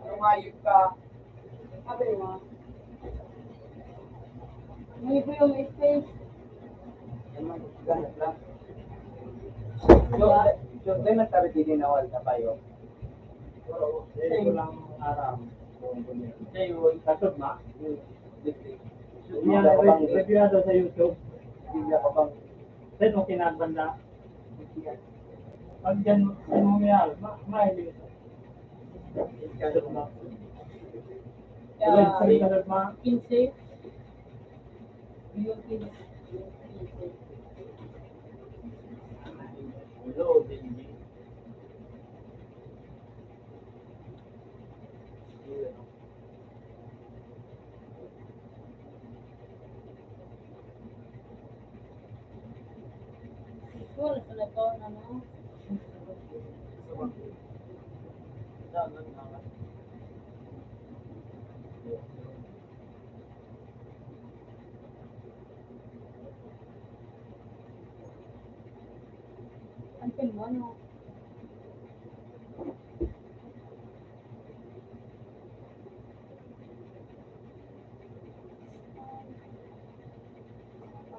Lumayog ka. May po yung space. Ganit lang. So, may magsabi din na wala tayo. Oo, ko lang aram. Ngayon, kasod na. Yan, reviewado sa YouTube. Hindi ka bang saan mo kinabanda? Pag dyan mo mayal, mahilig. Kasod na. Kasod na. 15. Yung 15. Hello, Benji. Siguro sa nagkaon na no? Until mo no?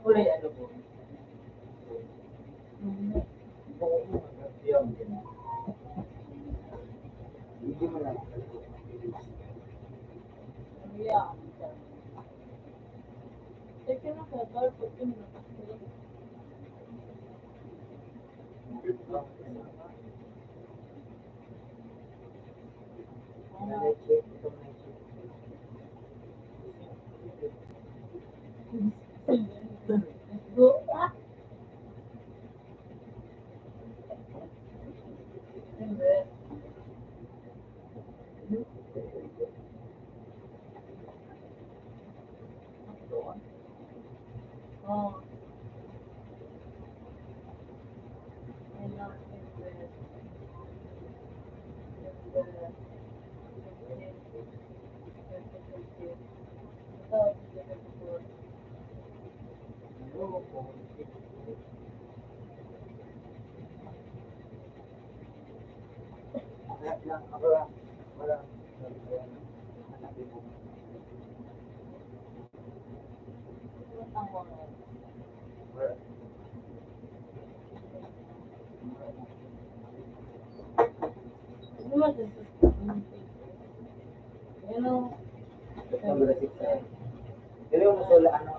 Kulay ano po? Hindi mo lang. Yeah. Take na sa bar po yun. Go. Hindi. Oh. Pero yung masula ano?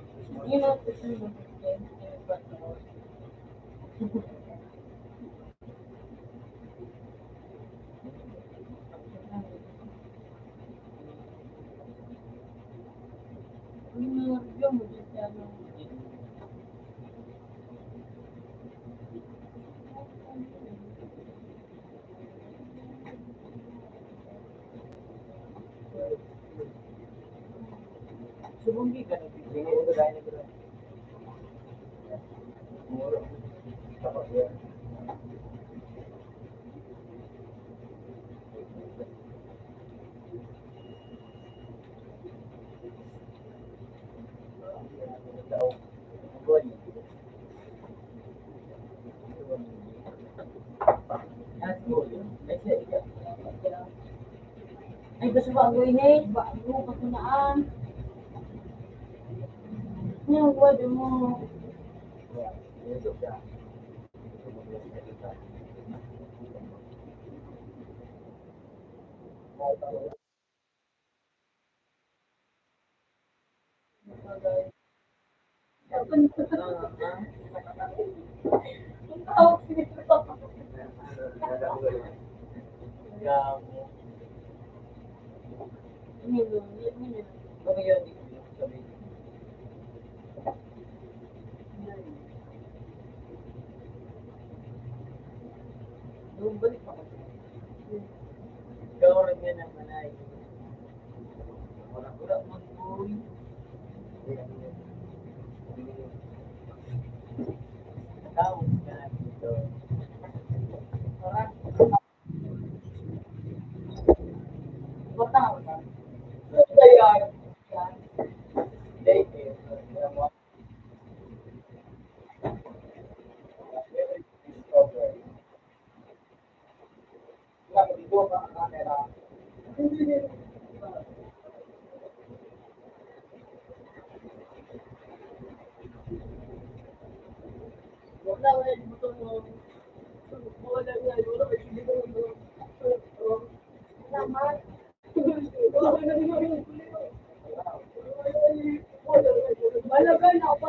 Sumunggi ka na. Hindi ko gaya na gano'n. Ay, gusto ba ang guinit? Bago, kasunaan. Yung word mo. Malagay na ako.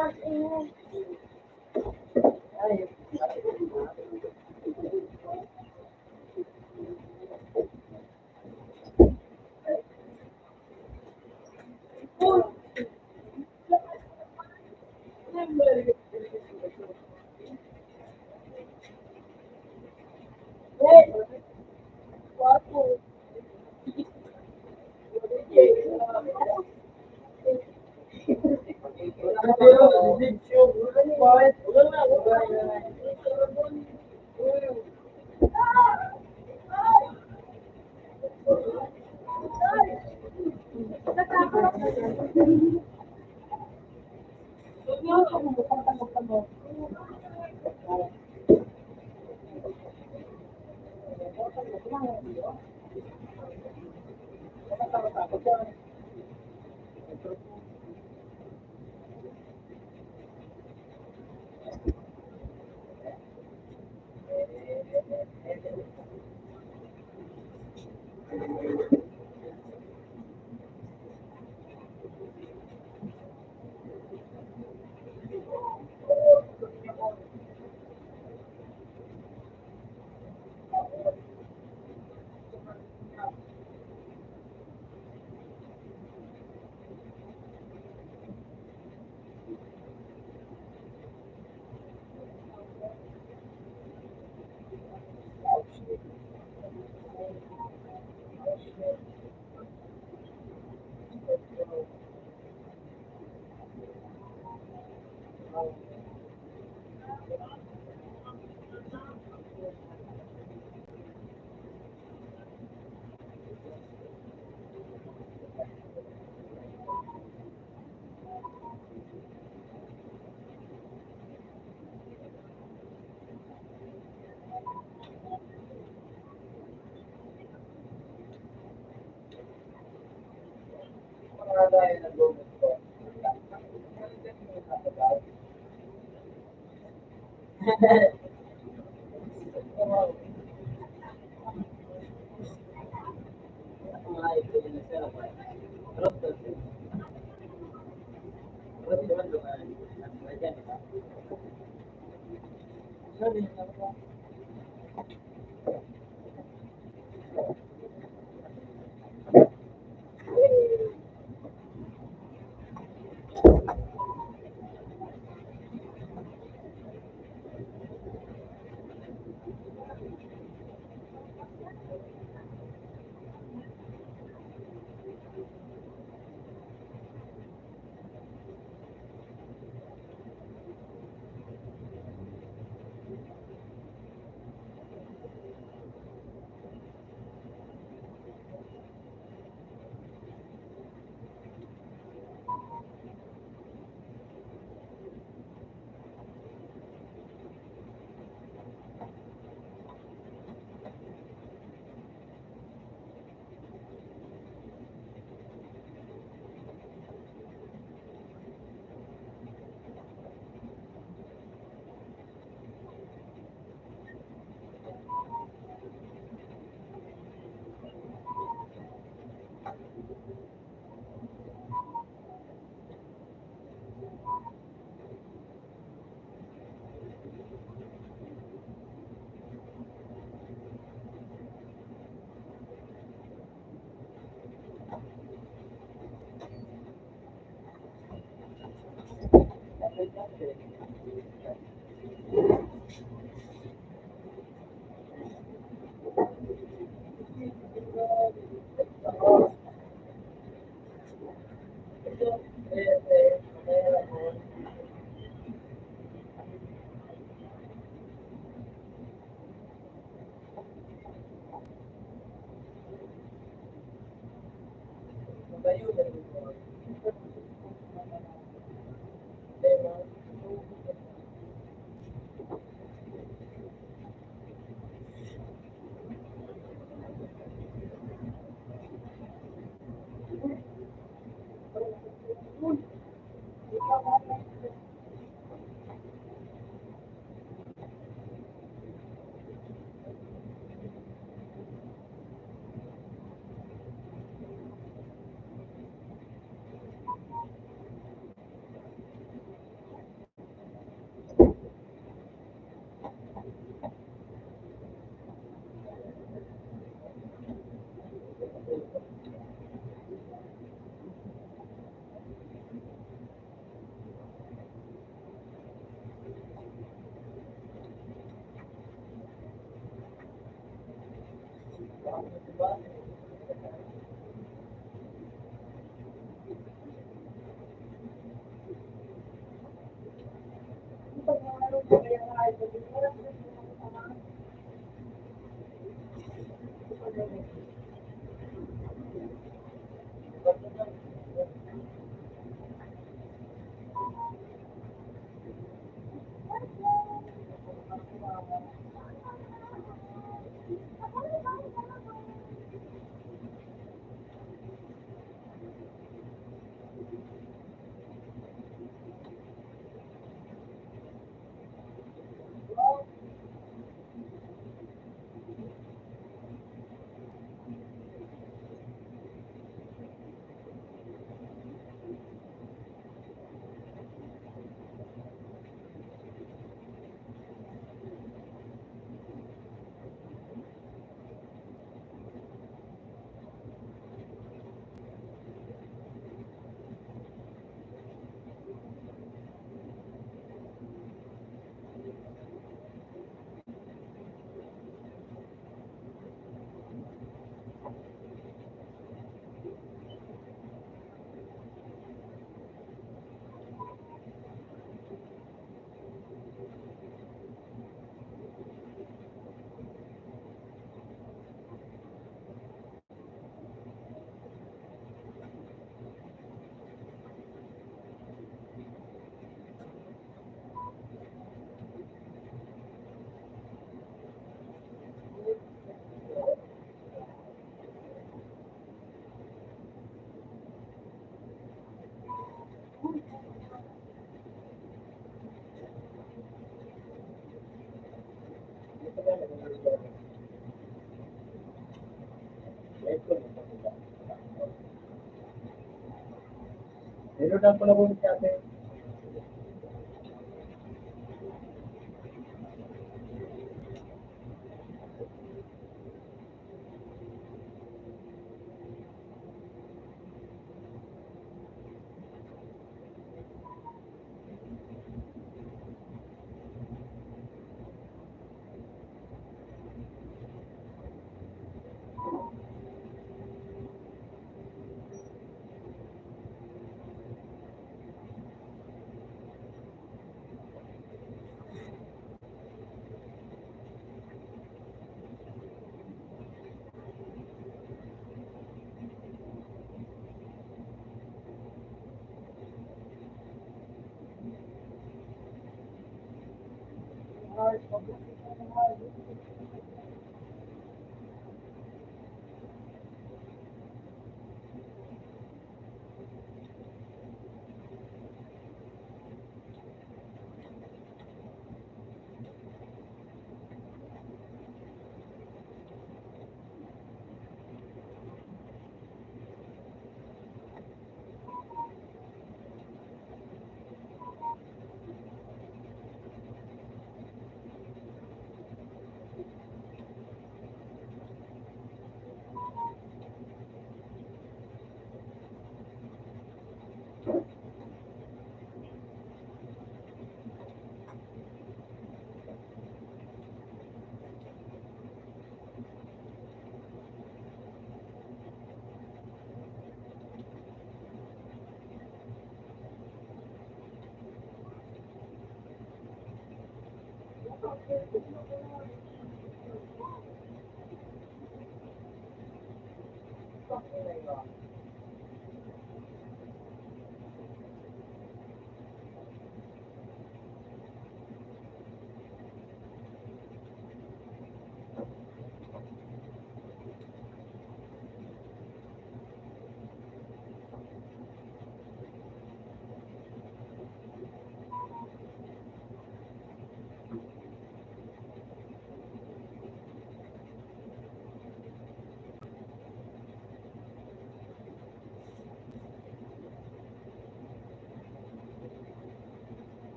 Meron po na po si ate.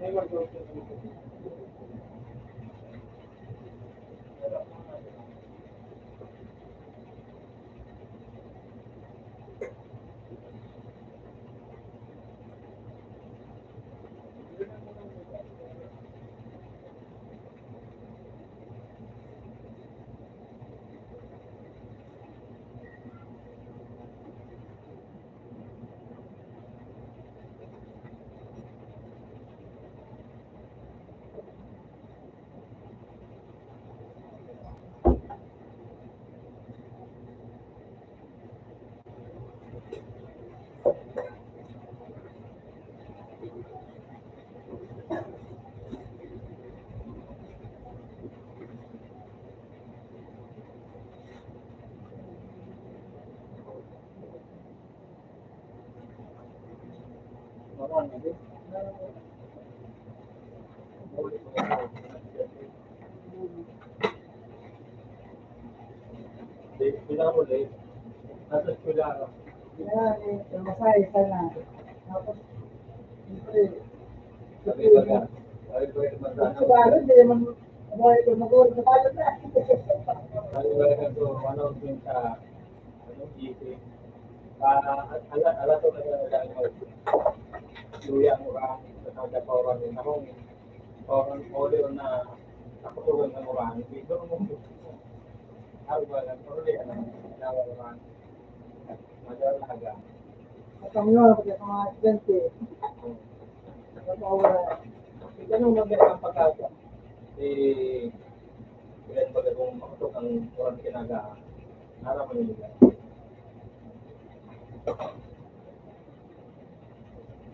May workout ka. Pinamuli, nasa eskwela ako. Yan, eh, masaya ka na. Tapos, siyempre, Sabi ko nga, sabi ko nga, sa balon, hindi naman, mag-uwi sa balon na. sabi ko nga ito, ano din sa, anong isip, alas ko na lang mo, luya mo ka, sa kada pauran din akong, pauran poli na, ako tuwan ng uran, dito mo, sabi ko nga, puli, nawa uran, madalaga. At ang yun, pag yung mga estudyante, napawala. Ganun maganda ang pagkasa. Ilan ba kung makatok ang orang kinaga, naraman nila.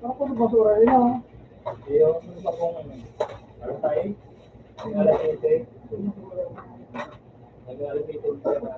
Ano po basura rin, no? Yung ano ba kung ano tayo? Nag-alipite. Nag-alipite ulit na.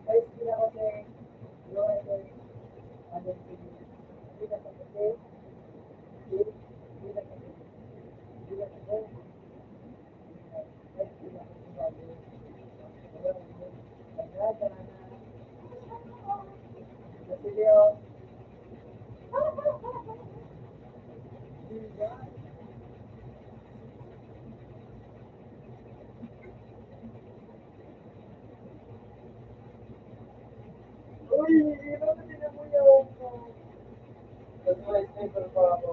Ay, sila kasi, yun, ano, hindi na kasi, hindi na kasi, hindi na kasi, uy, hindi na mo yung, nag-sniper pa ako.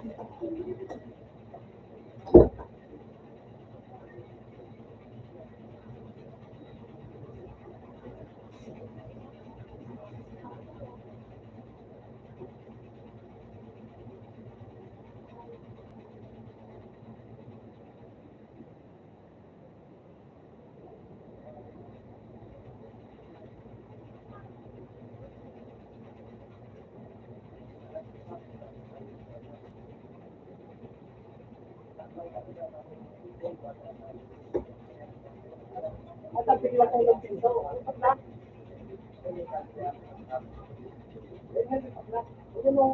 At ang bigla kong nagpinto. Ano pa na? Ano mo?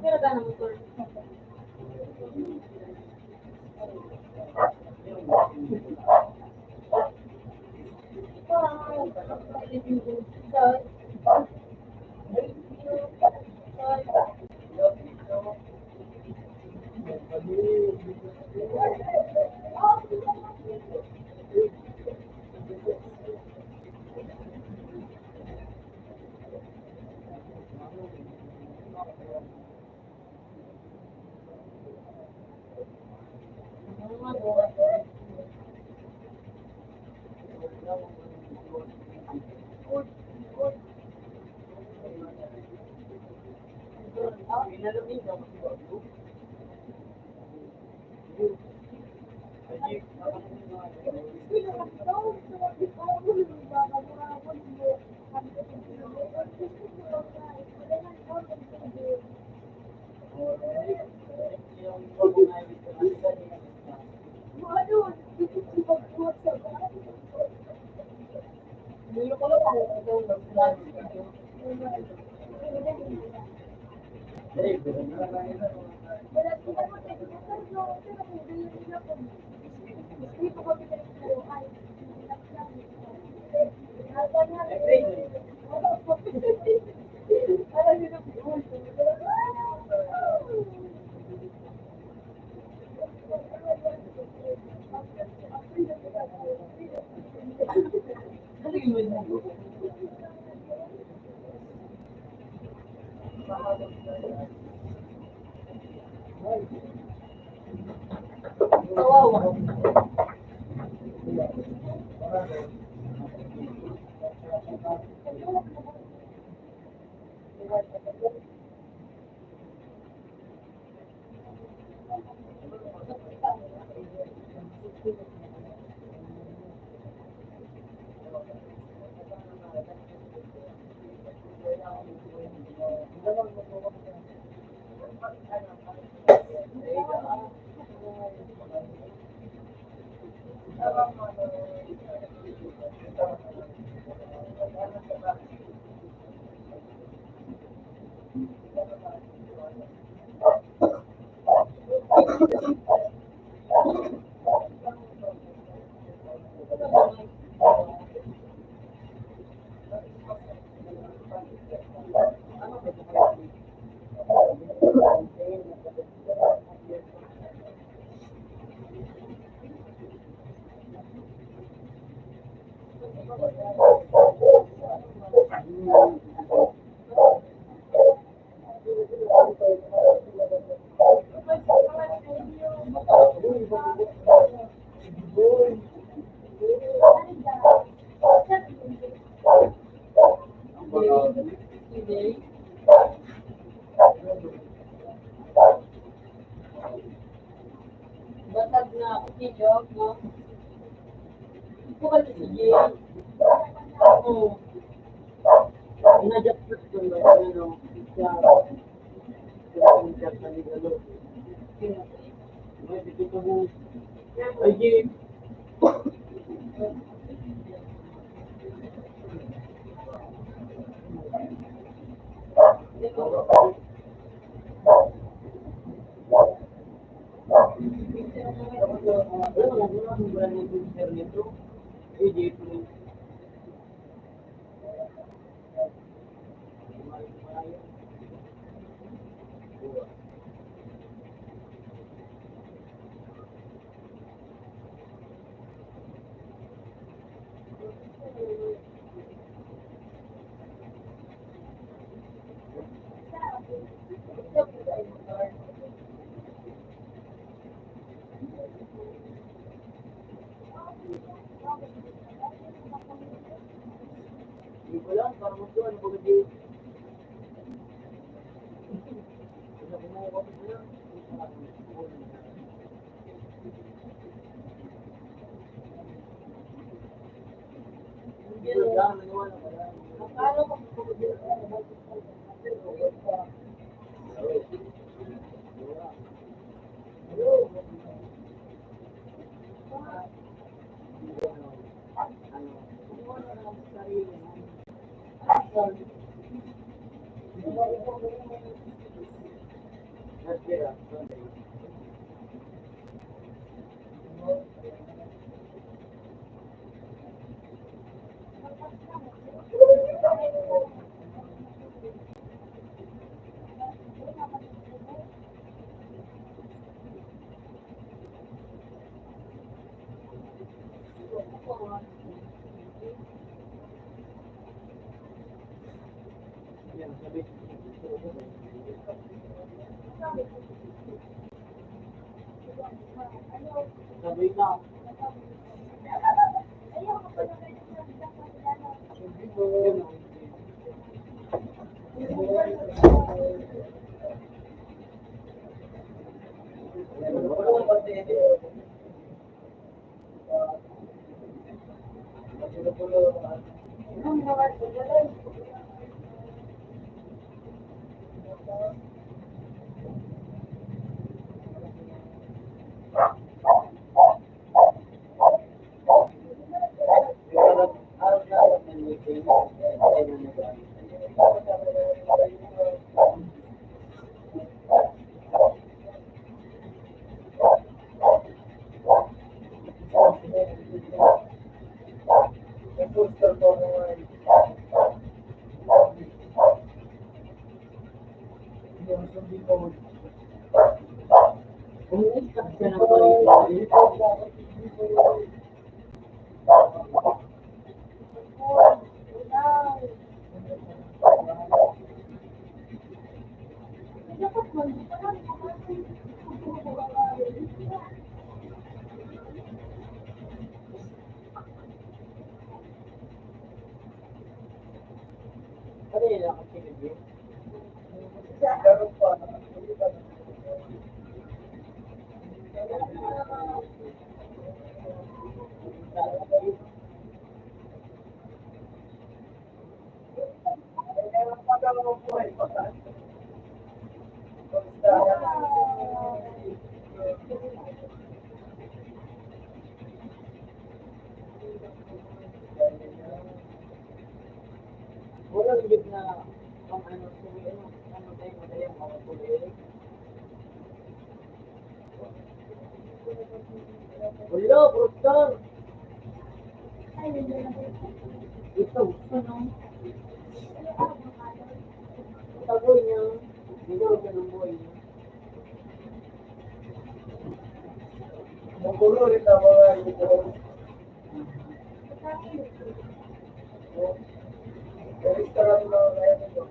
Pero gano'n motor. Kawawa. Batag na ako si Job, no? Bukan si Jay. Oo. Inadjust ko ba ano? Ay, Jay. kung wala ng booster nito. Eh, dito rin. Hindi ko lang, parang gusto, ano ba dito? Ano kumuha ko dito? Hindi lang, naniwala ka lang. Paano kung pumili ka ng Sabi na, umiiyak siya ng palit. Ano yun, nakakinig yun? Walang git na kung ano, ano tayo madali ang makapulit. Wala, brother. Ito, ano? Tagoy niya. Hindi siya ng buhay niya. Magulo rin ang mga ito. Restaurant na ngayon ito.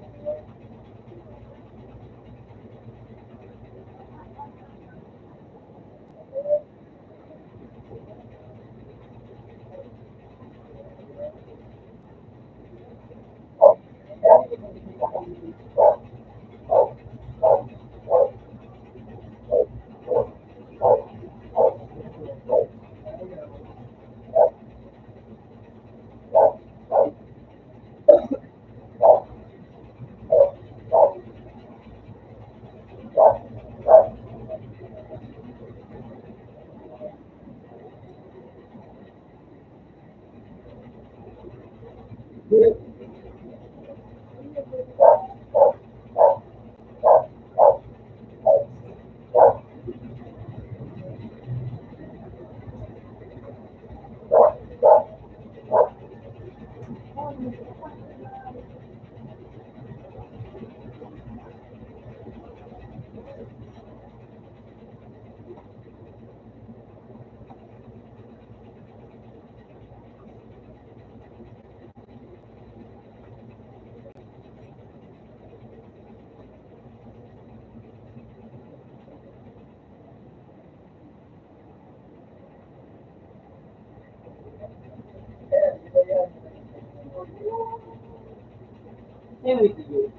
Eh, wait, yun.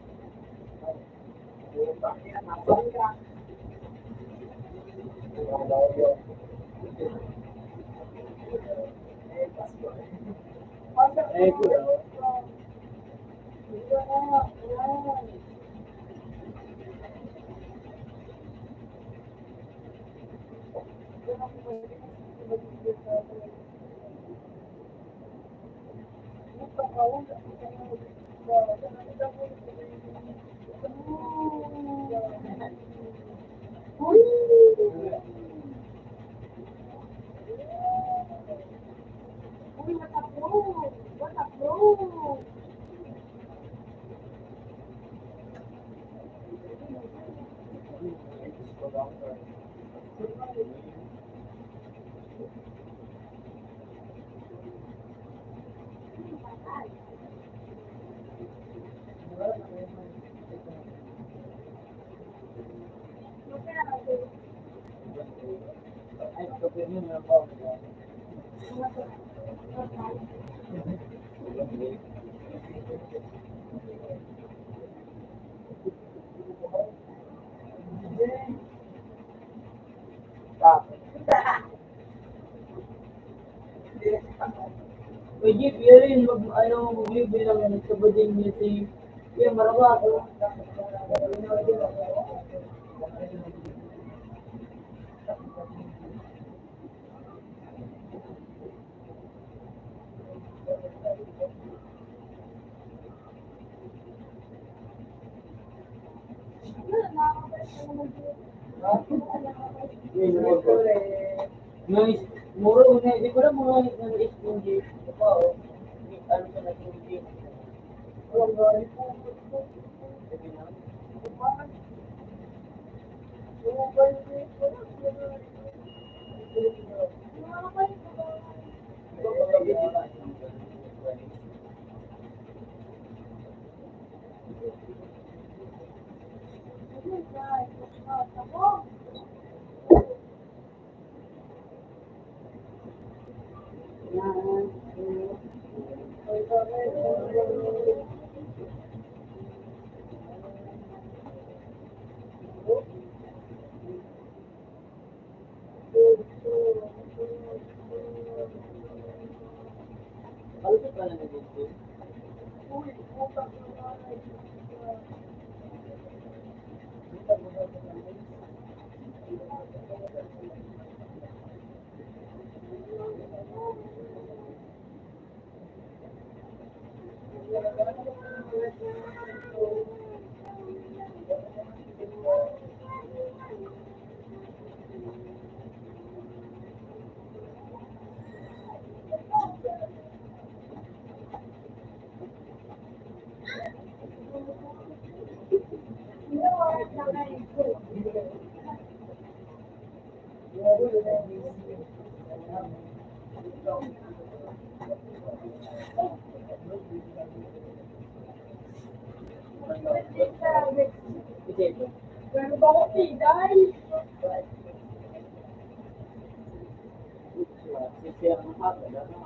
Eh, kuya. Ay, kapag yun lang ako. Pwede, pero yun, mag-libre lang sa bading niya si yung marawa ko. Nice. Muro na, di ko lang mga nag-exchange. Diba, oh. Ano sa nag-exchange? Malusot ka na nag-exchange? Kasi, kasi ang hapon, ano?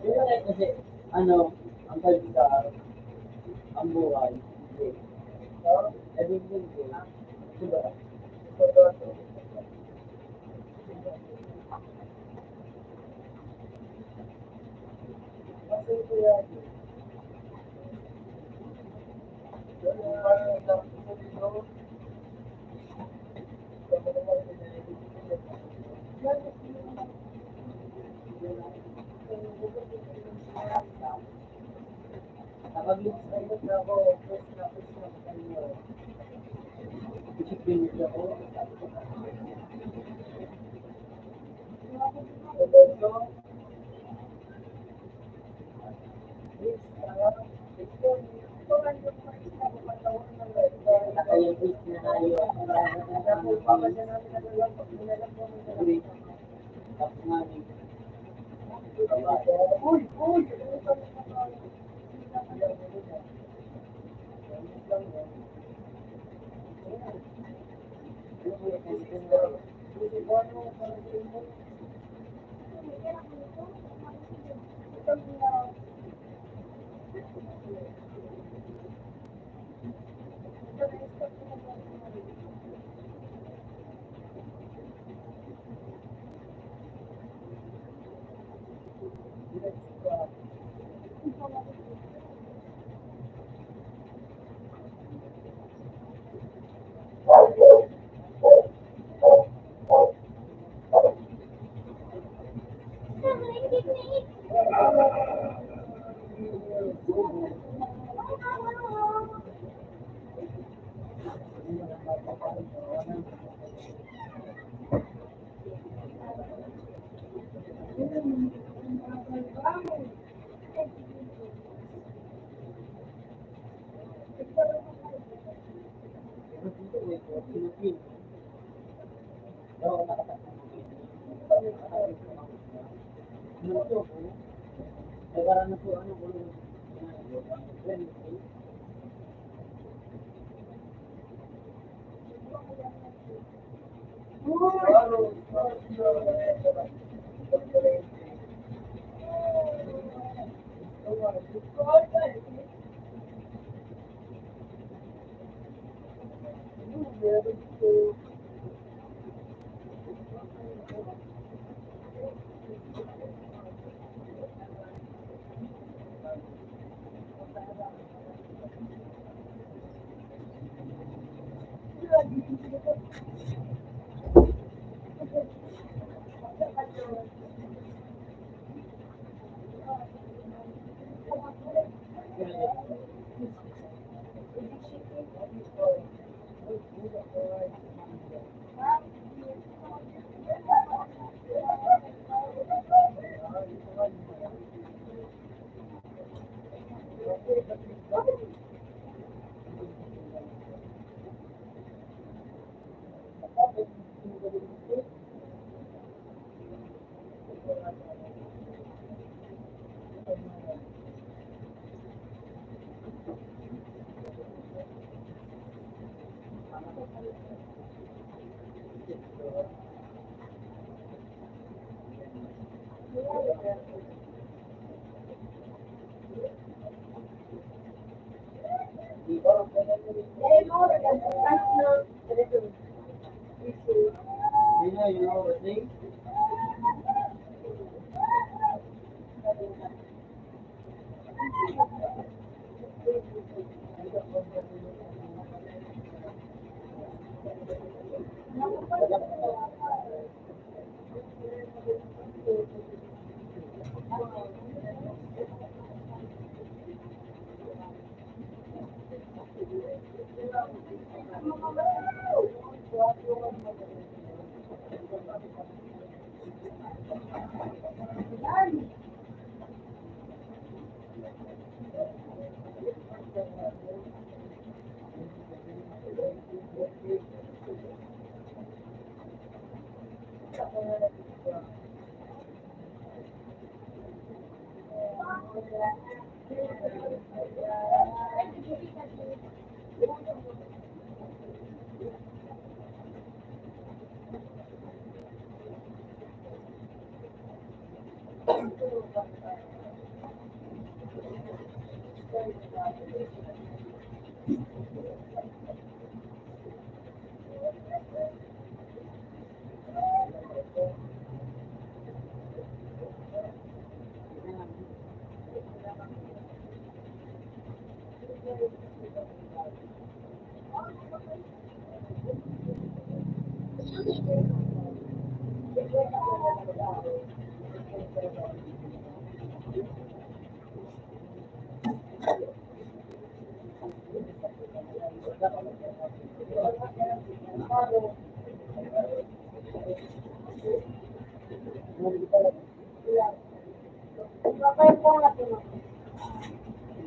Di ba kasi, ano, ang balita, ang buhay, hindi. Every day, di ba? Kapag nag-start na ako, first na kanyo, disiplin ako, nakayang week na tayo, tapos nga you know the thing?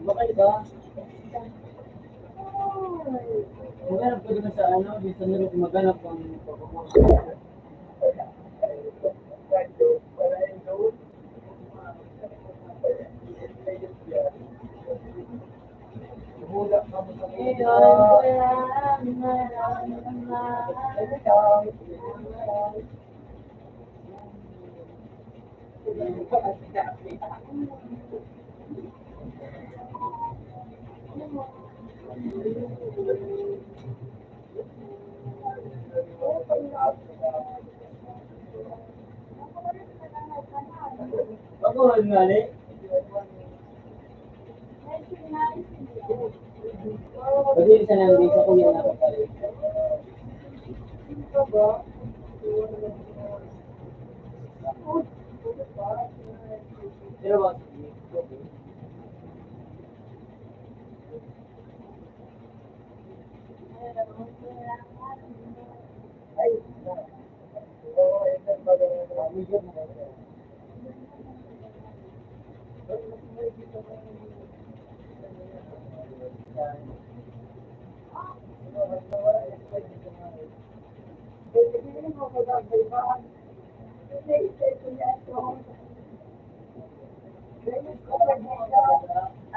Bakit ba? Maghanap ka naman sa ano, di sa nilo maghanap ng pagkakuha. Ako, nga ni. Kasi isa lang din sa kuya na kapatid. Pero ba?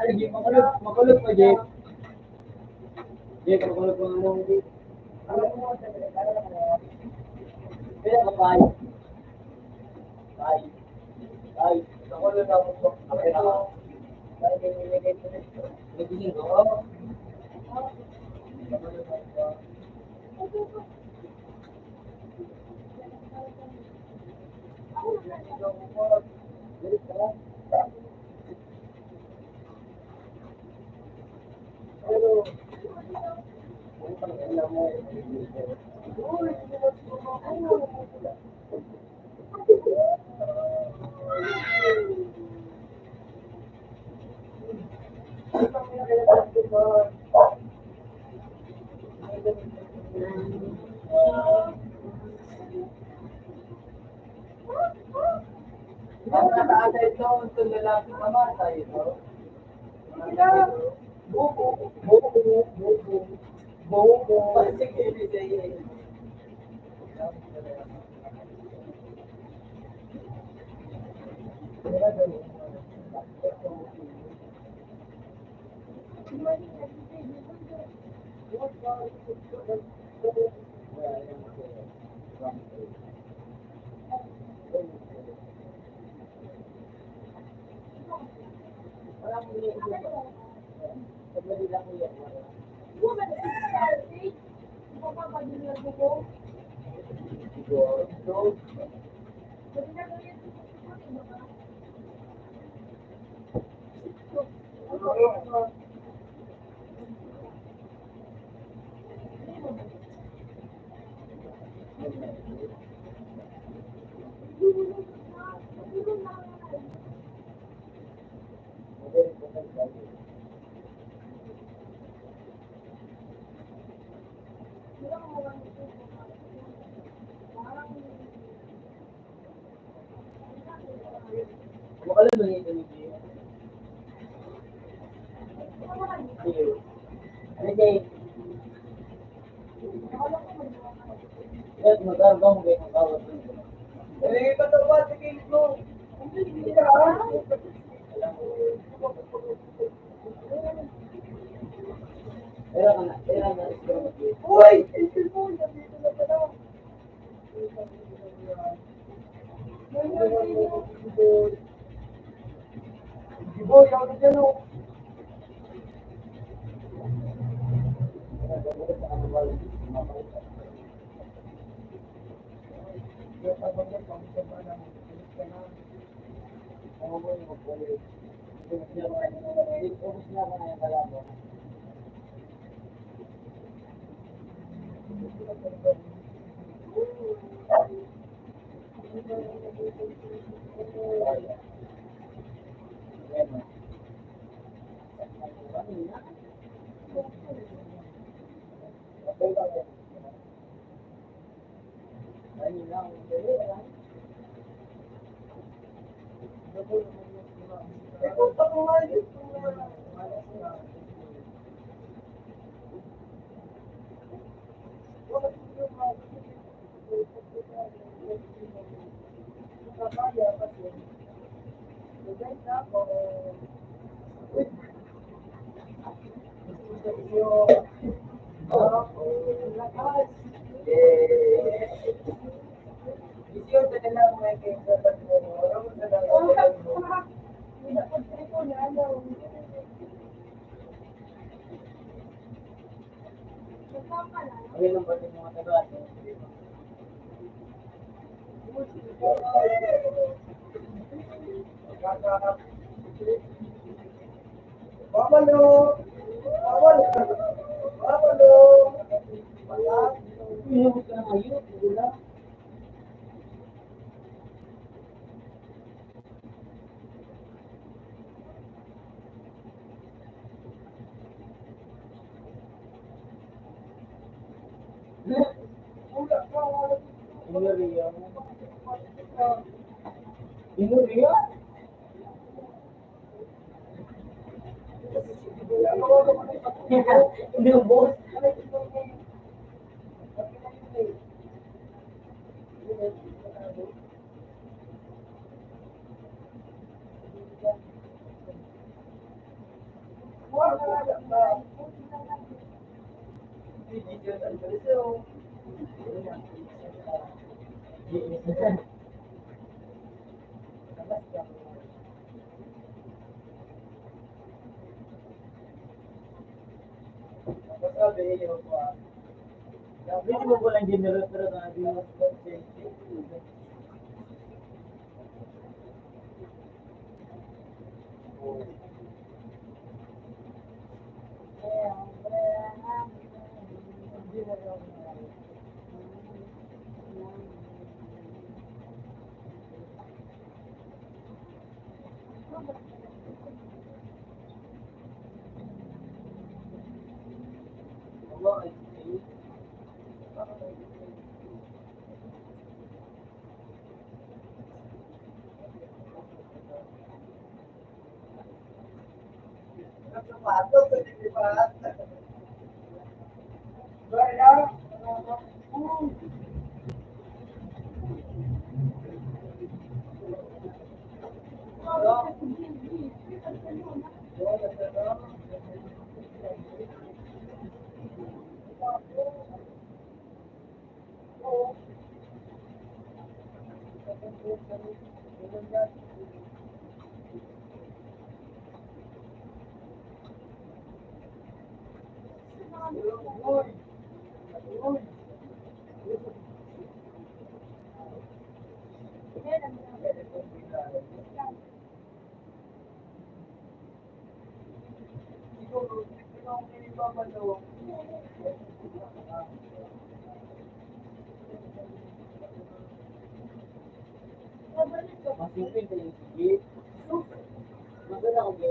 Ano, Jay? Makulog pa, Jay. Jay, makulog pa nga lang, Jay. Kaya ka, bye. Bye. Bye. Makulog na ako. Okay na ako. Nagising ko. Ang nataasa ito, ito lalaki mamatay, no? Buko, buko, buko, buko. Sige, sige. Wala ba nito ni Jay? Ano, Jay? Yes, magkakaroon mo kayo ng bawat dito. Eh, ito ba? Sige, ito. Hindi ka. Pero ka na, Uy! Ito mo, nandito na pala. Boy, ako na dyan, oh. Ubus na ako na yung kalabo. Ito, tanungan yun. Ayun ang pwede mga taga. Babalo! Babalo! Babalo! Pinubos ka ng ayun, wala. Inuria. Inuria? Hindi yung boss. Hindi mo pala general pero hindi mo masipin ka yung sige. Maganda ko ba?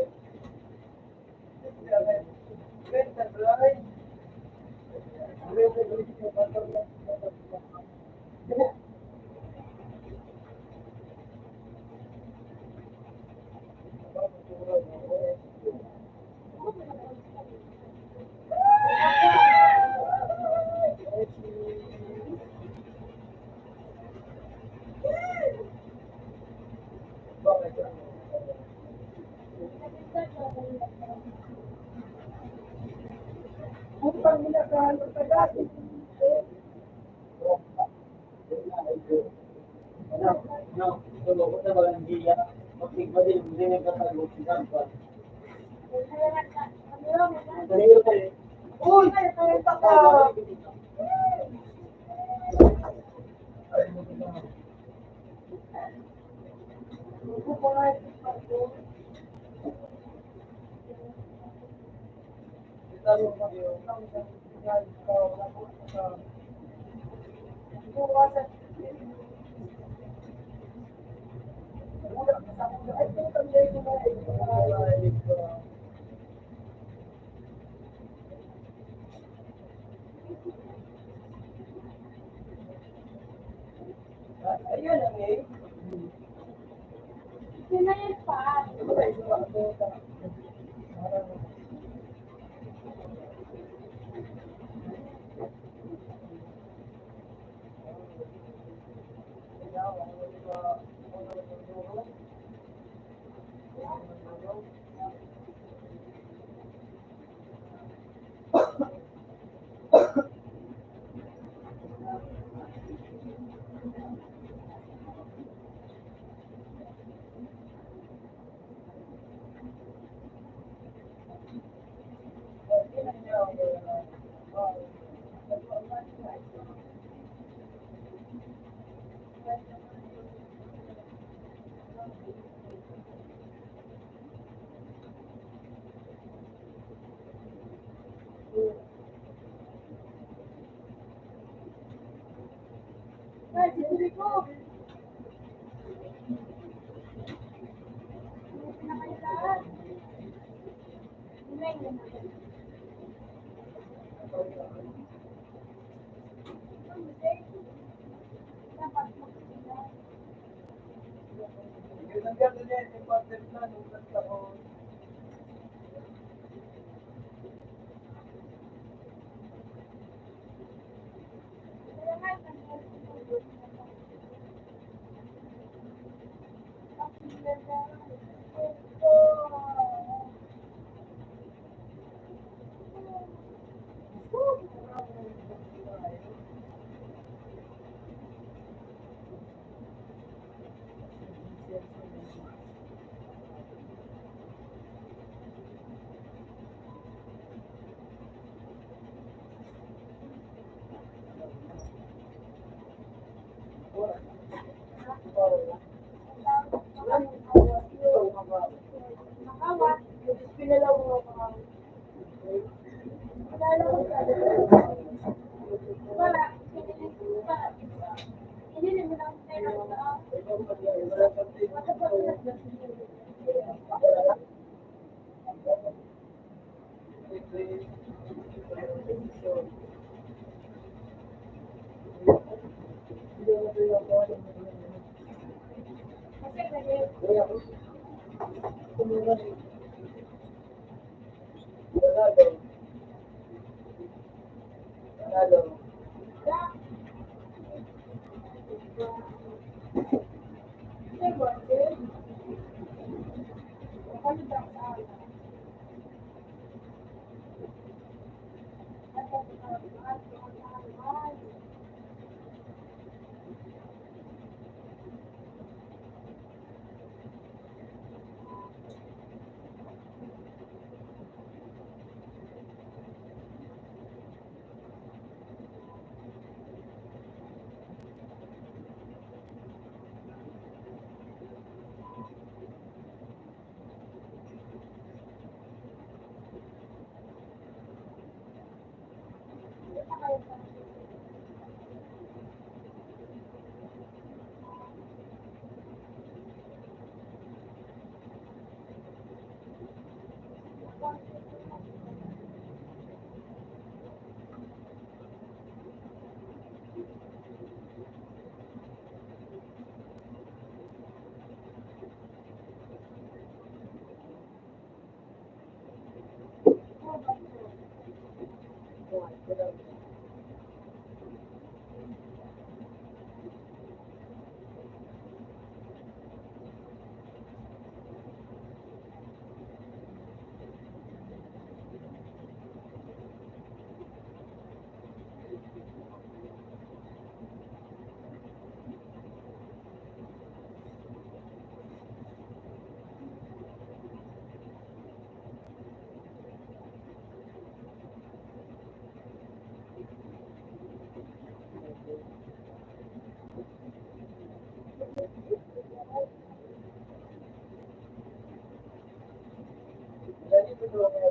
No, tumukot na walang giya. Magtigba din, hindi nagkatagot si Sampa. Uy! Punta ka! Ayun ang eh. Sinayin pa. Ay, sinabi ko. Pinakailangan. Hinay na natin. Dapat magpapalala. Yun ang ganda niya, yung content na, nung nasa ko. Kaya nga, kanina sinunod na lang. Tapos nila, ito. Nakawat. Pinalaw mo ako. Wala. Hindi naman ako meron sa kasi Ganito daw kaya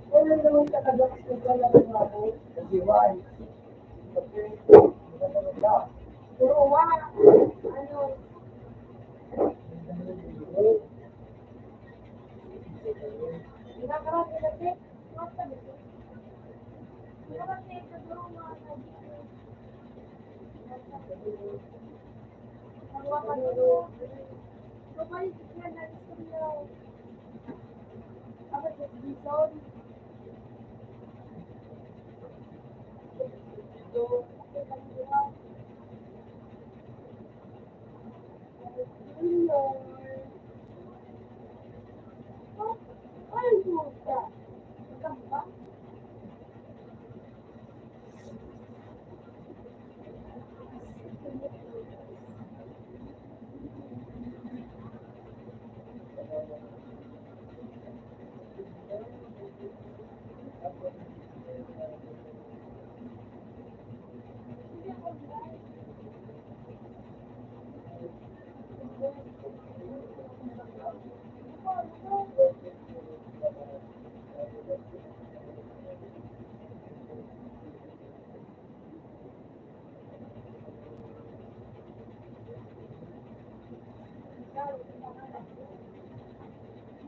wala naman talaga kasi wala naman ako. Kasi why? Kasi, Puro wa. Ano, nakakarami na siya. Basta dito. Nakakarami na siya puro mga nagiging. Ang waka dito. Kumalik na natin sa iyo. Ako sa Bison. Ito, okay lang diba? Hello. Ay, puta. Magkamba?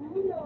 Hello.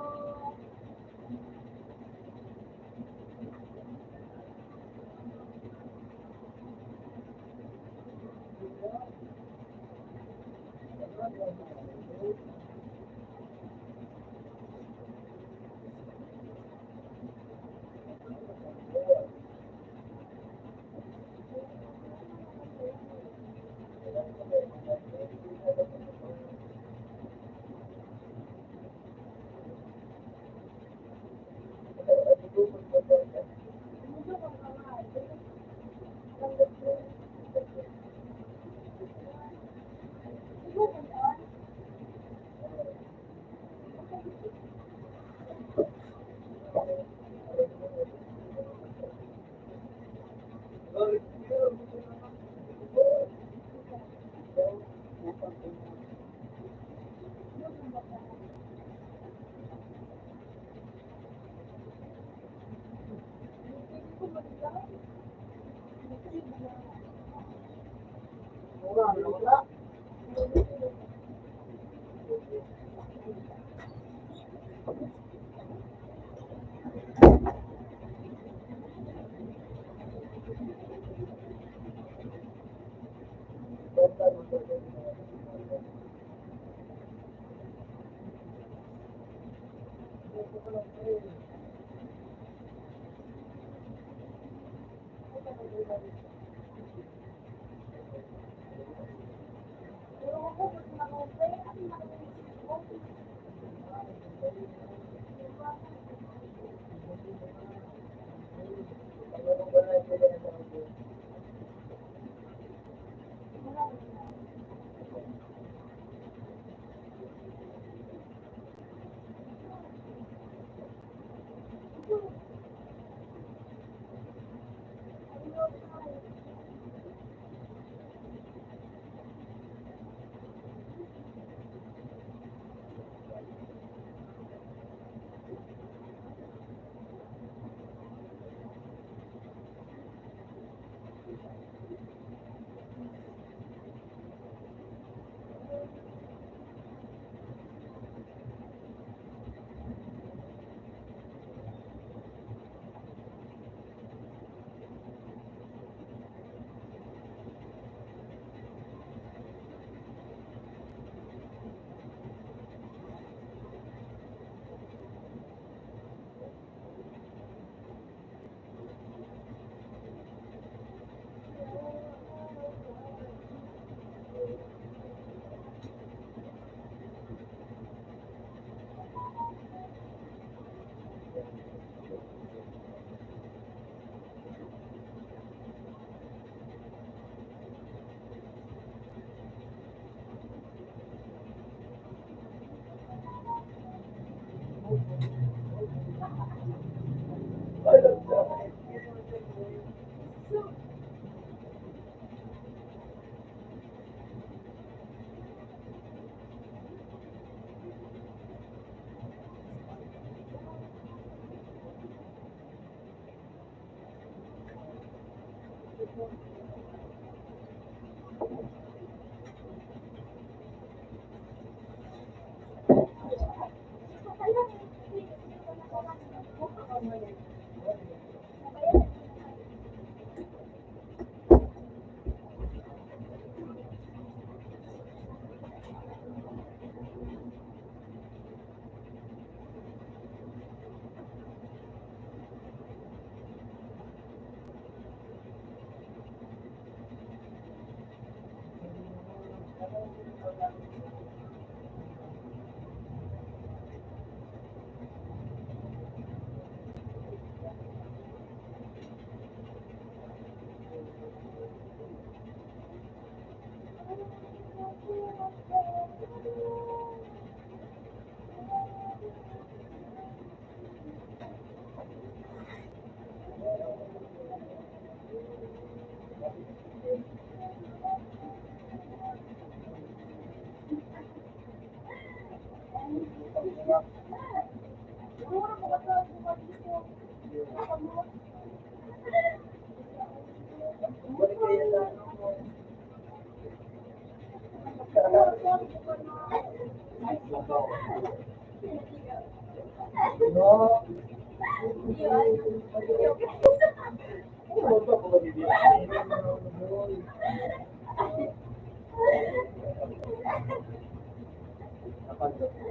Napanood ko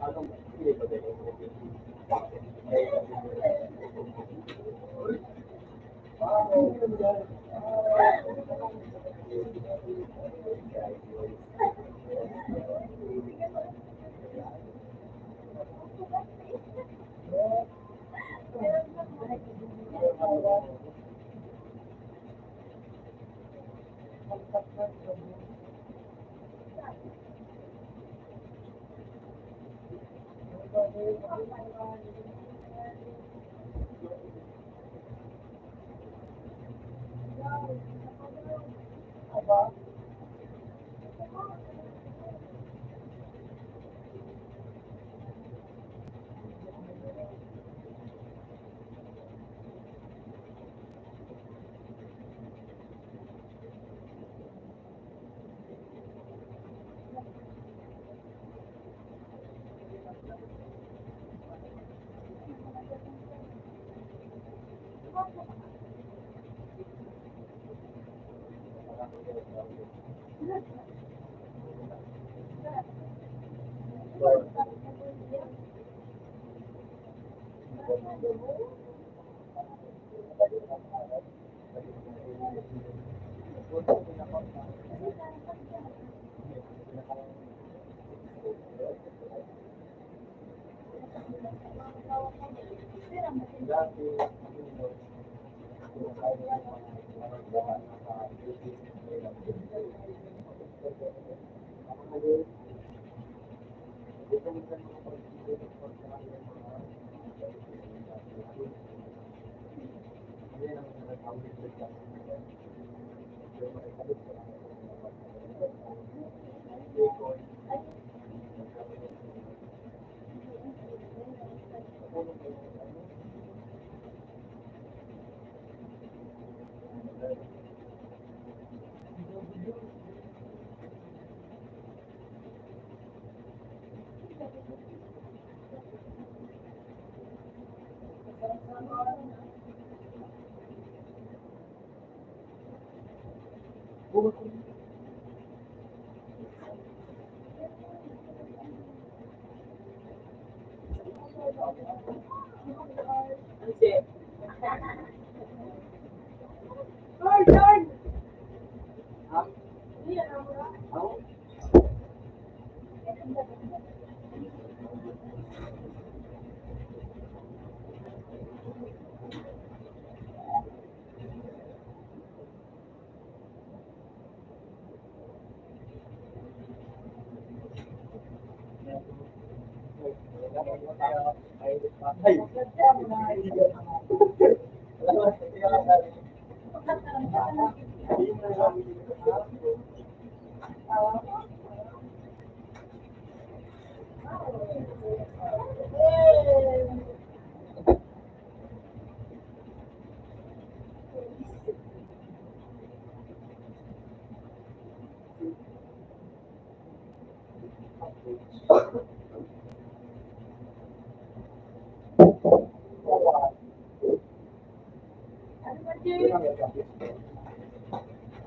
anong hindi ba din?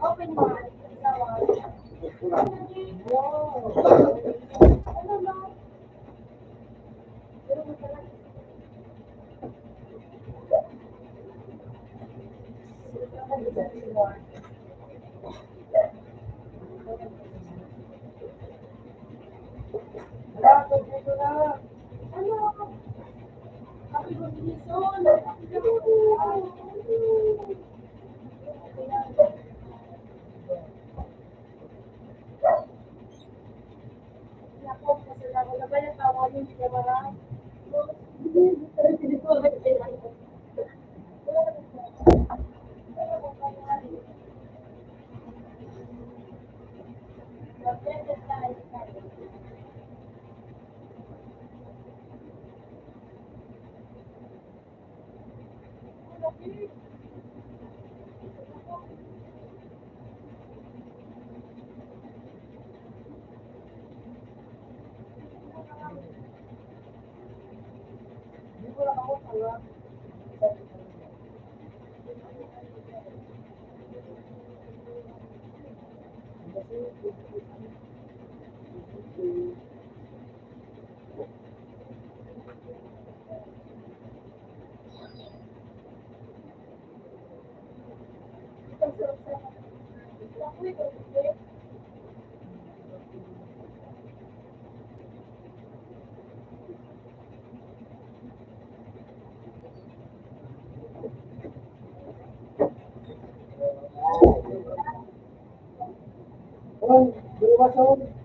Open mo. Oh, bukas ako.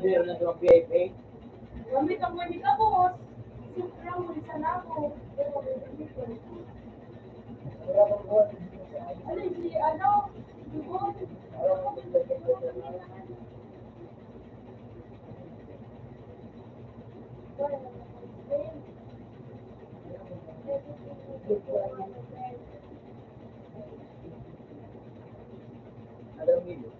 Dito na sa VIP. Gamit ang manik ako. Sobrang mulisa na ako. Ano si ano? Dugod? Alam mo yun.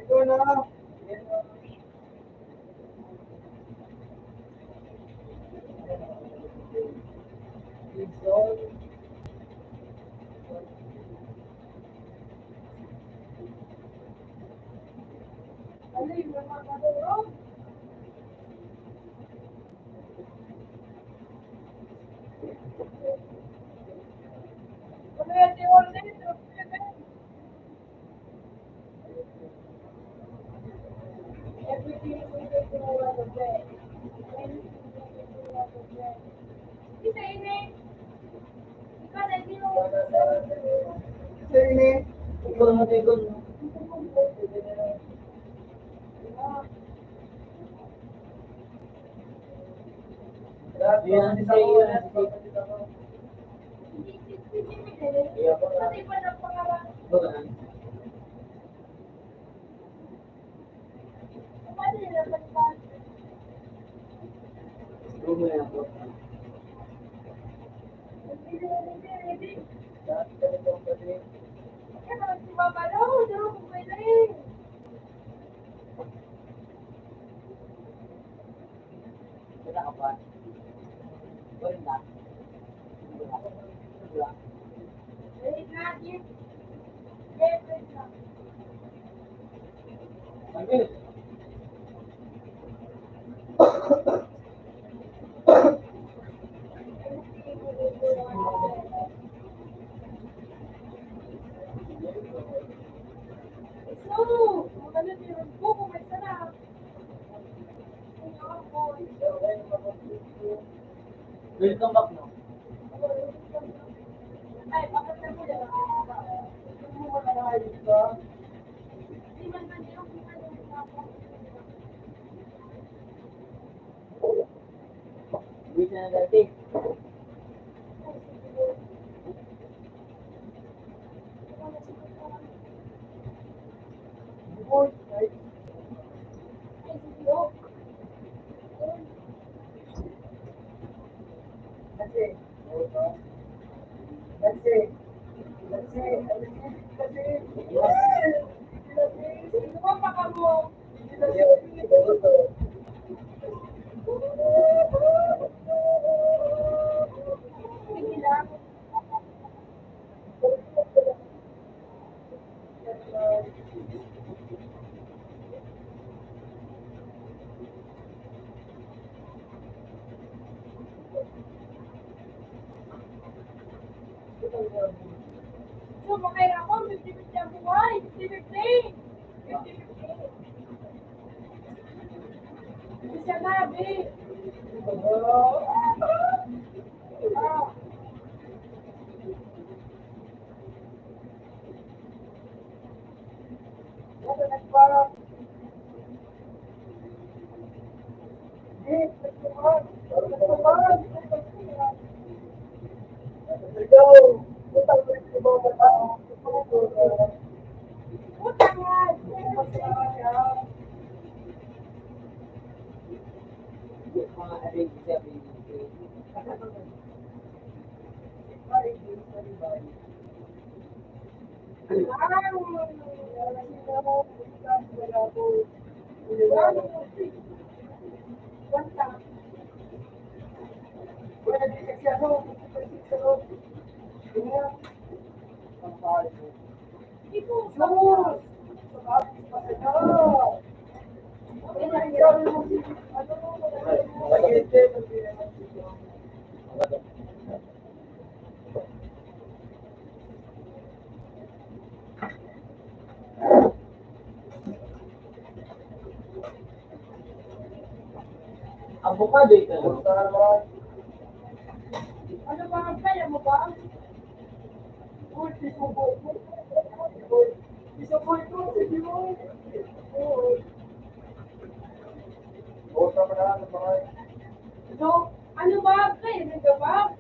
Ito na. Ano yung mga maduro? Ano yung tiwala nito? Everything is going to over the bed. Isa ini. Ikaw na hindi mo. Sir, ini. Ikaw na ikaw. Yan, Kasi pa ng pangalan. Paano nila palitan? Ano, si Mama daw, daw, pwede. Wait na, yes. Yes, wait na. So, maganda yung buko, may sarap. Welcome back, no? Ay, bakit na mo yan? Di man man yung Uwi ka na dati. So, makaya ako, 50-50 ang buhay. 50-50. 50-50. Hindi siya nabi. Utangan. Mga arrange siya, binigay. Avocado ito. Ano ba ang kaya mo ba? So, ano ba ang kaya? Ano ba?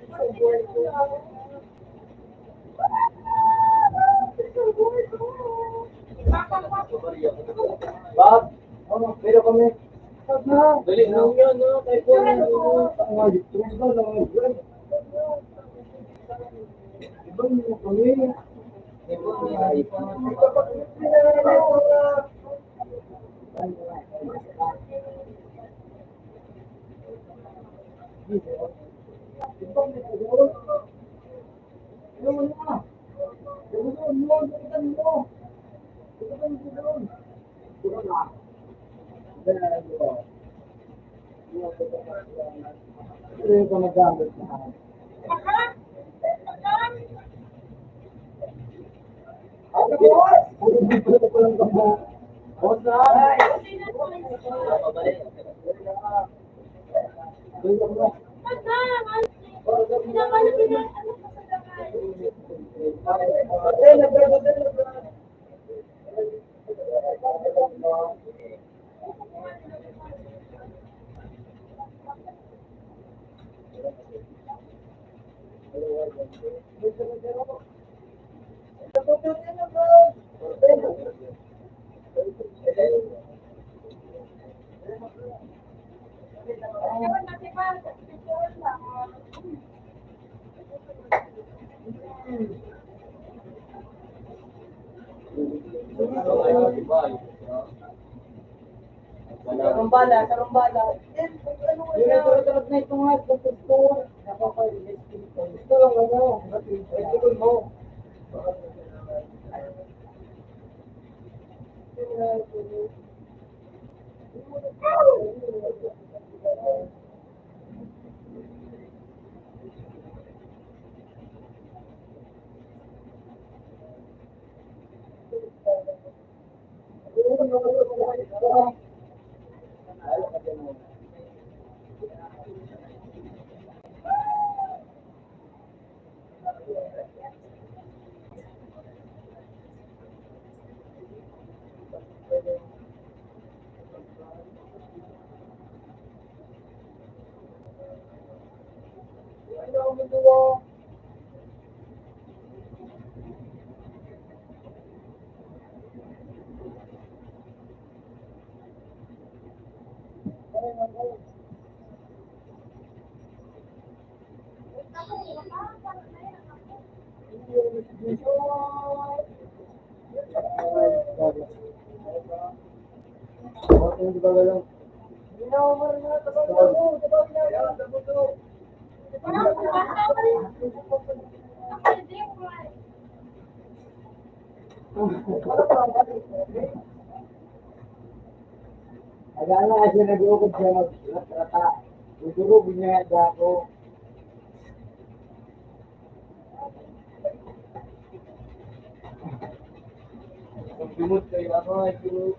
Bob, pero kami. Dali na yun, no? Kay po na yun. Ibang mo kami. Ibang mo kami. Ito yung panagamit na ako. Karumbala. Yung nagkaroon na ito nga, gusto nakakainis. Ito lang ito mo. Hindi ba galang? Agala kasi nag-uukod siya mag-rata. Udurog niya ako. Kung bimot kayo ako, ito.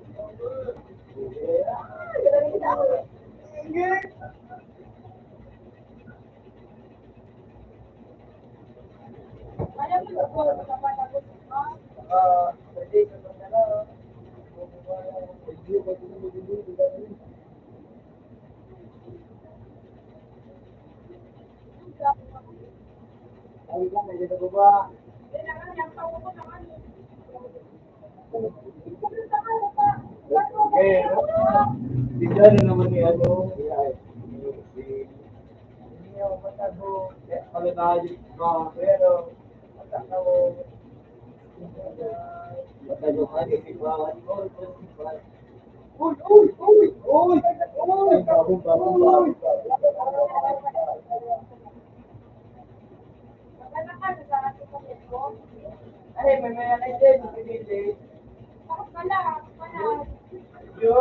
Ay, ka, may ganda ko ba? Eh, bigla na naman ni ano, palitajik ka, pero matakaw, matakaw ka, isipawan mo, isipawan. Uy! Uy! Uy! Uy! Uy! Babong. Ay, may mayroon din, pinili. Yo!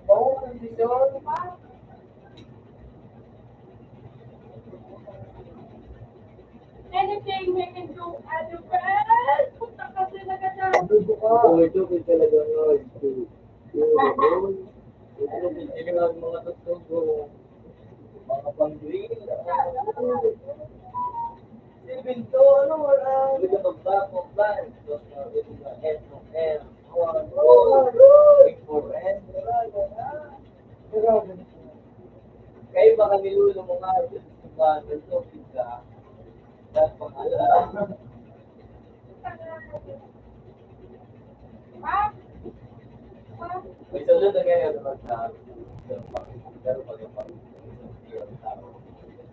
Oo, kondisyon. Anything we can do as a friend. Punta kasi na ka dyan. Oo, ito ko talaga nga. Ito pinili mga tutugong. Mga pang-green. Siminto, ano, wala. Hindi ka mag-back. So, ito na, S ng S. For N. Kayo baka nilulo mo nga ito, pizza. Dahil pangalan. Ha? May sunod na ngayon naman sa pero pag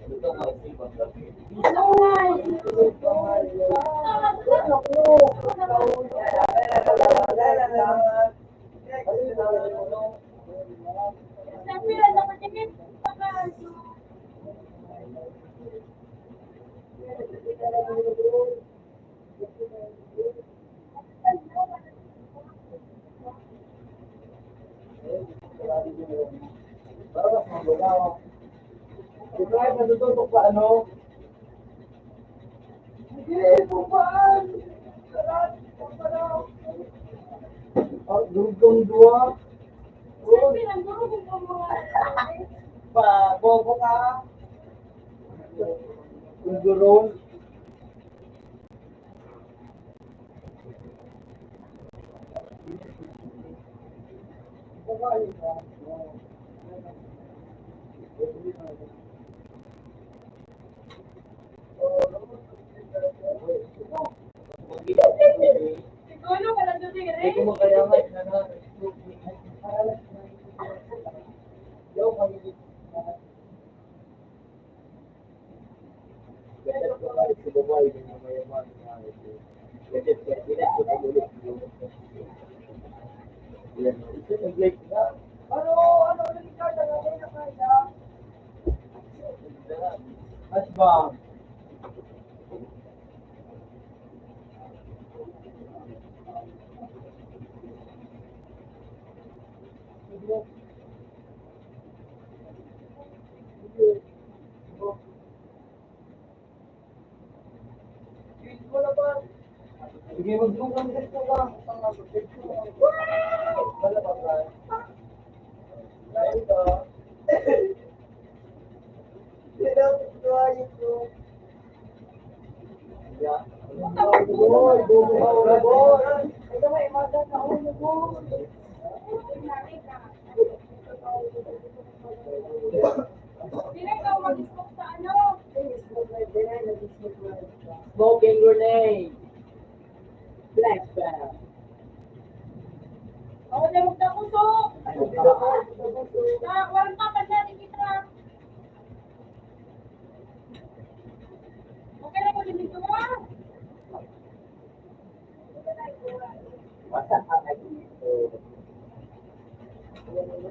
ito nga isipang gabi. Sabi lang naman din Ito ay natututok pa ano? Sige, bubaan! Dugong dua. Sabi lang naman kung mga Bobo ka. Undurong. siguro wala doon din Ito rin. mo kaya nga na yo magiging gadget ko nga si babae ng mayaman na ito. Gadget ka, ginit ko na ulit yung yan. Ito nag-like na. Ano nagkita na kayo na kaya? Asbang. Sige, mag-zoom dito ka. Wala pa ba? Ito. Sino ito ito? Ya. Boy, boy. Ito may imagan na ulo mo.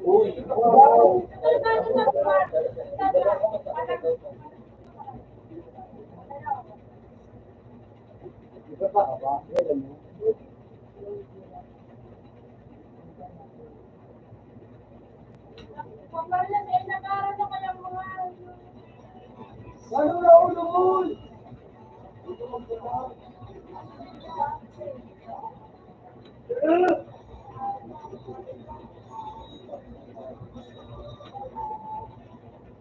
Uy, Wow! Iba pa ka ba? Alam mo? Ano na ulol?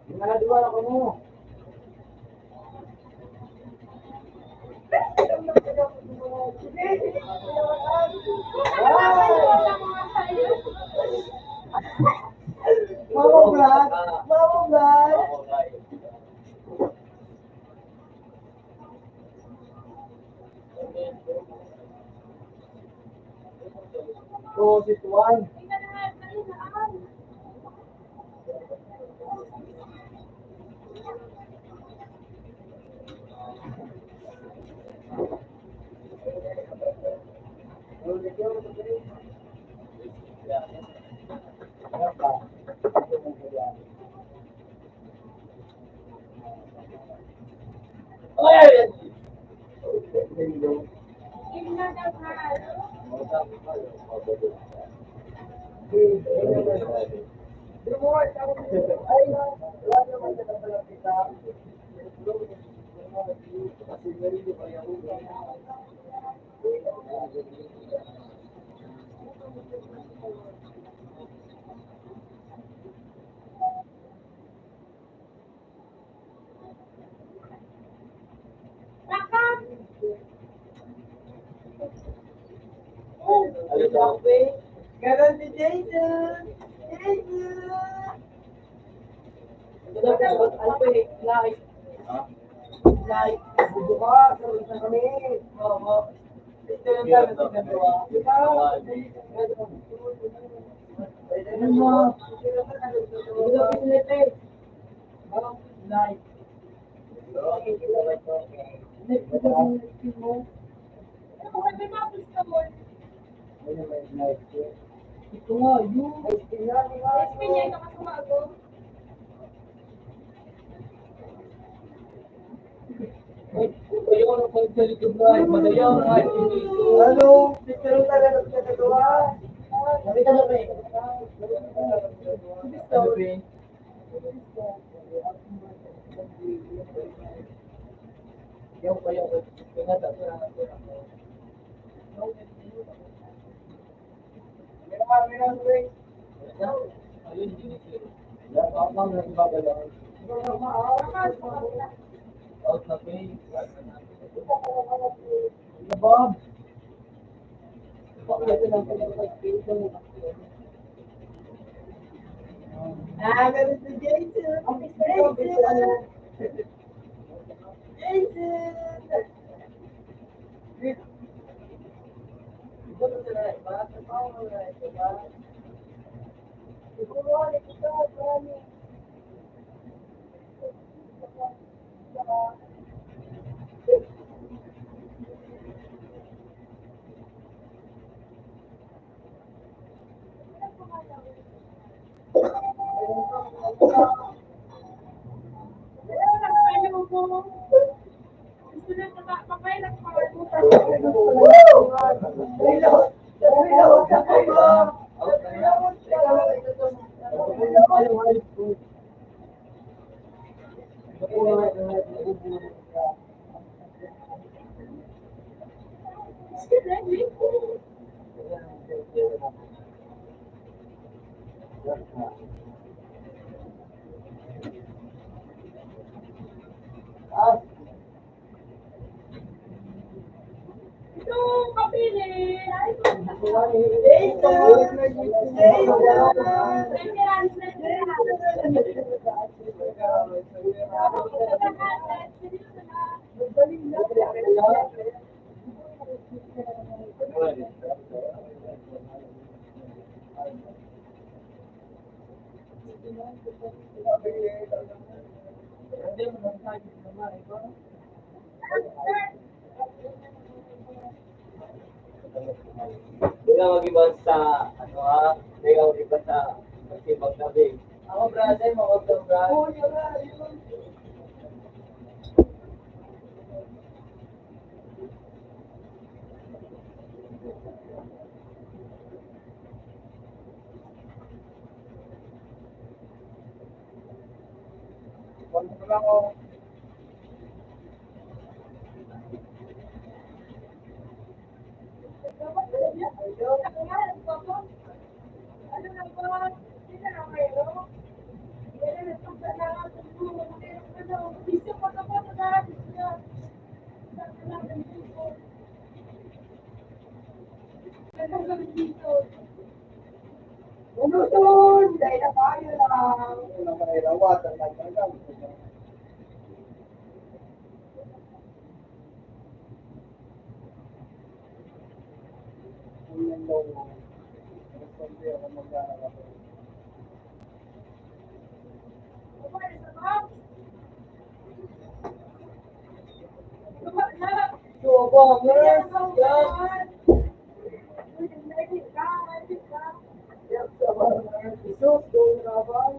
Ginagawa ko mo. Mama Brad! Mama Brad! So, this one. Ganon si Jason! Jason! Like. Like. Buka, sabi na kami. Oo. Ito yung tayo sa ginagawa. Ano mo? Ito yung pinilite. Like. Ito nga, yun. Ano? Picture talaga ng ginagawa. Nakita na ba eh? Ano ba eh? Yung pa yung out na pay. Bob. Ganun si Jason. Jason. Hindi ka mag-iba sa, ano ha, hindi ka mag-iba sa magsibang gabi. Ako, brother, mawag kang brother. Oo, yun nga, yun. Huwag mo lang ako. Umusun! Dahil na tayo lang. Unang manairawat ang nagdagang. Kung yan daw, responde ako mag-aaral. Subo, yes, yes. Yes, Sabar. Jesus, doon na ba?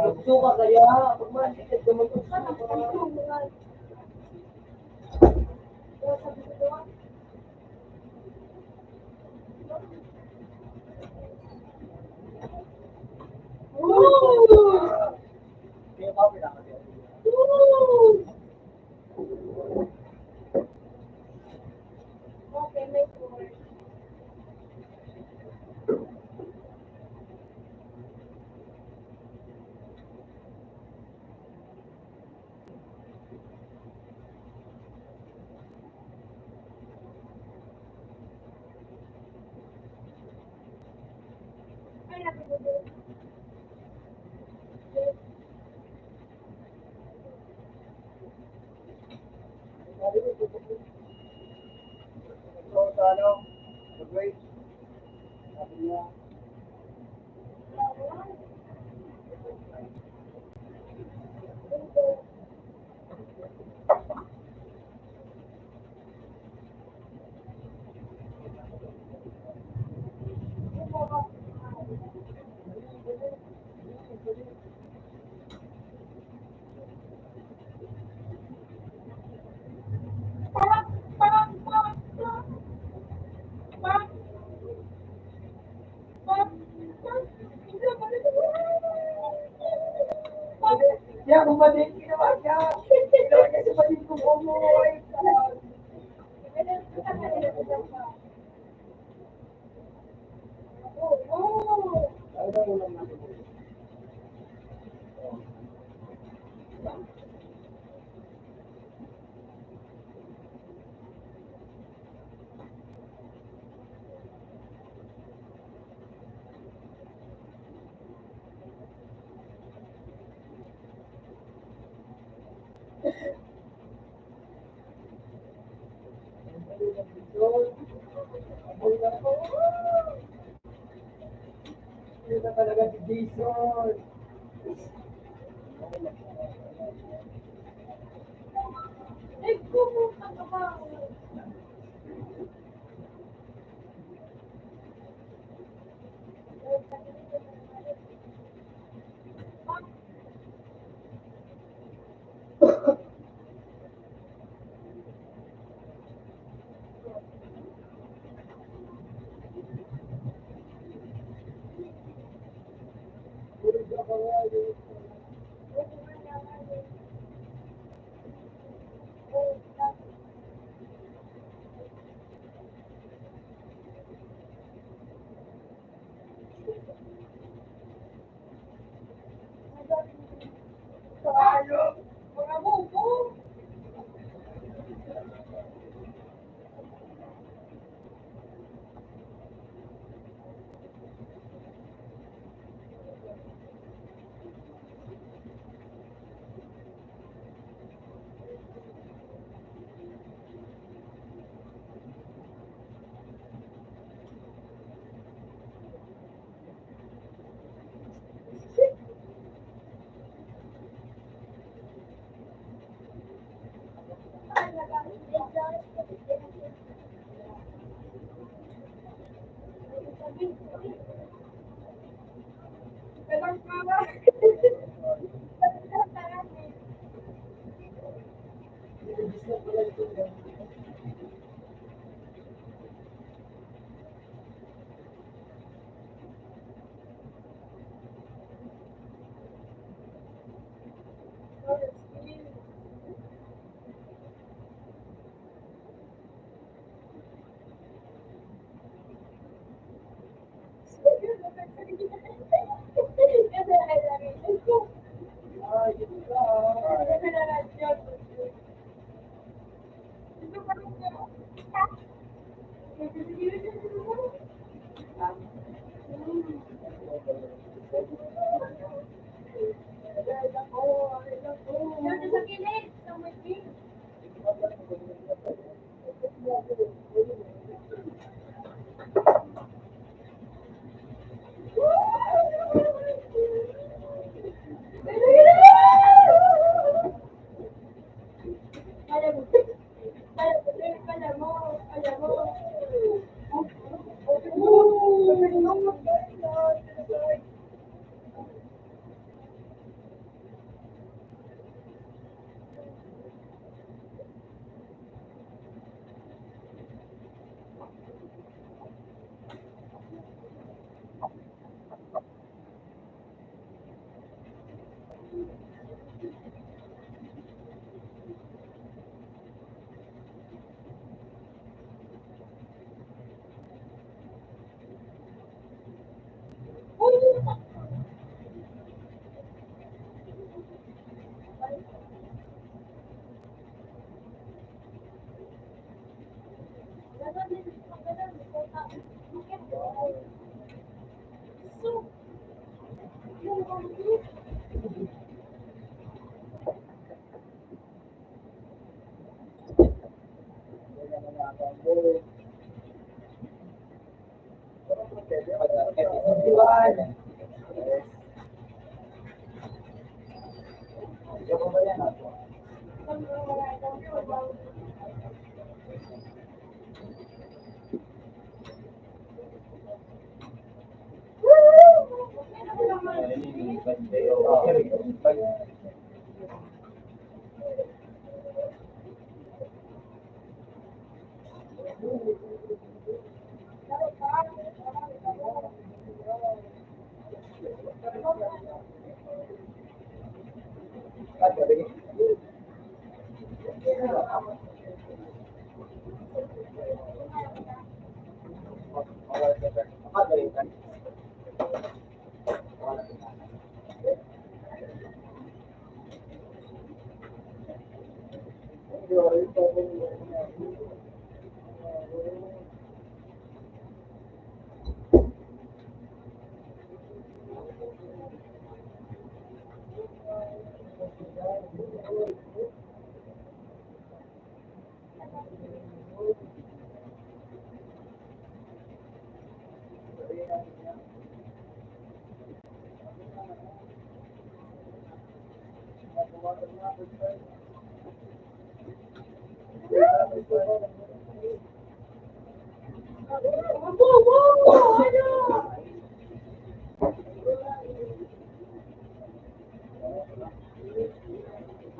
Lugso ka kaya, pag masikat ka mag-lugso ka. ano, sa grade. Sabi niya, "Ya, bumalik ginawa niya. Ginawa niya sa paligid kong umuwi." Ano ba ulam natin? Yun na talaga si Jason.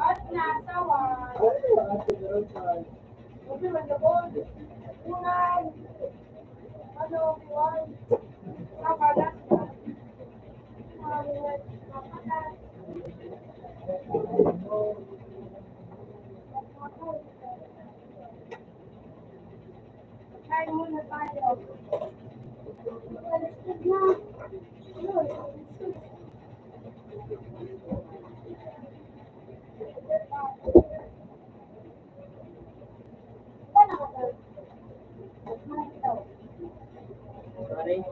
At nasawan. Sabi man gabon. Unay. Ano, buwan. Nakalat na. Makalat. Kain muna tayo. Baliktad na. Sorry.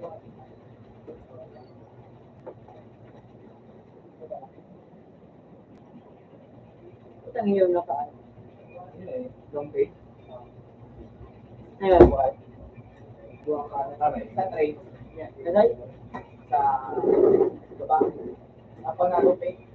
Ang iyo nakaan. Yun eh, long page. Ayun. Buwang ka na kami. Sa train. Yan. Nasay? Sa baba. Ako na long page.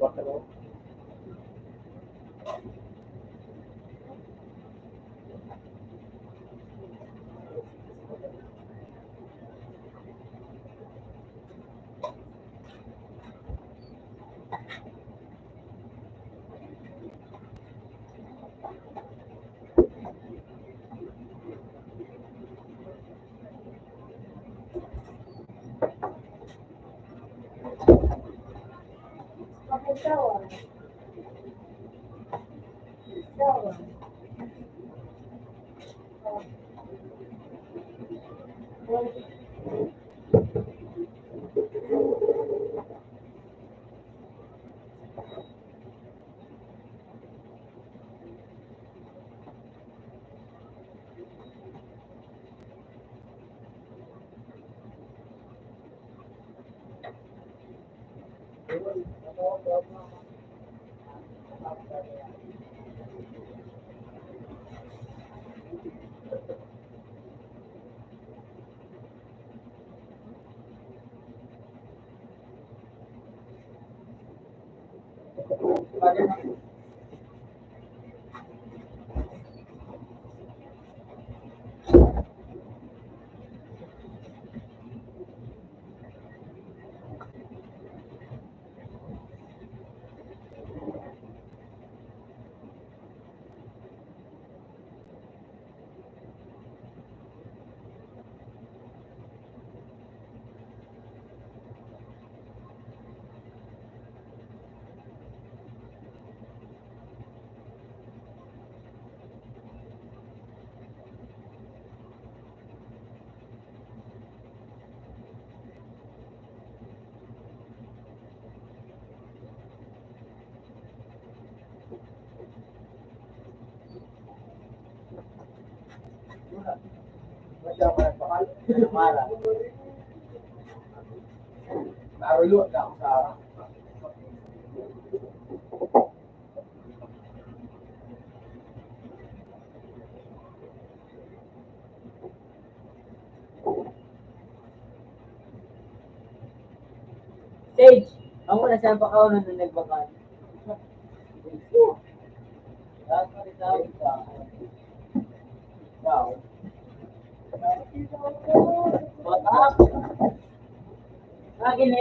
Buffalo. Pakitawa. Tawa. Masya Allah, bakal. Mara. Narulo na ako sa Stage. Amo na siya pa kao nung nagbakan. Lahat pa rin tao sa tao. What up? Lagi na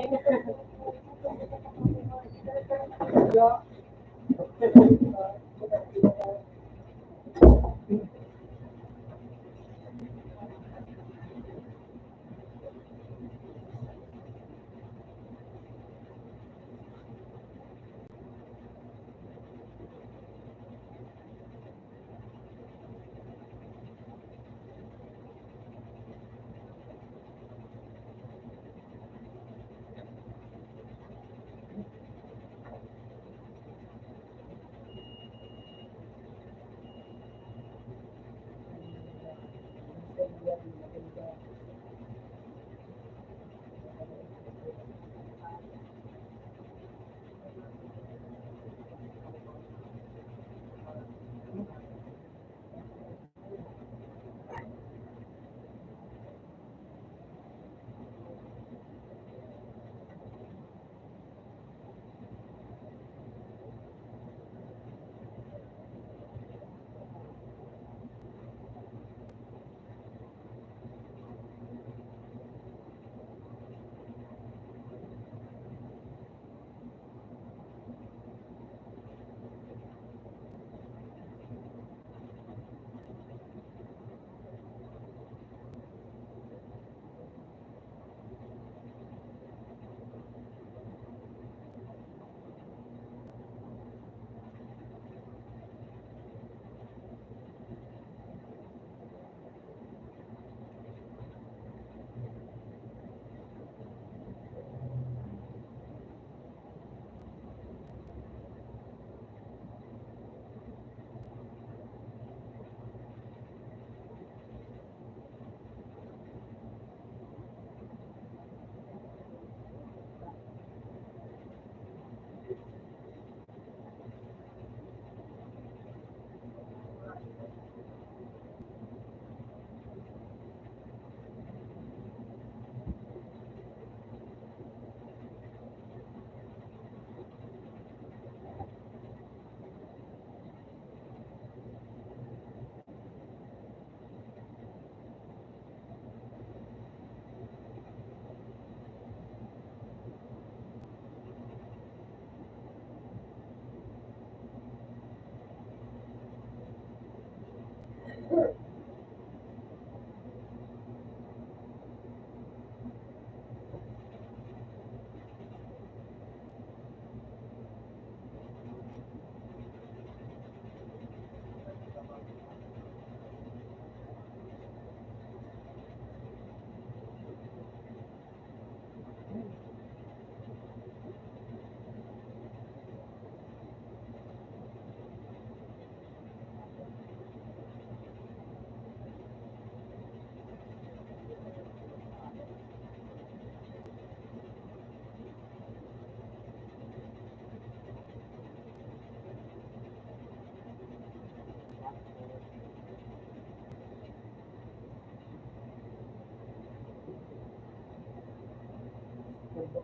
So,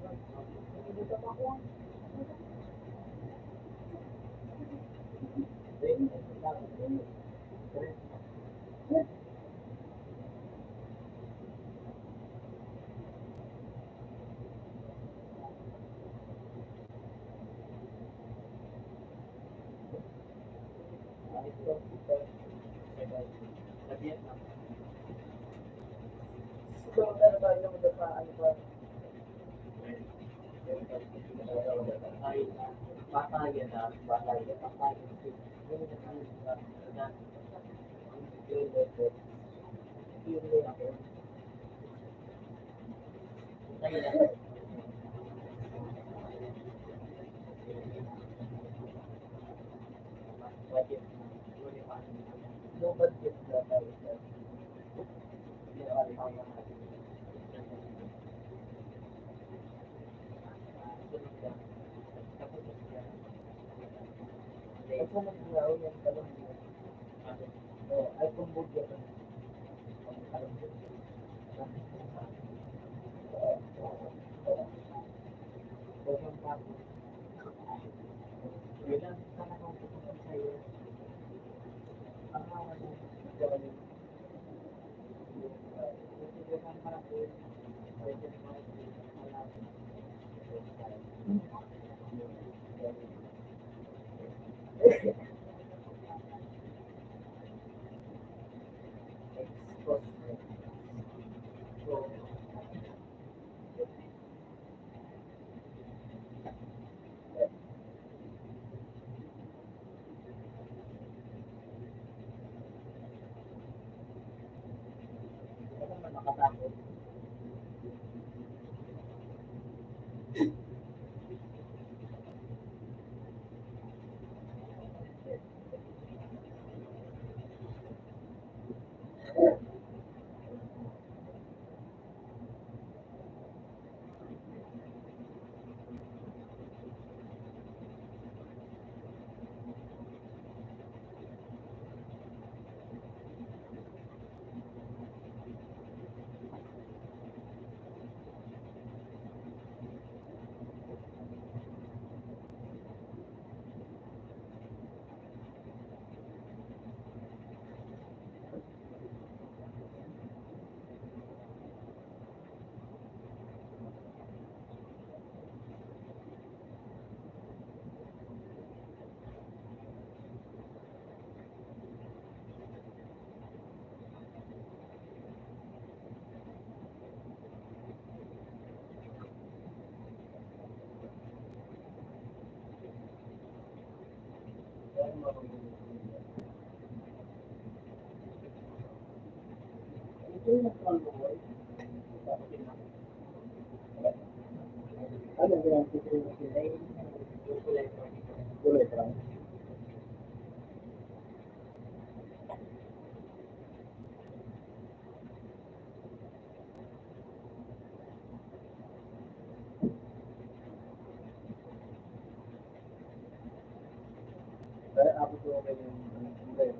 ano ba yung mga pa, ano ba? No budget na tayo. Ito na nga yung talong mo. Ay, kung budget na. Ano yung kulay brown? Kaya ako po yung kulay.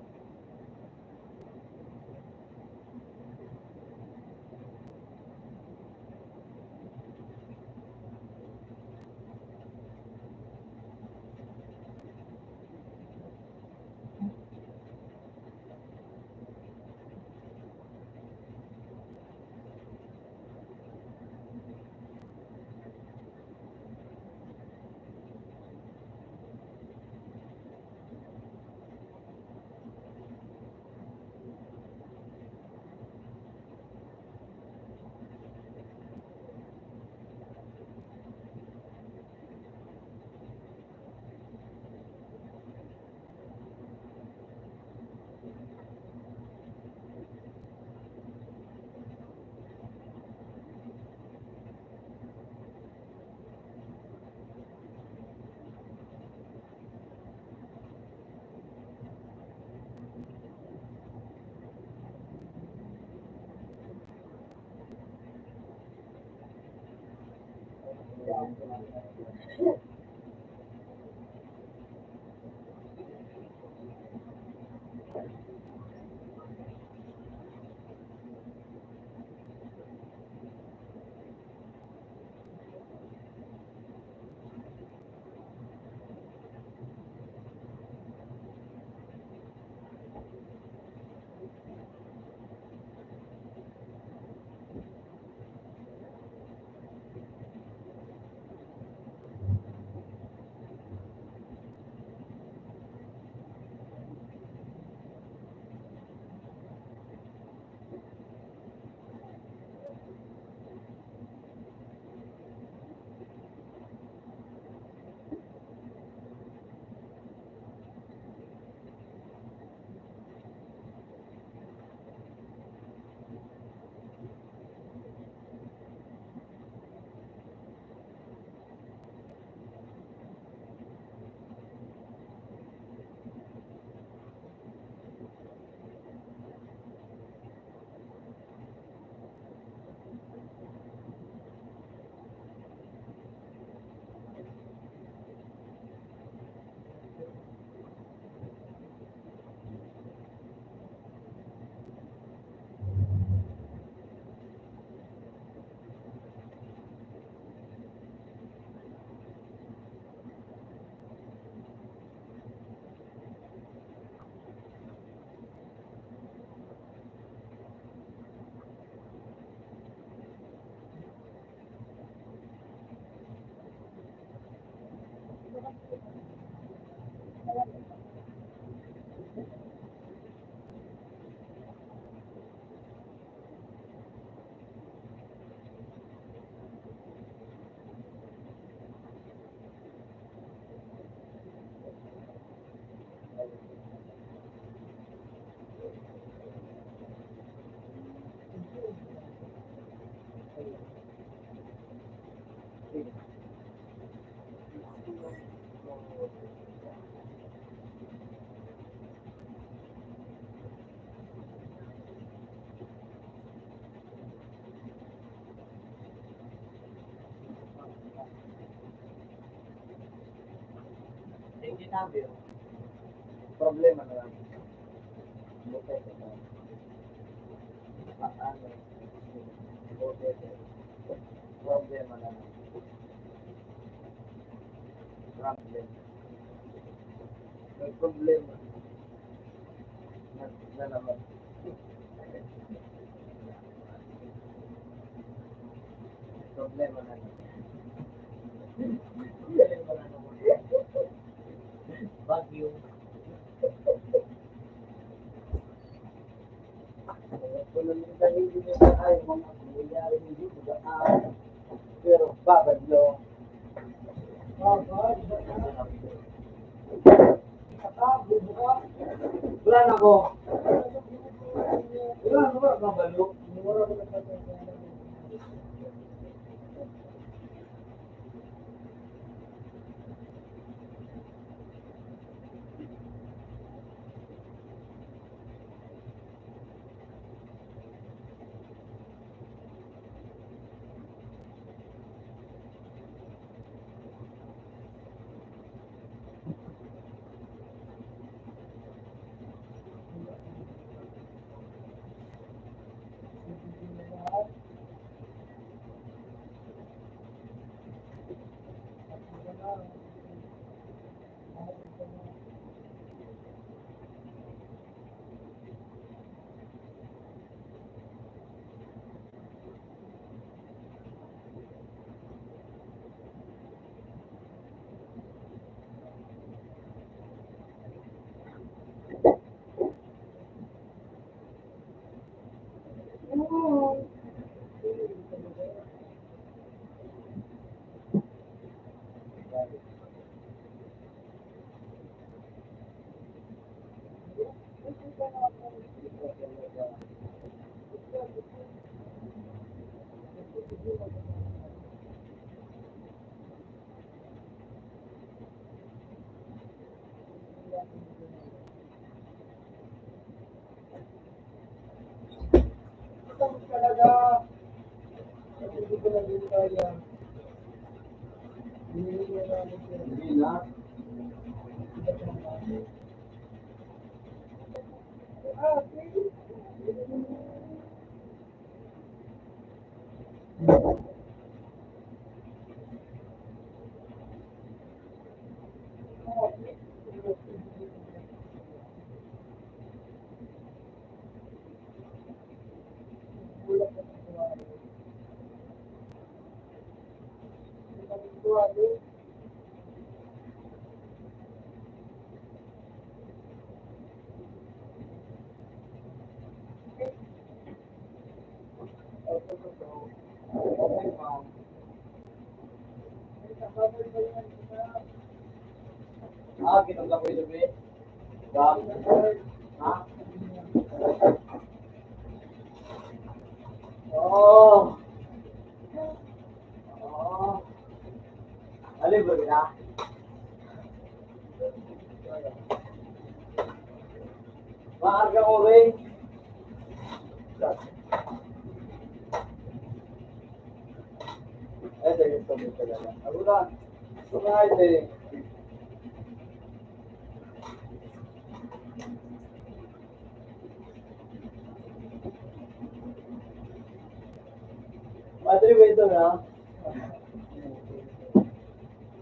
sinabi yun. Problema na lang. Buti ko na. Ano? Buti ko. Problema na lang. Problem. May problema. Na naman. Problema na naman. Problema na naman. Bagyo. Kung naman hindi nila ay mga nangyayari hindi magaan. Pero bagyo. Wala na ako. Wala na ba? Babalo. Wala na ba? Hindi na. Kinunta ko yung gabi. Ha? Oh. Oh. Alin ba na? Maarga ko rin. Sige, sabi ka lang. Ako na. Sumay, Madre ba ito na?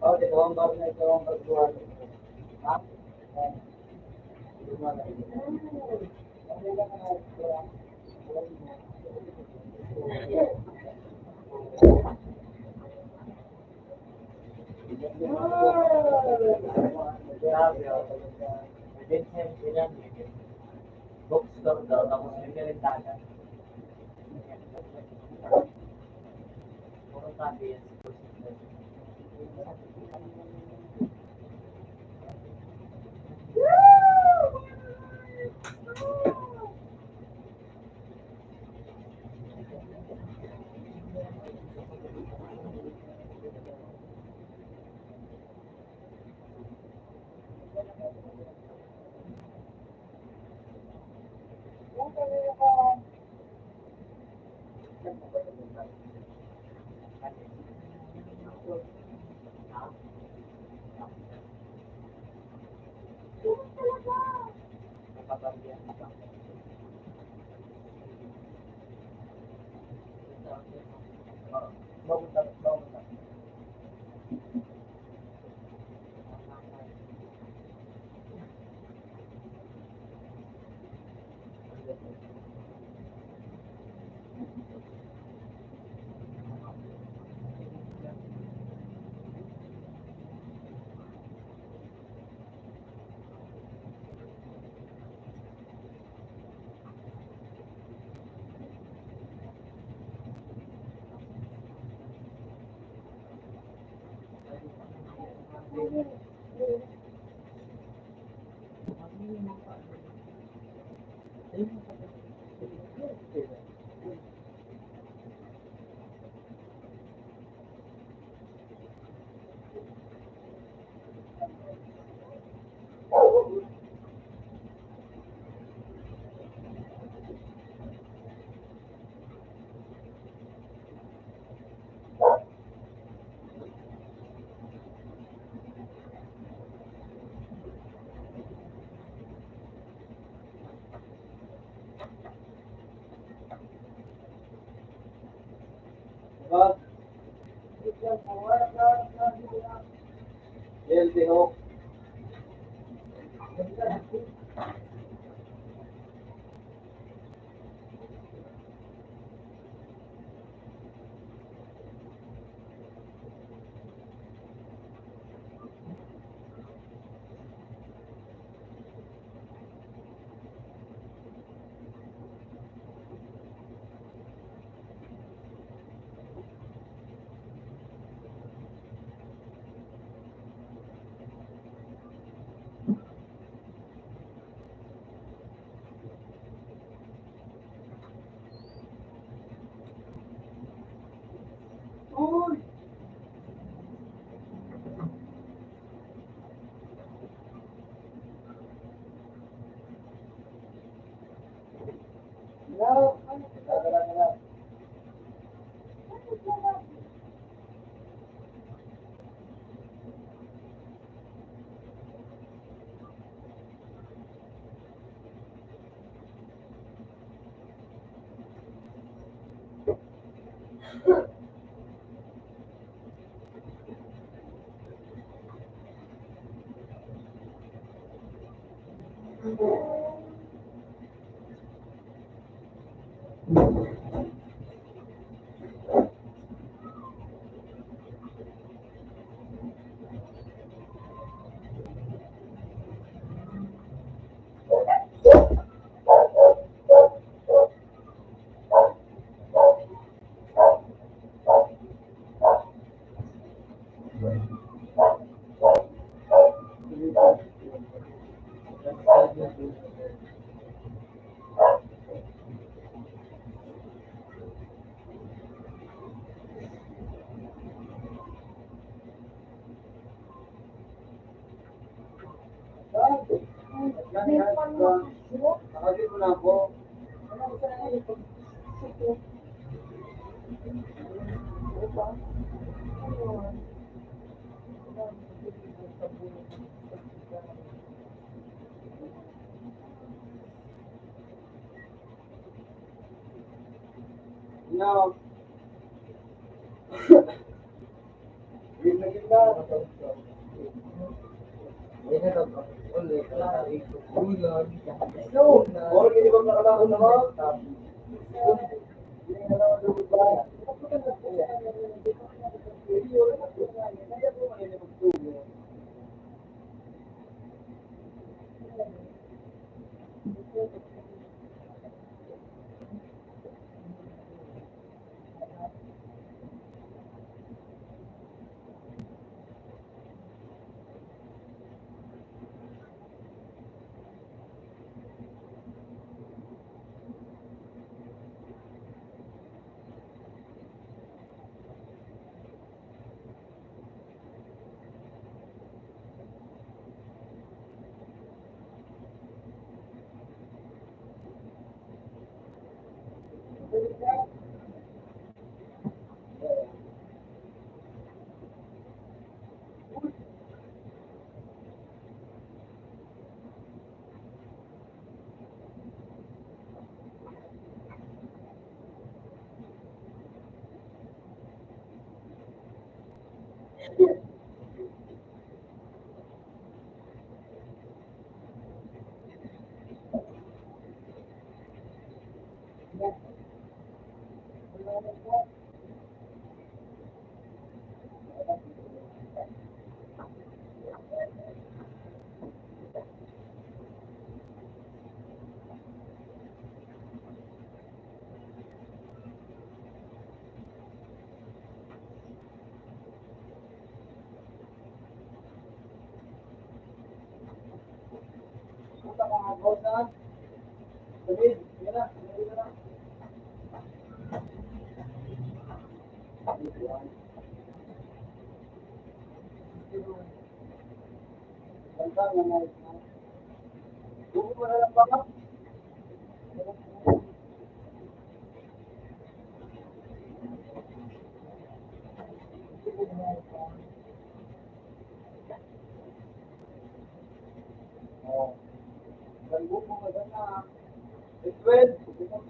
Okay, kawang bar na ito ang pagbuhan. Ha? Bookstore daw, tapos may merindagan. Puro sabi yan. Diba? Healthy ho. Nakagin mo na ako. No. Or hindi ba nakalakon na mo? Ako saan? Sabihin, yun na, yun na. Banta nga na. Buko mo na lang baka. Oh. Buko mo na na. Edwin. Edwin.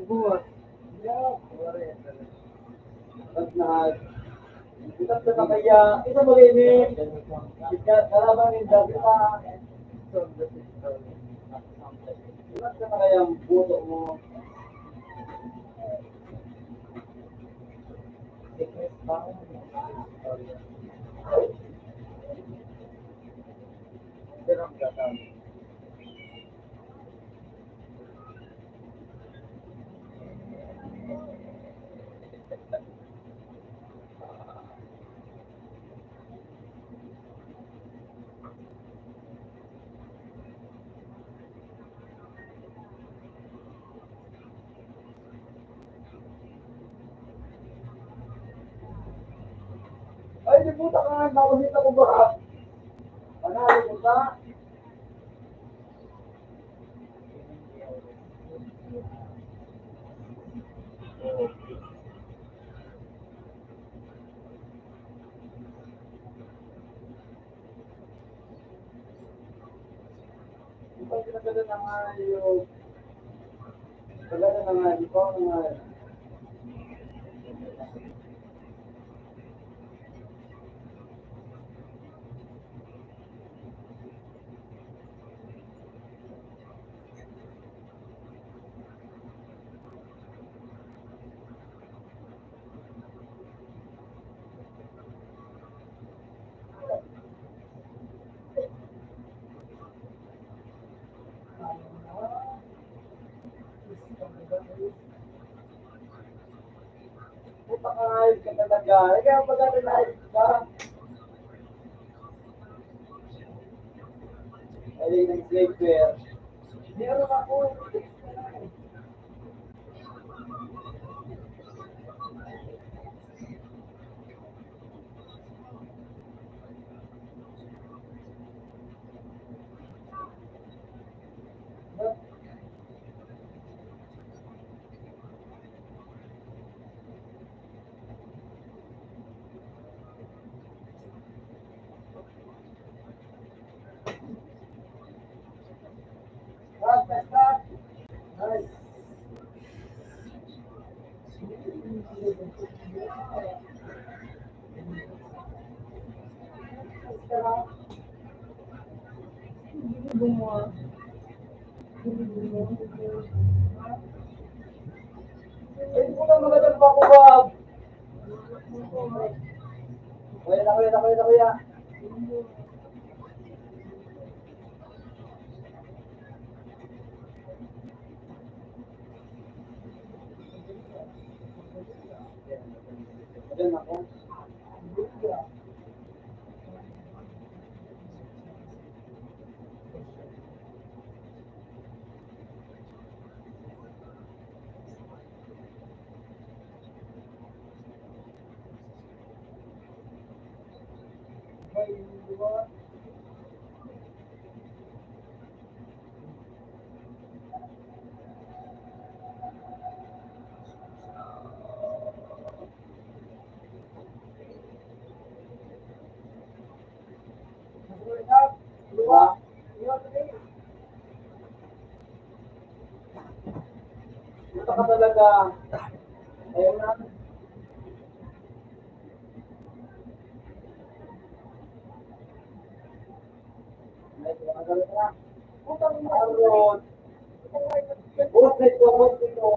Buat. Ya, boleh. Benar. Kita sudah kaya, kita boleh ini. Kita kalaban ini kita. Kita sudah kaya buat mo. Terang datang. Ay, di puta ka nga, nakasita ko ba? Panalo ko sa? Di ba pinagala na nga yung... Pagala na nga, di ba nga... Puta ka nga, ka talaga. Eh, kaya pagala na ka. Ay, ng sleeper. Meron ako. Nice. Ay, puta magandang pa ko ba? Kuya. Ayan ako. Diba? Ito ka talaga. Ayun na. Putang ina. Arot. Buhat nito, buhat nito.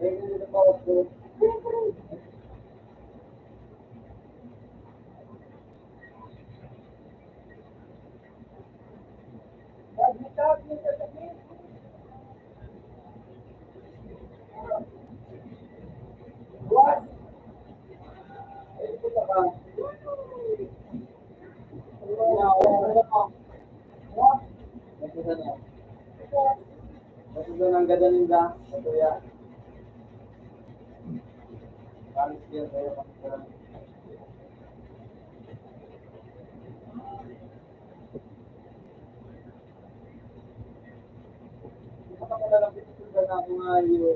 Ayun nito pa ako. What? Ayun po ka. Masusunod ang ganda nila. Kaya, kalis yan kayo. Ito ka pala lang pitutugan na mga iyo.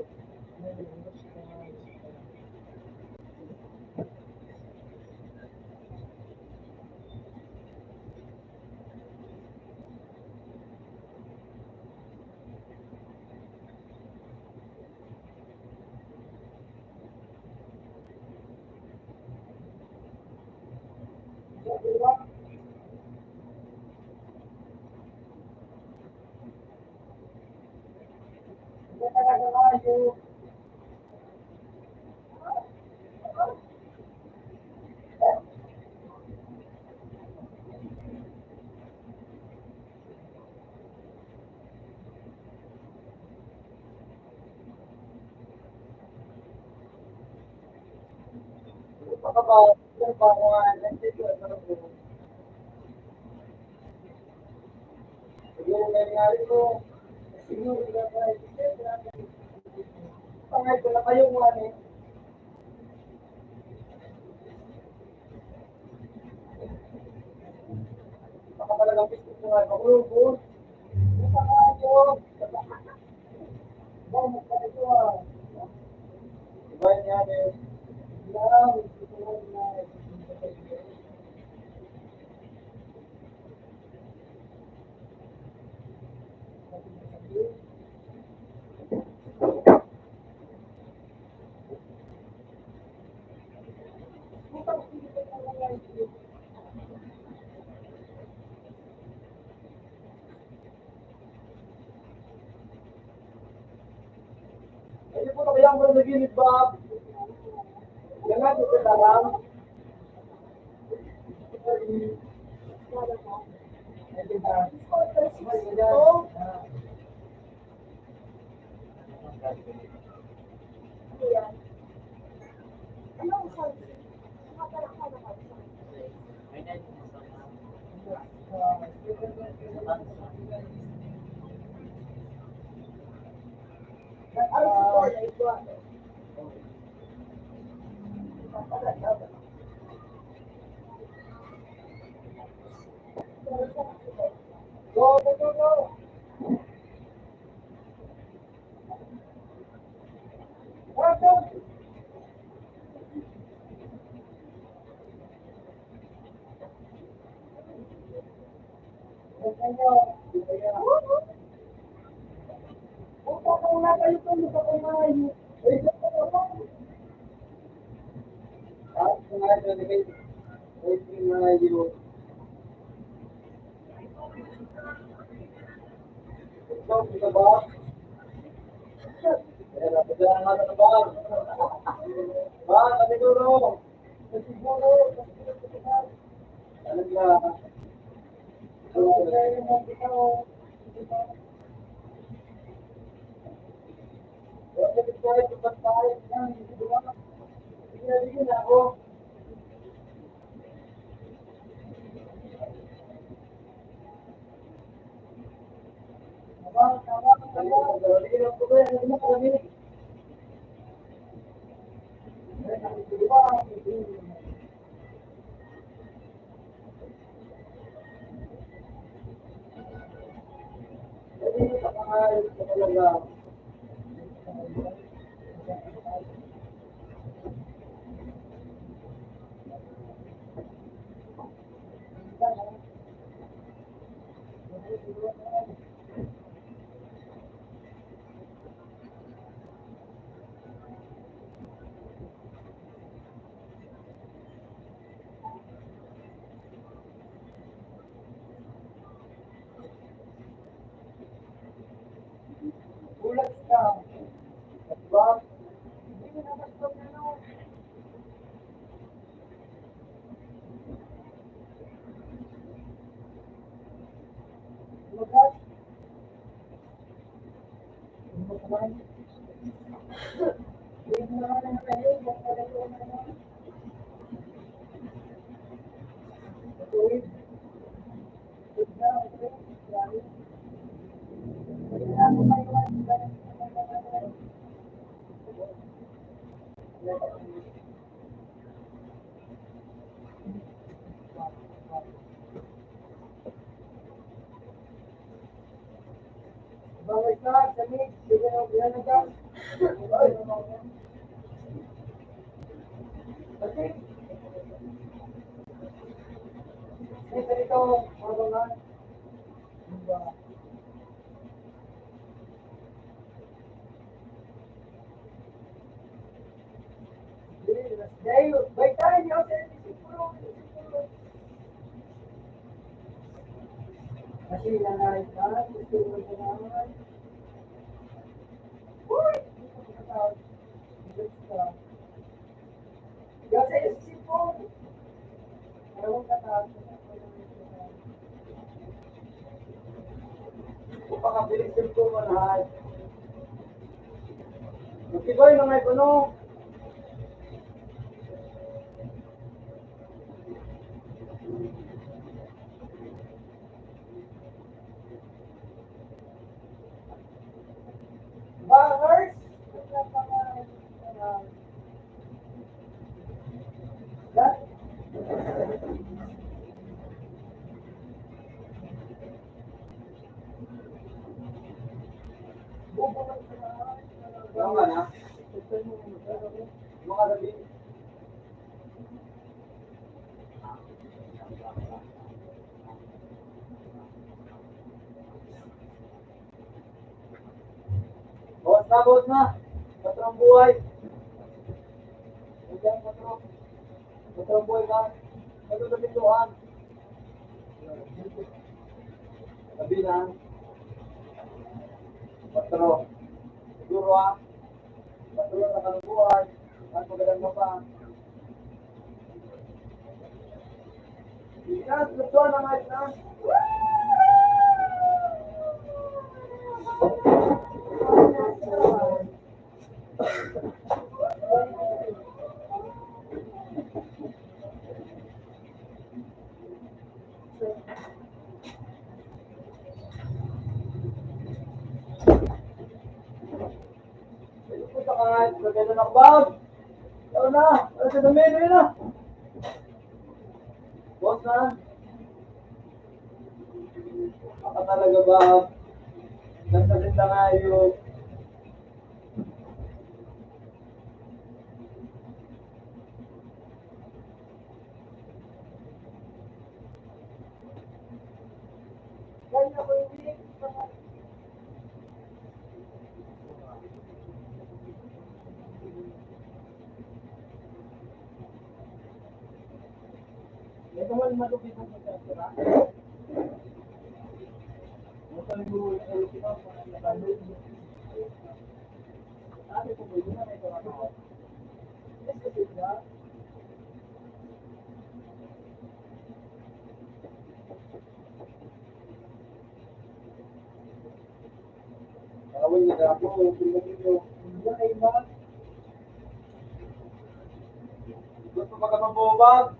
Hindi po na kaya mo naginip ba? Yan nga, dito na lang. Go, go, go, go. Welcome. ayos ko talaga. Ulat ka. Diba? Hindi mo naman pag ano. Ulat. Ulat. Hindi mo naman ang tayo. Kung wala ko naman. Tuwid. Tuwid na. Okay. Grabe. Ako may iwan. Bawal ka, samig, sige na, yan na dyan. Ay, kasi, ito ito, marungan. Diba? Dahil, by time, yung sinisiguro. Kasi nanay ka, gusto mo na naman. Uy! Kasi isipon. Ewan ka tapos. Upakabilisin ko mo lahat. Matibay mga ikono. Bangers. That. Tama na. Mga gabi. Bawas na. Patrong buhay. Diyan, patrong. Patrong buhay ka. Patrong sa pintuan. Gabi na. Patrong. Siguro ah. Patrong na kanong buhay. At magalang mo pa. Yan, lutuan ang ayos na. Puta ka nga, maganda ng bag. Ito na, ano sa dami, ano yun na. Boss na. Ako talaga ba? Ganda rin na nga yun. Kaya ko hindi. Ito man matupit ang pagkakira. Mukhang yung kita pa na kalun. Sabi ko ba yun na ito ako? Yes, kasi siya. Kawin niya ako, pinagin nyo. Hindi na iba. Gusto pa ka mabubag?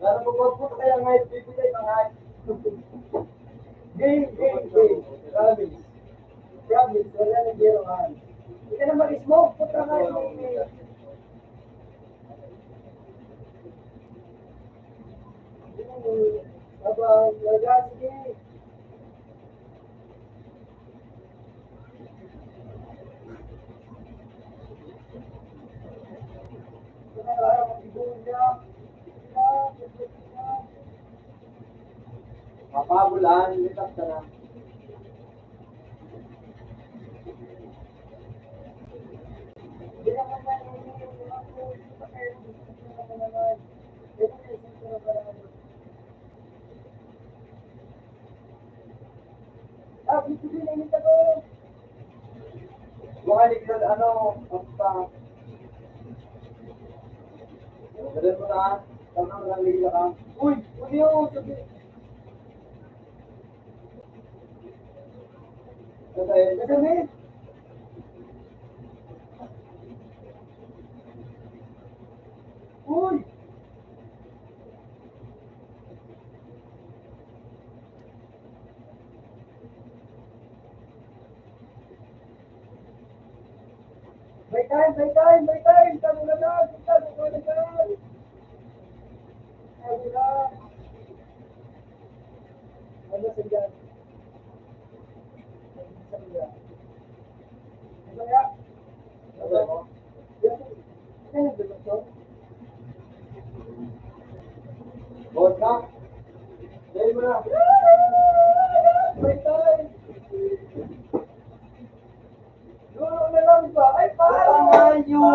Lalo magpapot kaya ngayon, bibigay ng ngayon. Game. Promise. Promise, wala na girohan. Hindi ka na mag-smoke. Putra ka rin. Babang, laga, sige. Mapabulaan, lipat ka na. Bumalik ka, basta. Ganun mo na, tanong lang ligla ka. Uy, ano yun? Sabi. Sabi. Uy! May time! Tama na lang! Tama na lang! Tama na! Ano sa dyan? Kaya? Ano mo? Ano yung gusto? Bawat ka? Dahil mo na! May time! Luro na lang ba? Ay, parang yun!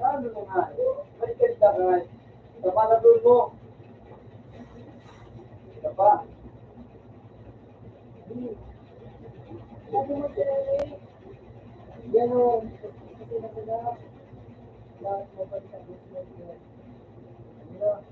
Paano na nga? Balikan ka nga. Tama na doon mo. Tapa. Sabi mo sila eh. Yan o. Kasi na sila. Lahat mo pa sa business yun. Ano?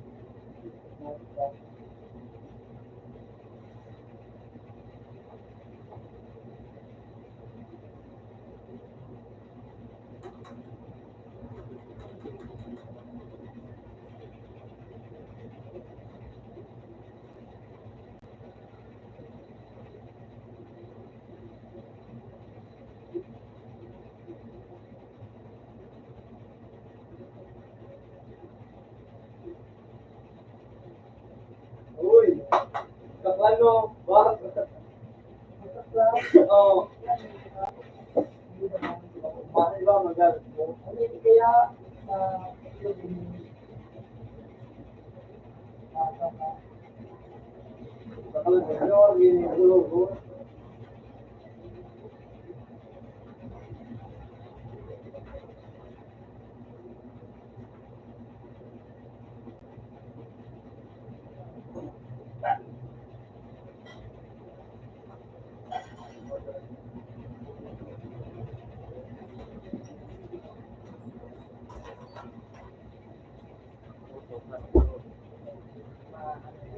Uy! Kapano? Bakit? Oo. Bakit ba magalit mo? Ano kaya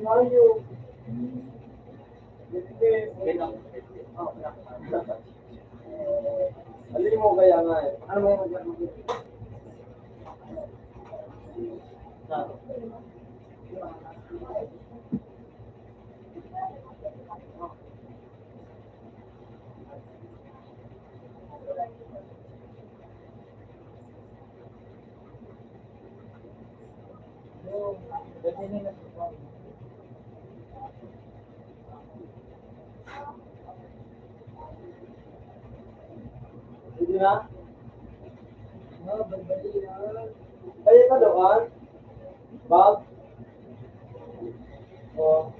Mario. Alin mo kaya nga eh? Ano mo yung mag-magiging? Hindi na? Kaya ka doon? Bob? O?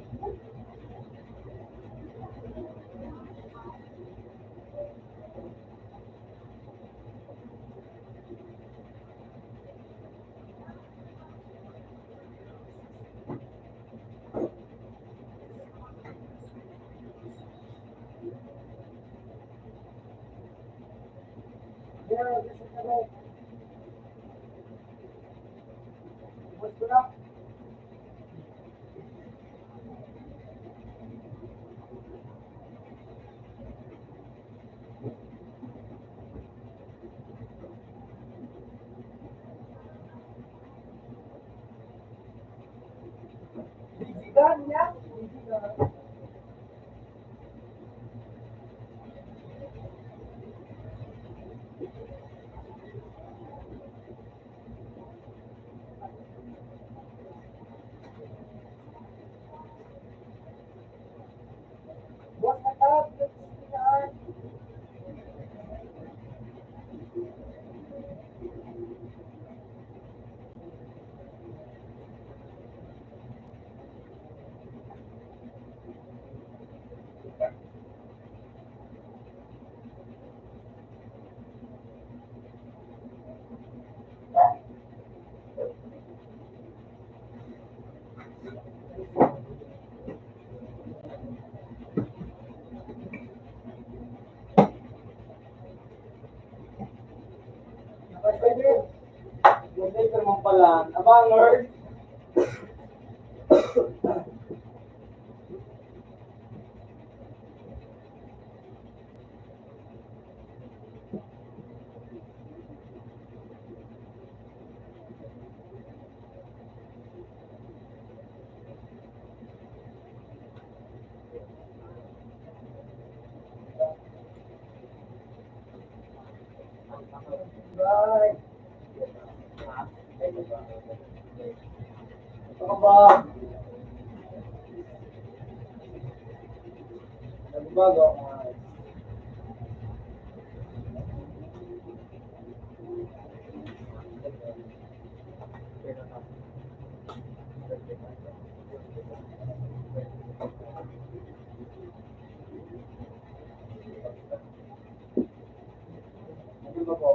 Pwede. Good day naman pala. Abangers. Bye. Ano ba? Nagbago ako nga. Ano ba po?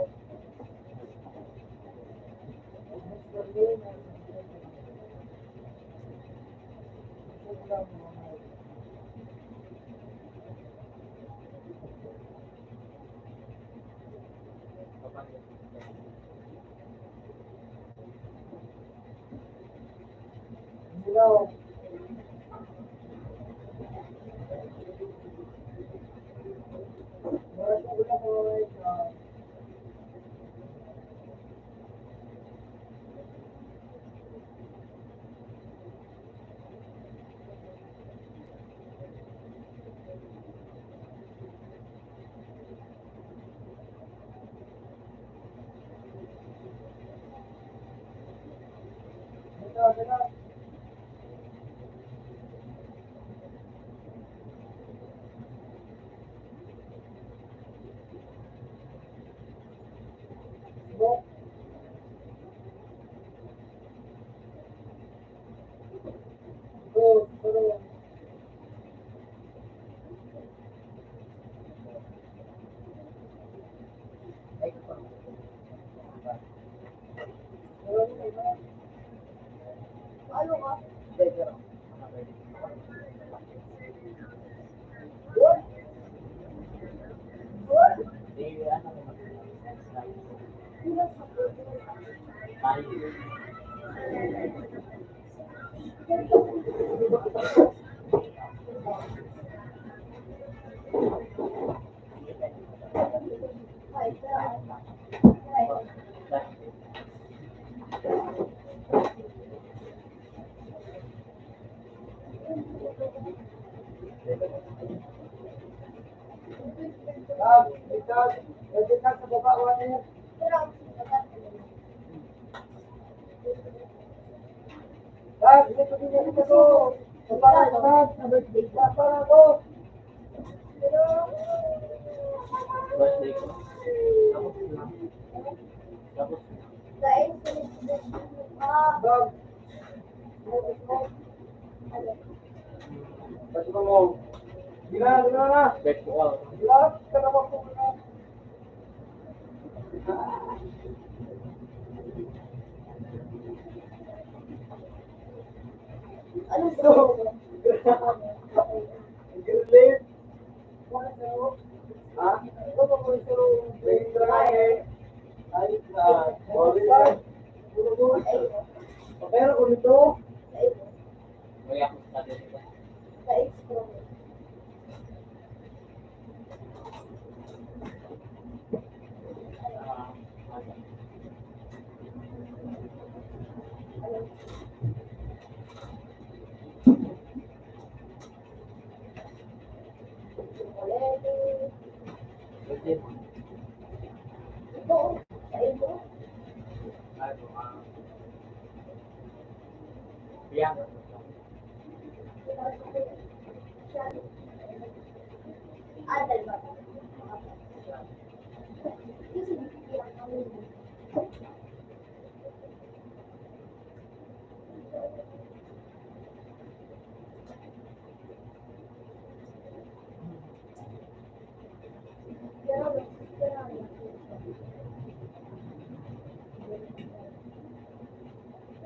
Hello. Ano ka? Sa baba, water. Dad, dito din ako. Sa para sa birthday. Sa para ko. Birthday ko. Tapos, Dad. Pati ko mo. Gila na. bet ko all. Gila, kanawa ko na. Ano So, Gilit. Ha? May trahe. Ay, sorry. Pero kung ito, May ako sa dito. Kasi, yeah.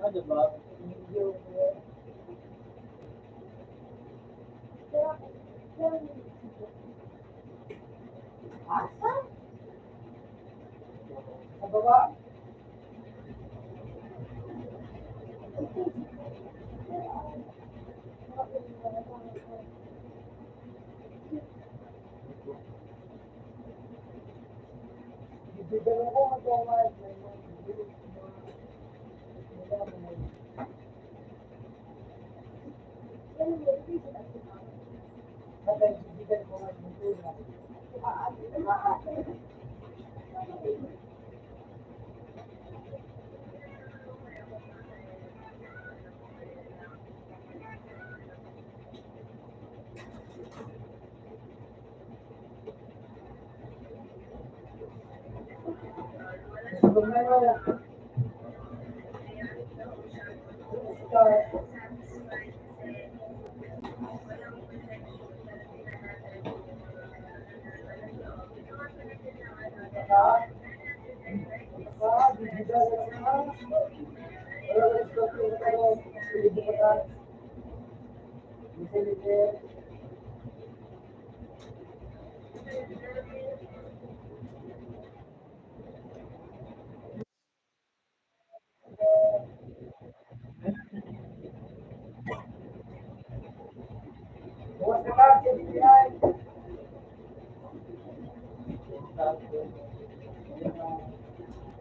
ano ba? Yung, sa baba, Bibigyan ako mag-umayag na yun. Bagay, bibigyan ko nga yung tulad.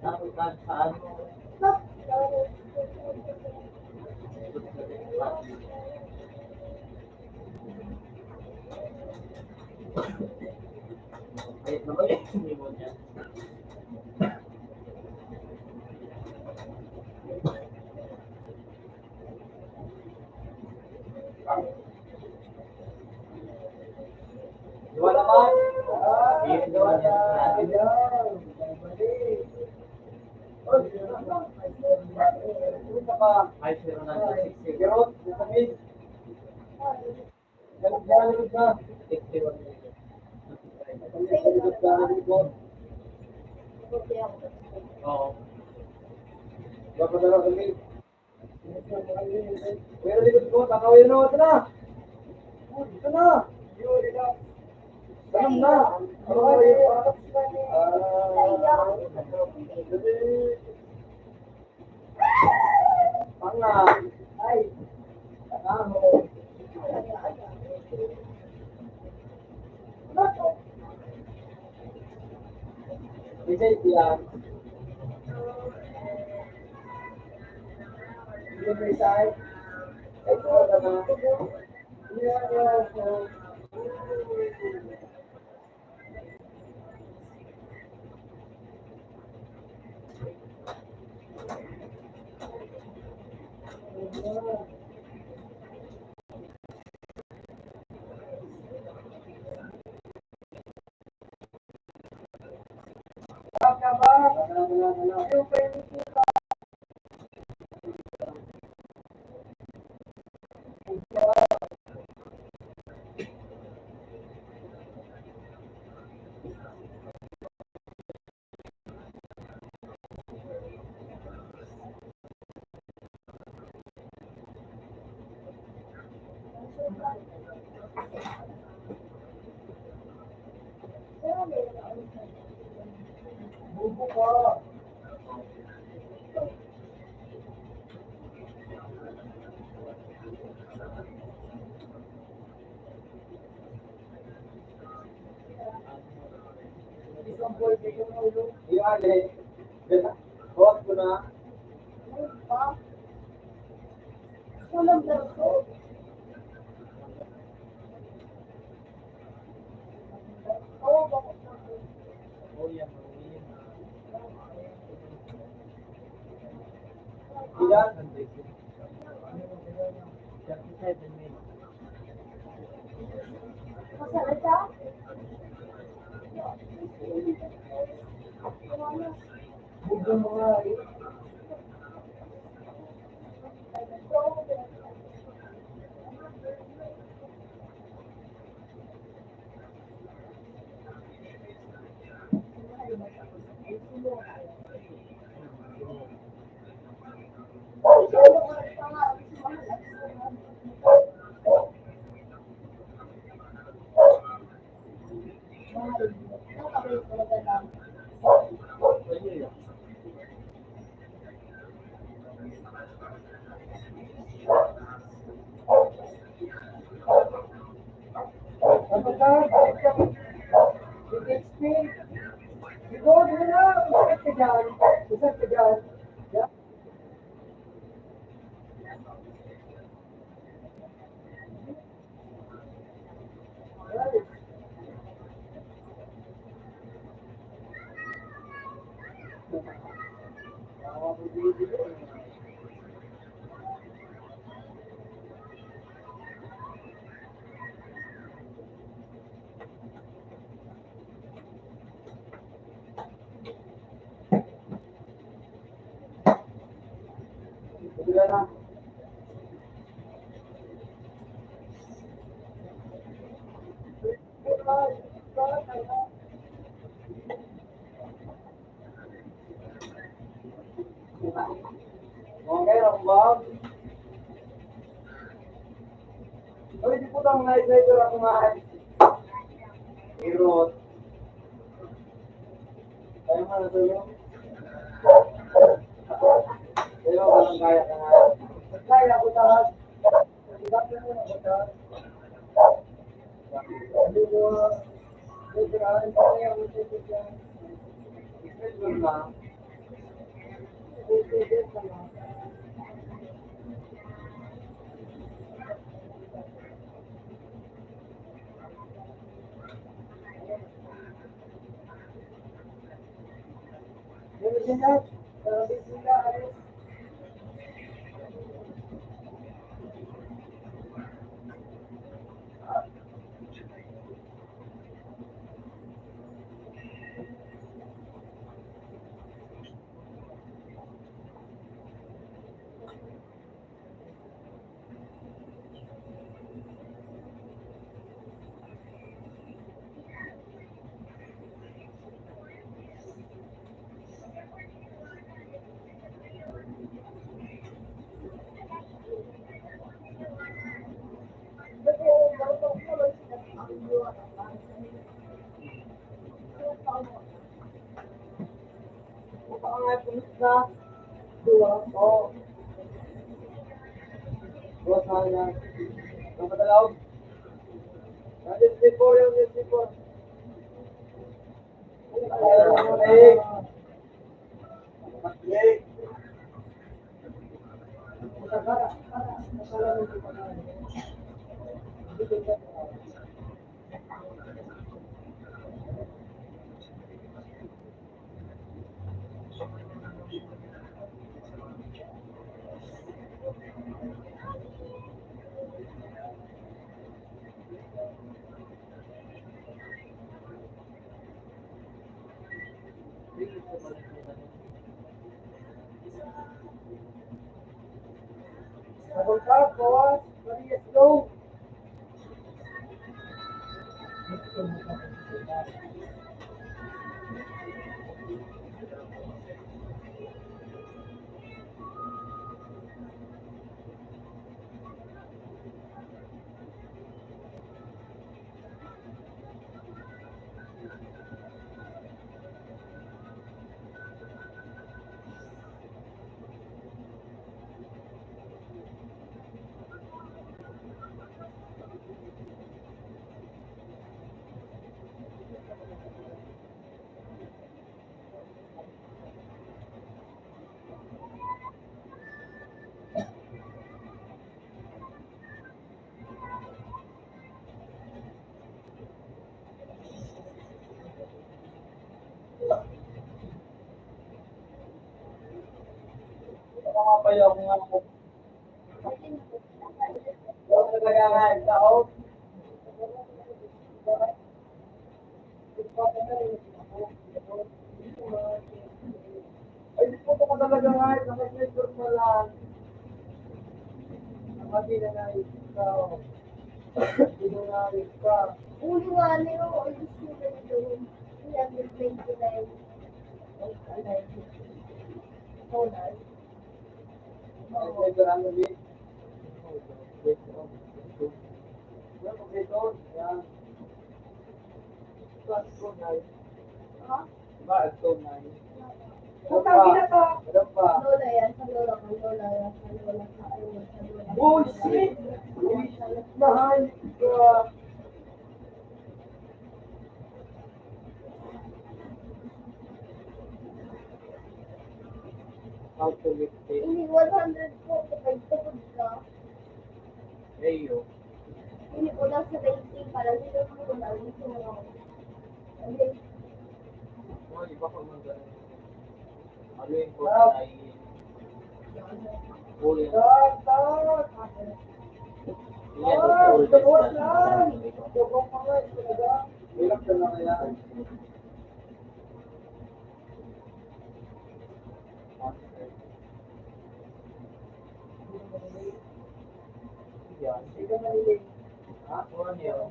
Nakita sa ano. Kahit naman yung hindi mo niya. Diwa naman. Diwa naman. Ay, zero na. Pero, sabihin. Galit na. 61 Oo. Diba pa dalawa sabihin. Pero likod ko, takawin na. Ito na. Ito na. Tanong na. Ano kayo? Panga. Ay. Tanaho. Bigay siya. Yung may side. Ito na. Bubo ka. Isang boy, bigyan mo ulo. Yung alin. Hot ko na. Walang dalawa. Oo, bakit? Oh, yan. Ilan? 37 minutes. Masalita? Bubo mo nga eh. Spin. Record mo na. Isat ka dyan. Isat ka dyan. Yeah. Right. Wala na. Okay, Bob. Oy, di po tang night ako nga. Irot. Tayo nga na tulong. Pero walang kaya ka nga. Kaya ko tahat. Ibat na mo na ko tahat. Ano mo, nagkaraan pa kaya mo sa siya. Ito lang. Ito lang. Meron din na. Sabi sila, alis. Pulis na. Dua. Oo. Buwas na yan. Ang matalaw. Yung slipper, yung slipper. Matlik. Matlik. Matagara. Double tap, boss. Let's go. Payo ako nga po. Huwag na nagagahan sa ako. Ay, di po ko talaga nga. Nakasensor mo lang. Nakadi na ikaw. Hindi na ikaw. Uli nga niyo, alis ko na doon. 329. Total. Nakasensor ang gabi. Yan. Ha? Diba, ito na. Ang sabi na to. Ano pa? Lola yan, sa lola ko, lola yan, sa lola sa lola, sa lola. Bullshit! Mahal ka. How to lift it. Ini 145 tupod ka. Ayo. Ini ko lang sa rating para dito ko na dito mo. Okay. Oh, iba pa man ganun. Ano yung kota ay huli na. Yan yung oldest na. Hirap na lang yan. Yan. Ha? Ano yan?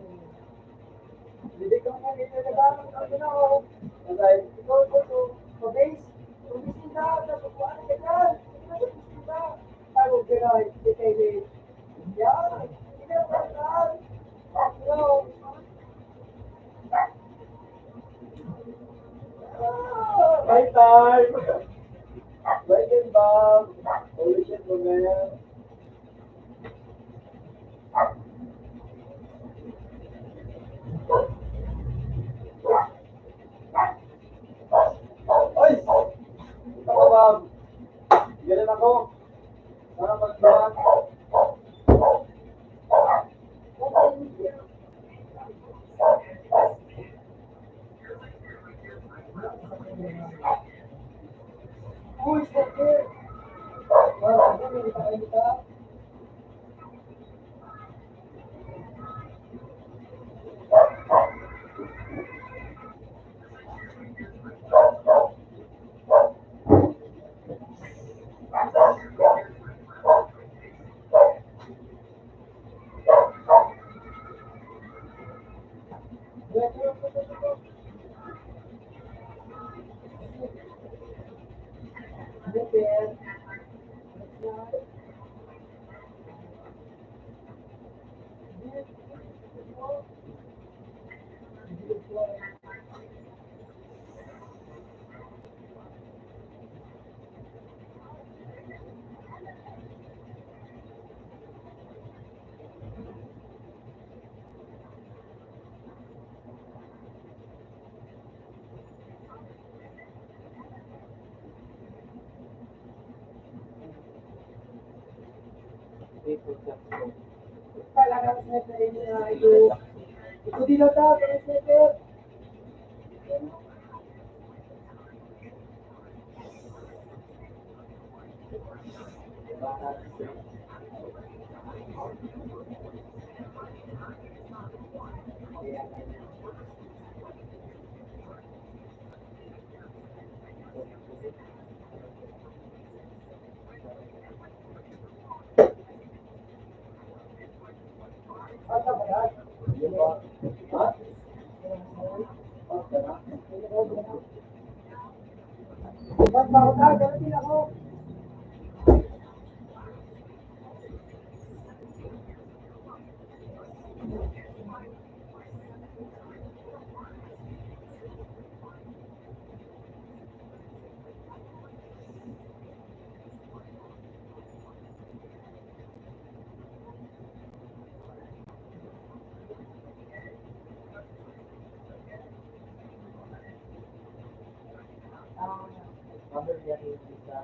Hindi ko nga nilalagaan ng ano na ako. Ikaw ito, mabase. Tumisin na, nakukuhaan ka dyan. Tumisin na. Tawag ka na, hindi kayo. Yan, hindi na pagkaan. Ano? My time! Like it, Bob. Holy shit, mo ganyan. Oy! Ito ko, Bob. Ganyan ako. Para magbihan. Uy, sakit. Wala ka, hindi pa kayo ka. Kailangan sa inyo na ito. Ito din na ta, pero sniper. Ata ba yan? Ha? Ba't ba ako ka? Ganun din ako. Number yan yung isa.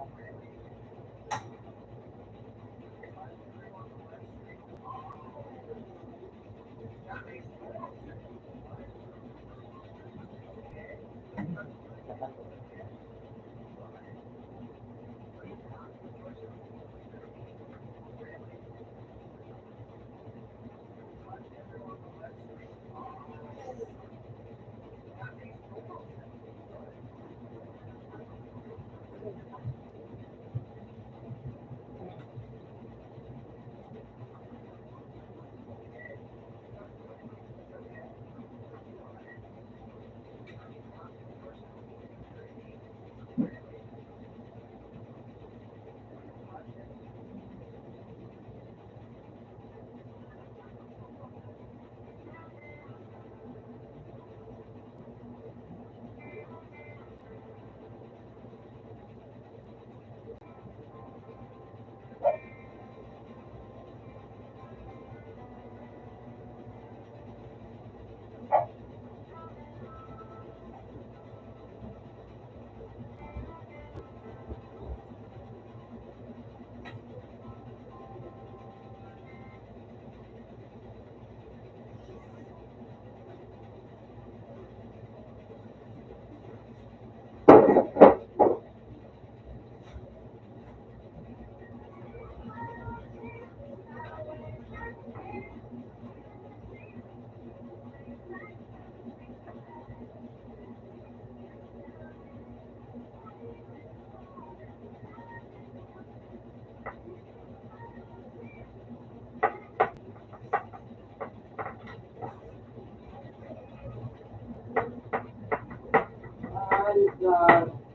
na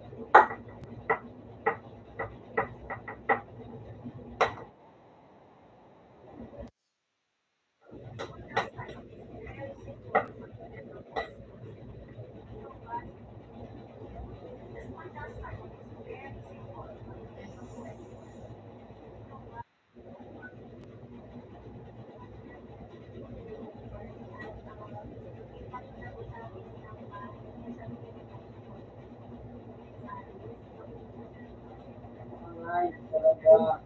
ay talaga.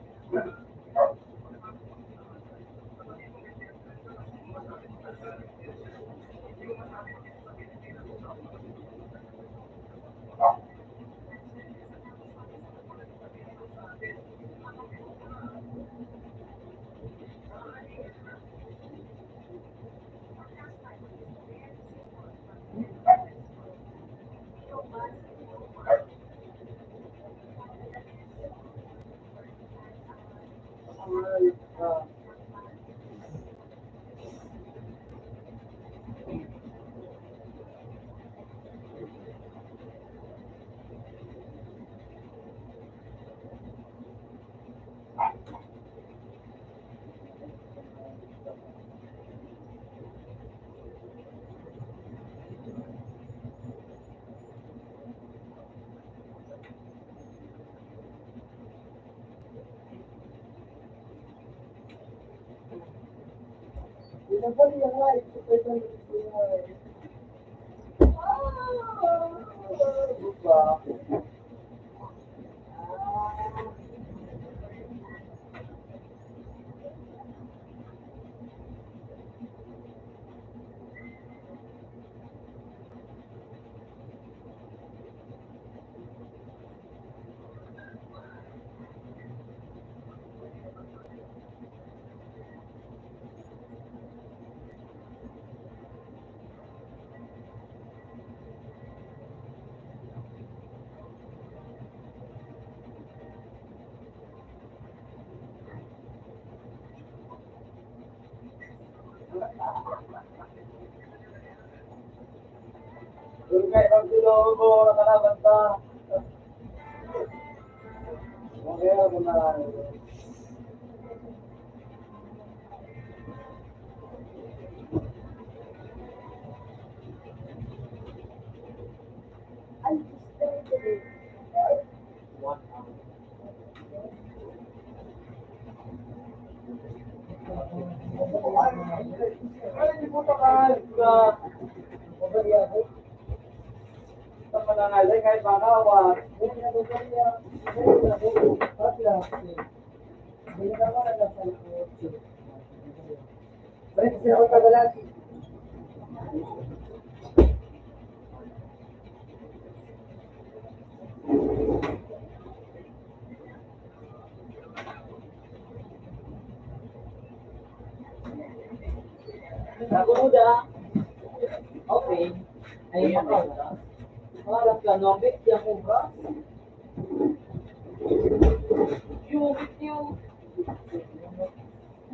Ay, Pinabali ang live. Diba? Durgay, pagdulong mo, nakalaban pa. Okay, ako na. Ay, gusto rin. Ay, di mo takal. Sa panangalay, kahit makawa. Balik siya ako kagalan. Ako muda. Okay. Ayun ako. Parang ka nobit yang ubra. Yung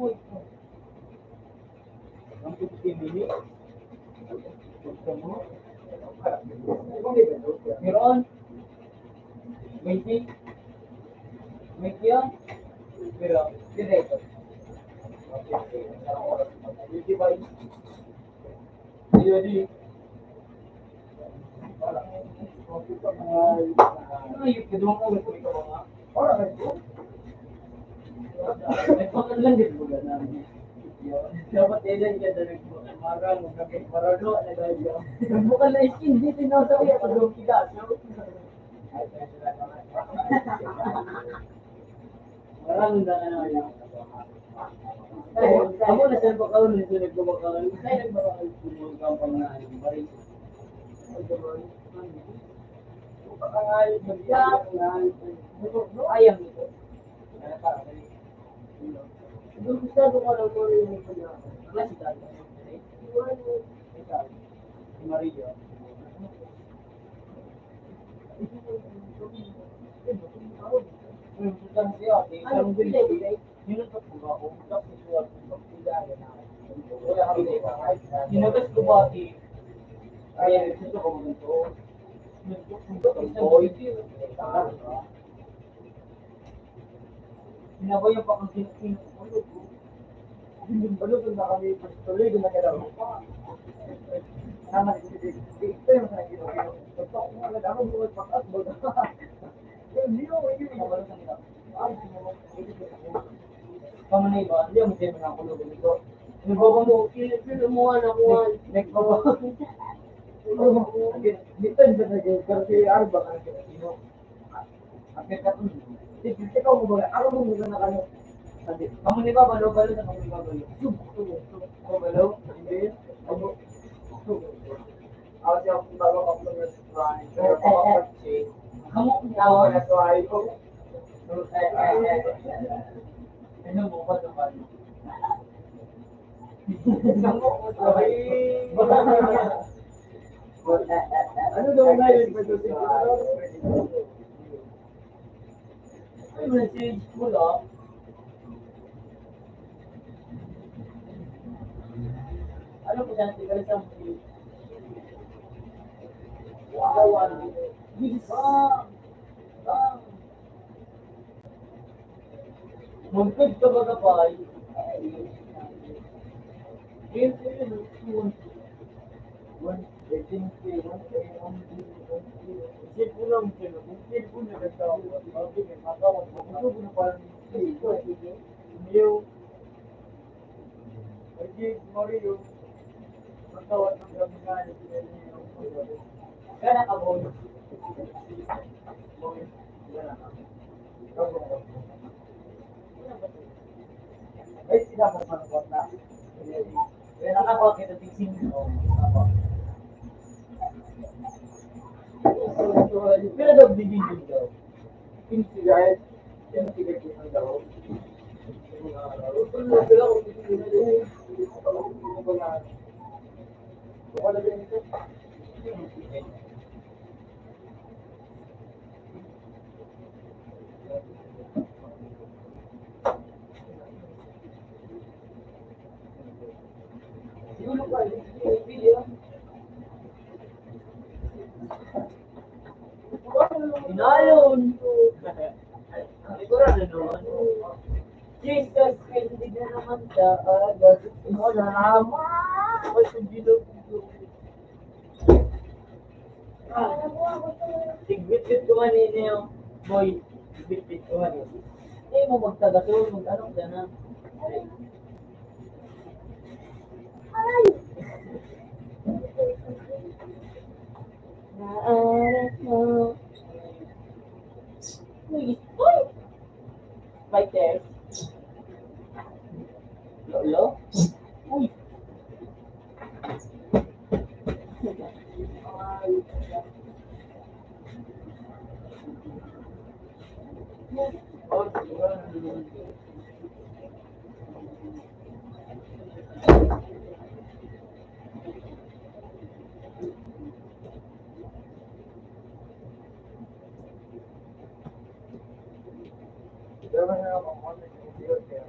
Uy. Ang 15 minutes. Gusto mo? Meron? 20? May kiyo? Pero, diretso. Jadi, ay, kedua ko ito ito mga. Ay, pakalan din mo ganun. Dapat ilan ka na nagmarang, nagmaralo, nagmaralo. Bukan na skin, di tinasabi ako doon kita. Marang na yun. Kamu na saan ba kaon nito nagbabakalan? Saan nagbabakalan sa kampang na bari? Ayam ito. Gusto ko lang mo rin ito na. Klase tayo. Maria. Ano pila ito? Sinugas ko ba ay gusto ko mo ito? boy. Sinabaw yung pakang sinulog. Yung balot na kami tuloy gumagalaw. Naman ito yung sa ginawa. Pagka kung agad ako bukas pakas mo. Hindi mo hindi mo balot ang ito. Ay, Pamanay ba? Hindi mo din makakulog nito. Oo, pinumuhan ako. nagpapa. Dito yung naging kasi Alba ka na sino. Apit ka to. Ikaw mo ba? Ako mo muna na kayo. Pamanay ba? Balo-balo na pamanay ba? Balo. Hello? Hindi. Ako. Ako siya kung bago ako ng restaurant. Pero kapag-check. Kamu Ako na try ko. ano mo ba ito ba? Ano daw na yun? Ay, message mo lang. Ano po dyan? Tigil sa mga. Wow! Bilis! Magpag ka ba kapay? Yes, Isip ko lang sila. Kung isip ko na nagtawag, sabi niya, matawag mo. Ano ko na parang Mario. Hindi, Mario. Matawag ng kami nga. Kaya ka boy. Ay, sila mo manukot na. Kaya nakakuha kita tising mo. Pero daw bigin din daw. Pinsigay. Pinsigay ko ng daw. Wala din ito. Siguro pa, video. Inayon. Siguro na naman. Jesus, hindi na naman siya. Mo na naman. Kasi bilog. Sigbit-bit ko kanina yung boy. Sigbit-bit ko kanina. Eh, mo magtagasol. Mag-anong dyan na. Naarat mo. Uy! Uy! Right there. Lolo? Uy! Pero na ako, ano yung video kaya.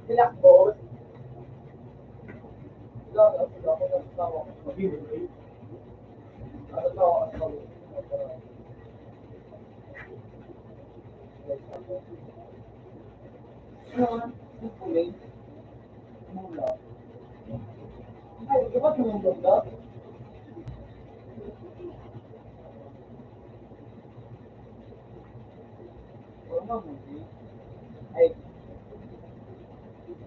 Sila ko. Sila ko na tao. Mag-ibig. Ano to? Mula. Ay, di ba tumulog ka? Wala mo, di? Ay,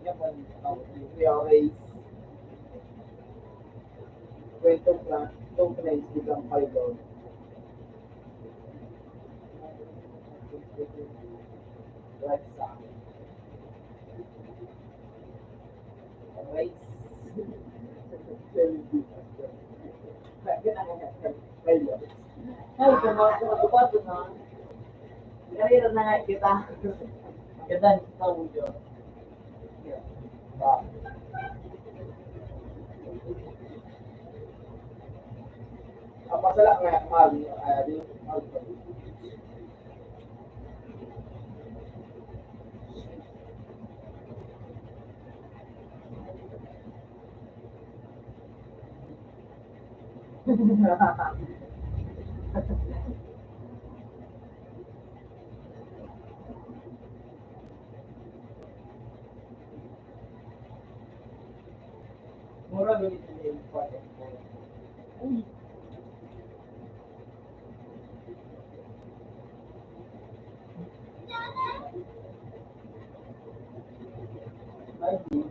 yan ba yung tawag niyo? Race. Kwento plan. Itong place bilang pilot. Right sa race. Pilot. Ay, kumakuha na. Narira na nga kita. Ganda ni tawag yun. Apa salah nga mal di mal. Mura ganit yung important ko. Uy, ay, di.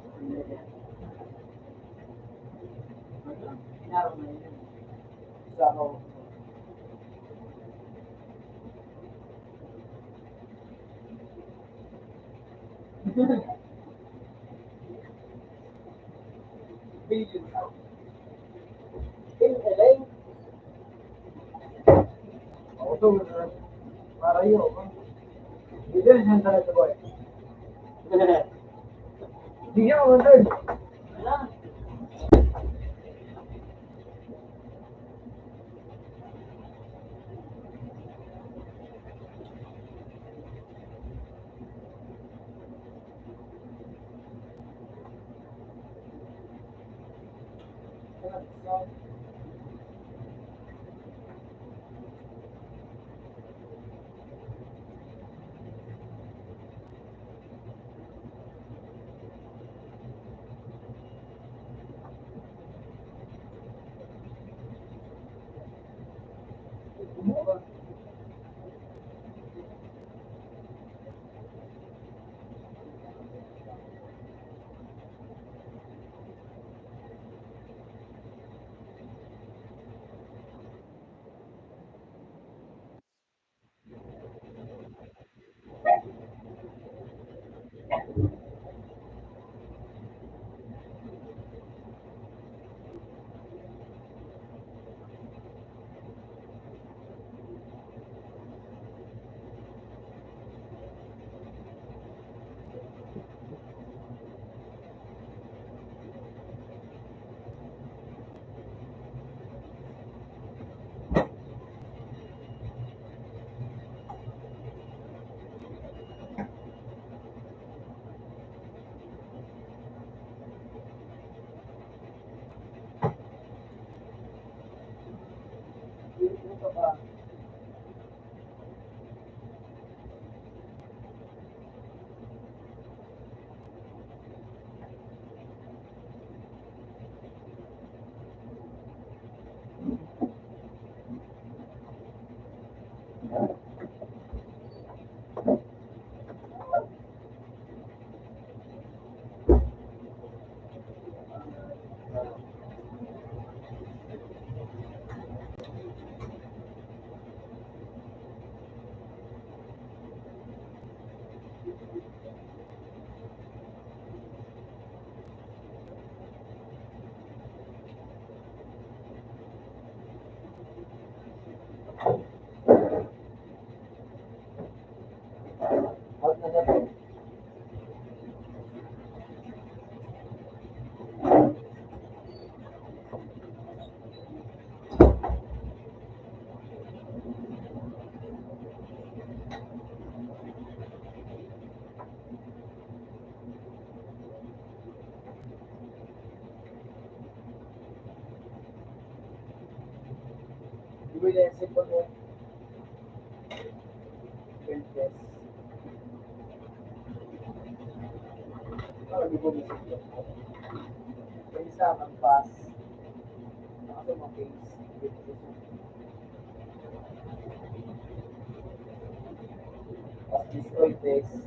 Laro na yun. Sa ako. Billion. Pinelay. Ako to, para yun. Hindi rin siya talaga boy. Bigyan ko ng third. Wala. Bumuka. Bumuka pa. Out na siya. Ibig na yung cellphone mo. 20 pesos. Ano, di ko misip. Yung isa, mag-pass. Ako mag-face. Tapos destroy face.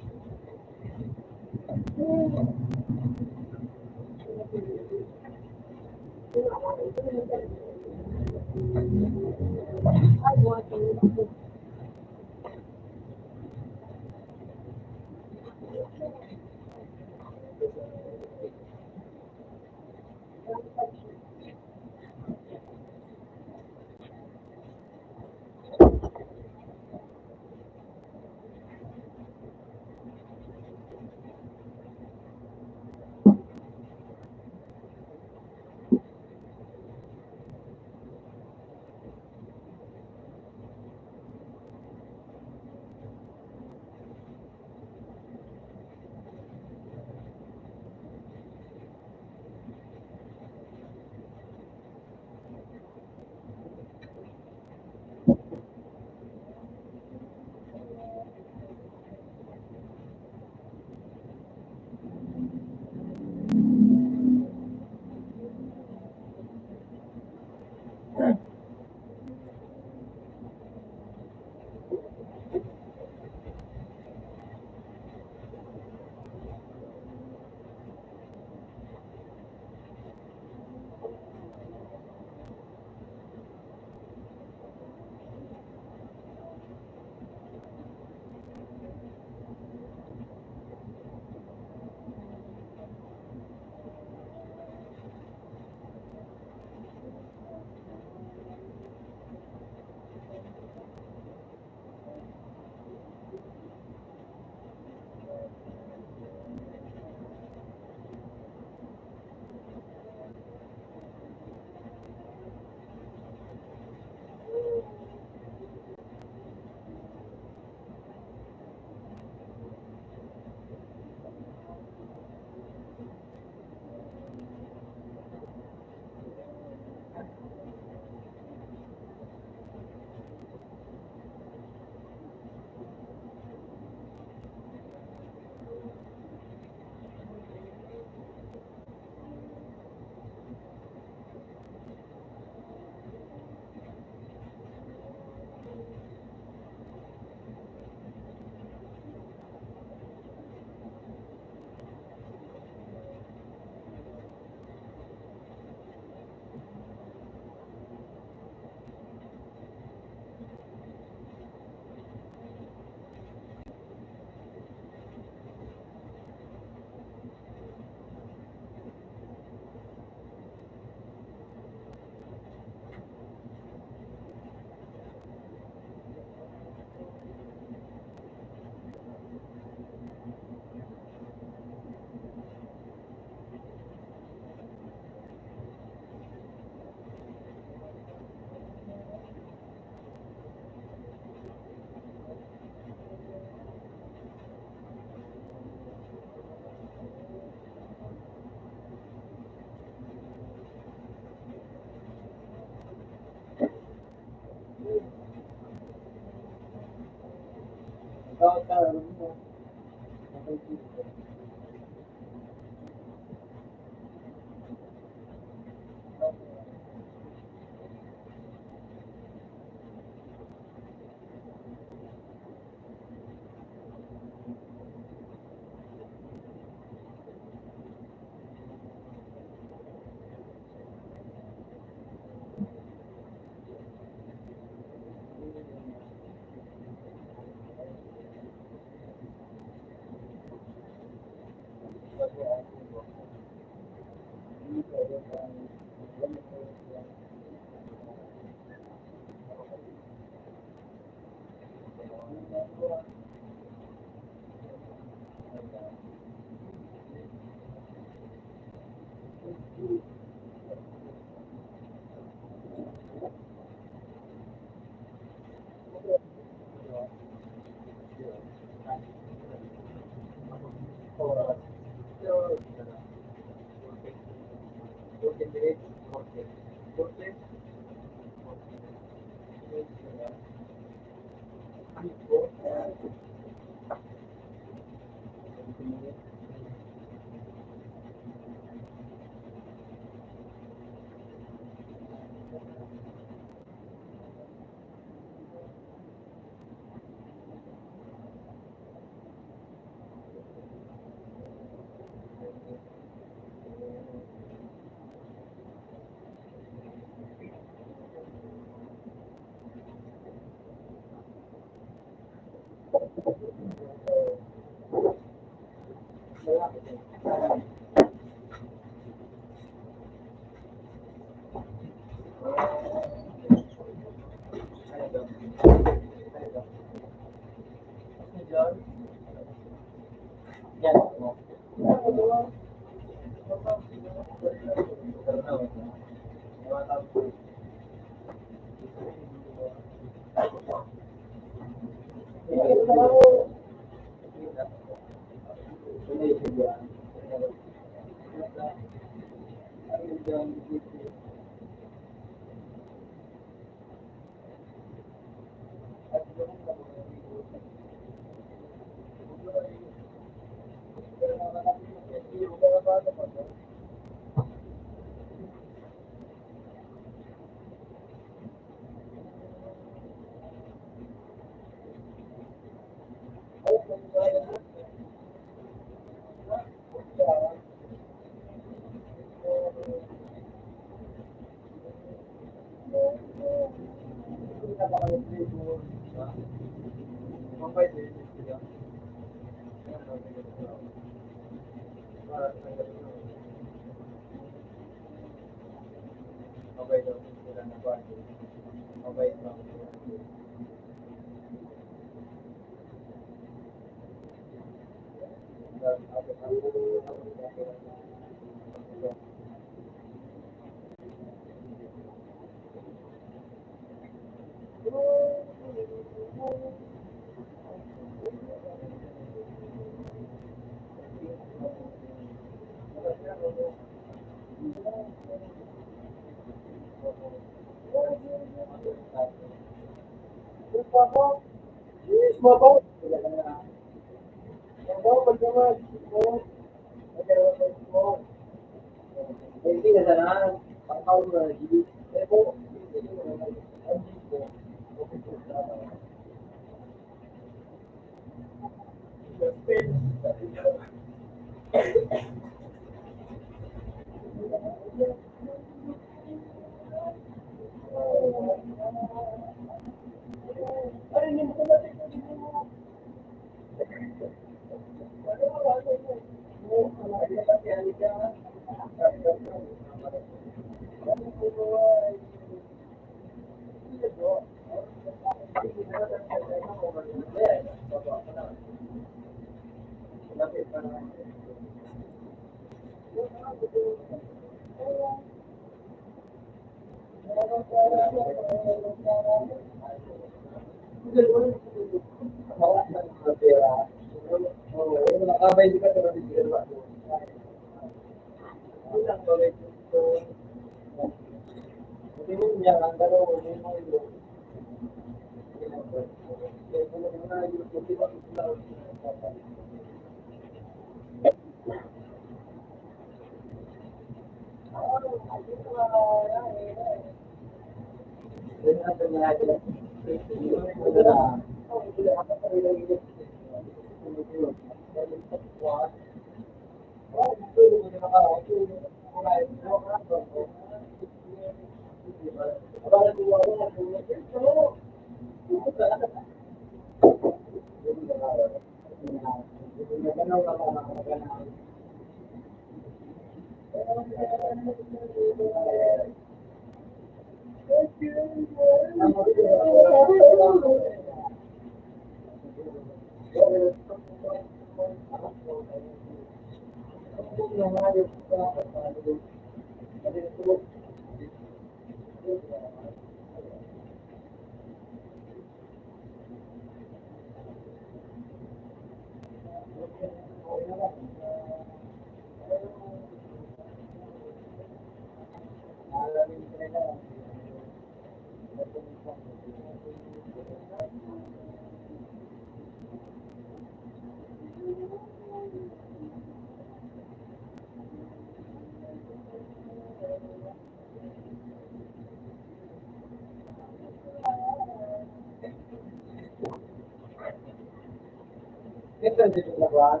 Ito din yung laban.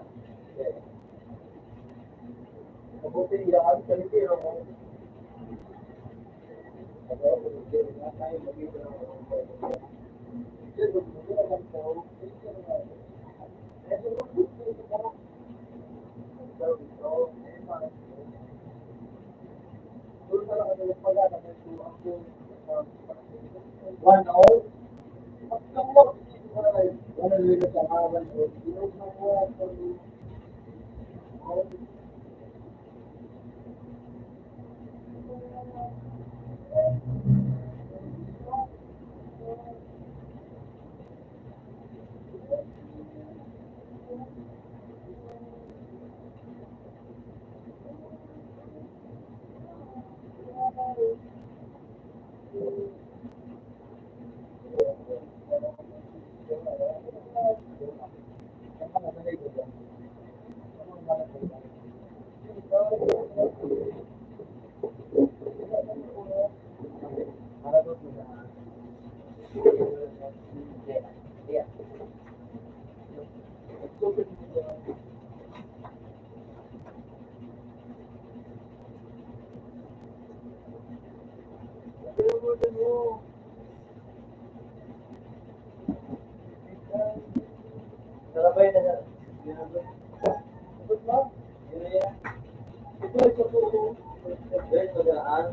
Mabuti yan, salitiro mo. One all. Nalabay na na. Ito ay kapuro. Dahil magaan.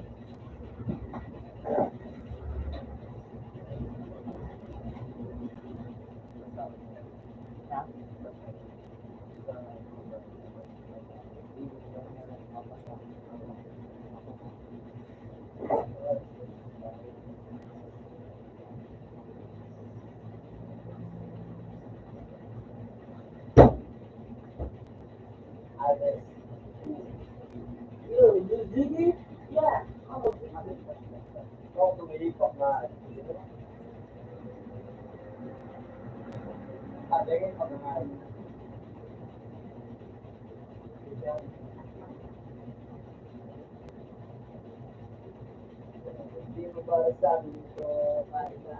Ziggy? Yeah. Kung tumilipok na. Tingin ko na. Hindi mo para sabi ko kahit na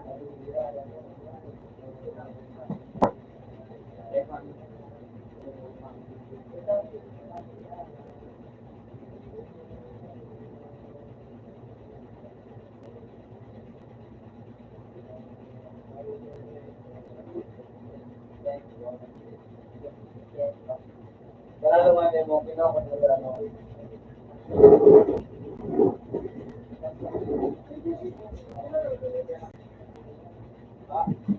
wala naman mo, pinakontrola mo.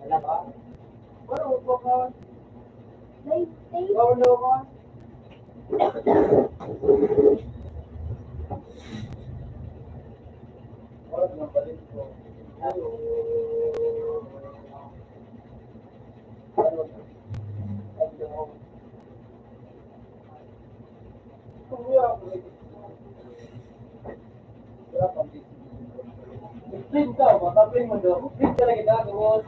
Alam ba? Ano po ka? Ano ka? Wala naman balik ko. Ano? Print ka, maka-print mo doon. Print talaga kita, gawin.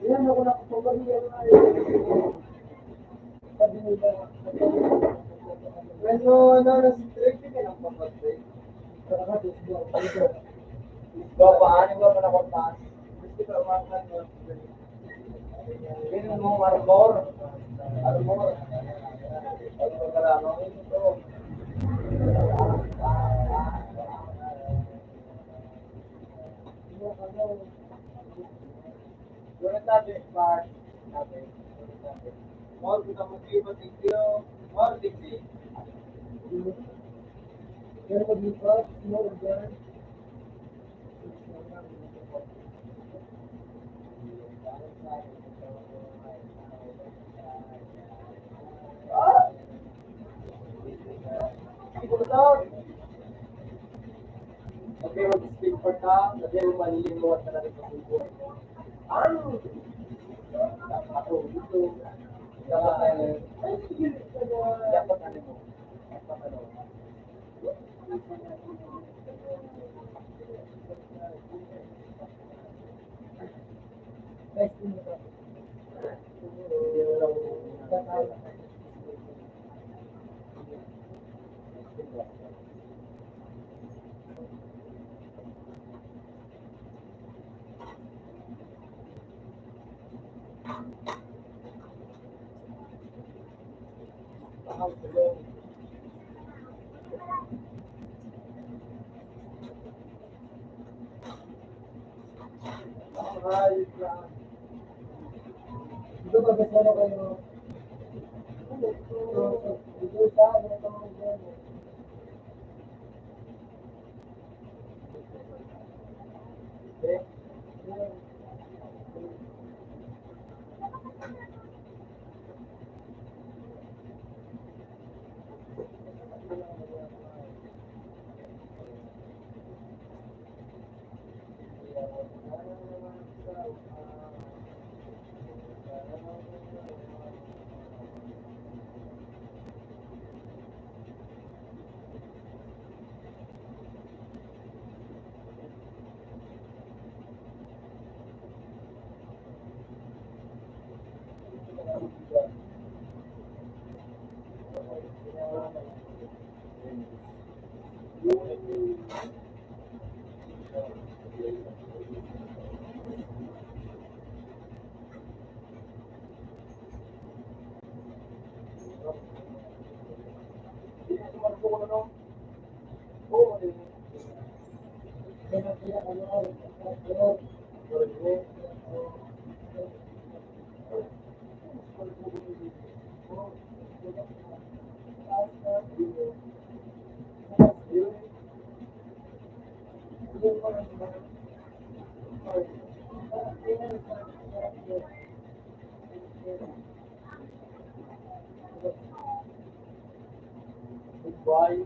Yan ako nakapagpapaliyan na sabi nila. Bueno, si Trek, hindi ka nakapagpapaliyan. Paano ba manakontahan? Gusto ka umakan mo. Ganun mo, armor. Armor. Pagkakarano ito. Doon natin, Mark. More kita mag-iba tigyo. More tigyo. Pero mag-iba, more dyan. Okay, mag-speak for now. Lagyan mo malilimuat na natin sa buhay. Ano? Ako, dito. Dapat ano mo? Dapat ano? Dito ba gusto na kayo? Dito sa dito mo dyan. Goodbye.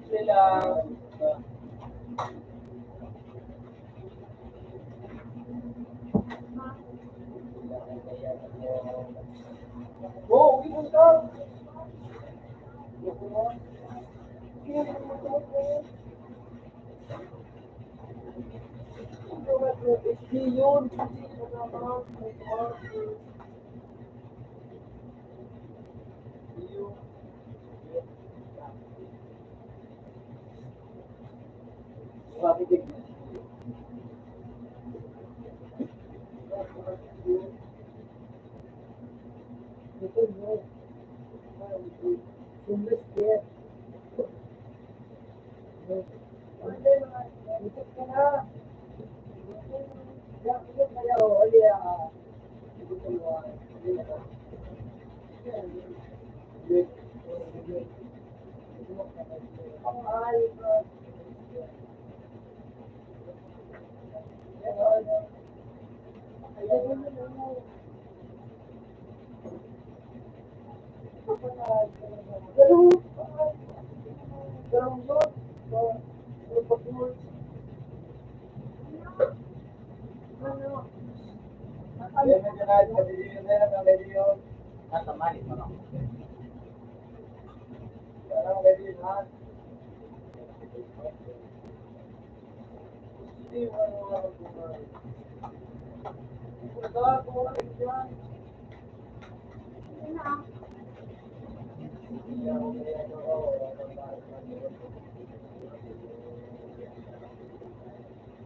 Sila, oh, uwi mo ka. Yun.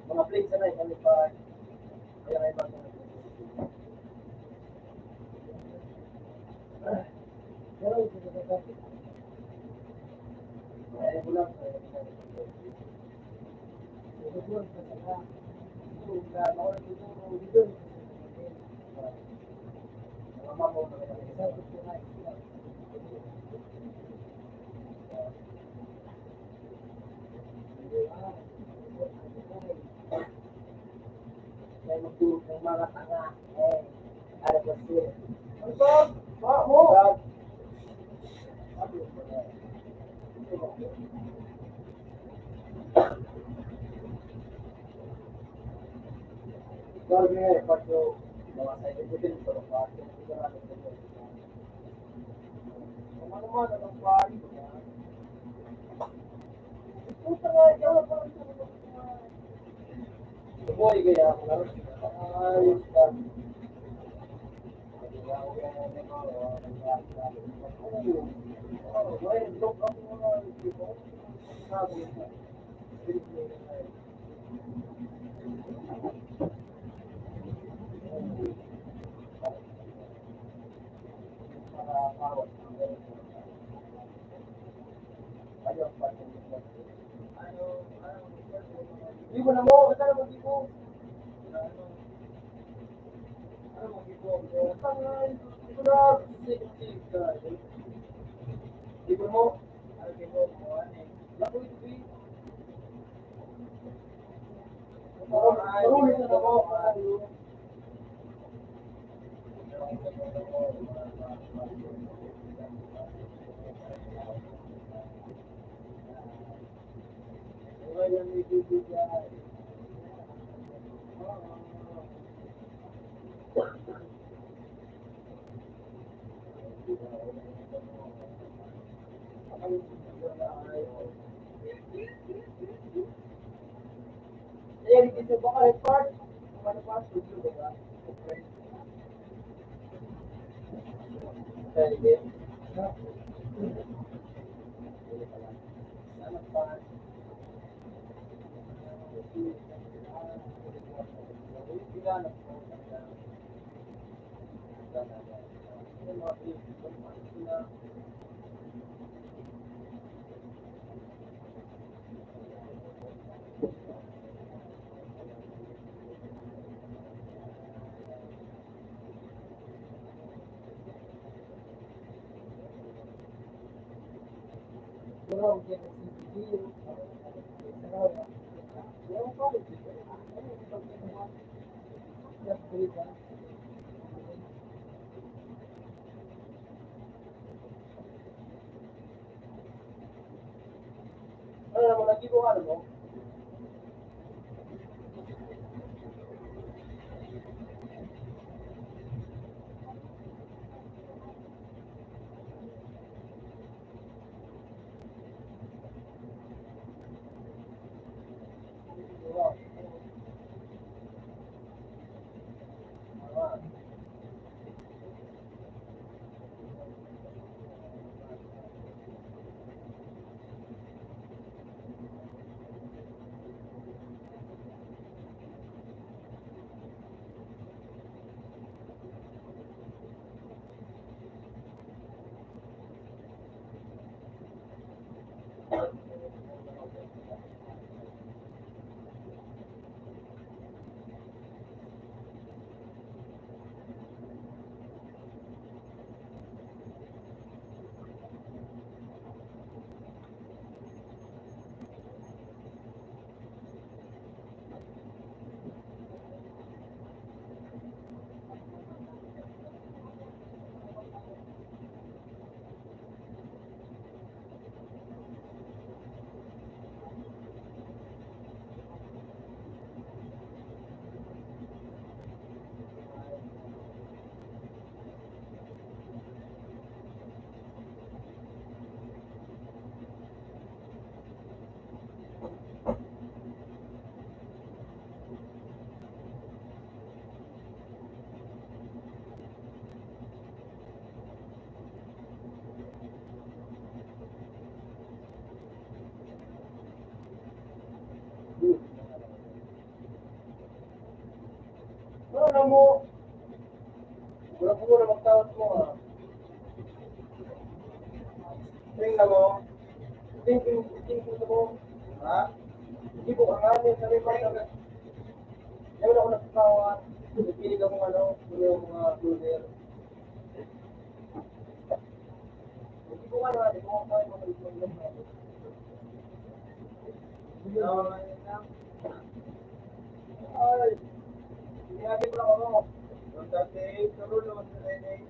Mga plates na kami pa. Kaya kayo ba? May magtulog ng mga tanga. Ada kasi. Boy, kaya ayos ka. Di ko na mo, basta na mo, di ko. Di ko mo. Marunong na ako. Ayan, dito ba ka report? Ano pa? Studio ba? Sige. Ano pa? Yung college, ano mo, lagi mo ano mo? Ano mo? Wala po na magtawag mo ha. Tingnan mo. Tingnan mo. Ha? Hindi ko kanganin sa rin mga Ayaw na ako nagkakawa. Napilig akong ano, yung mga brother. Hindi ko ano, hindi ko kaya mga brother. Ay, sinabi ko lang ako. Yung dati, karoon naman sa nenay.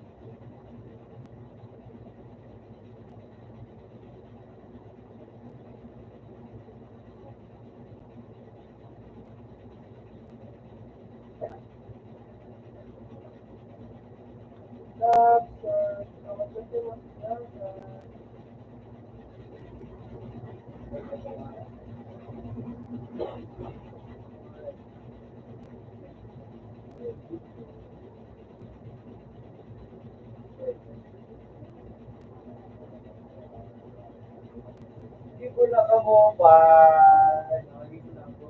Hindi ko na kamobile. Hindi ko na ako.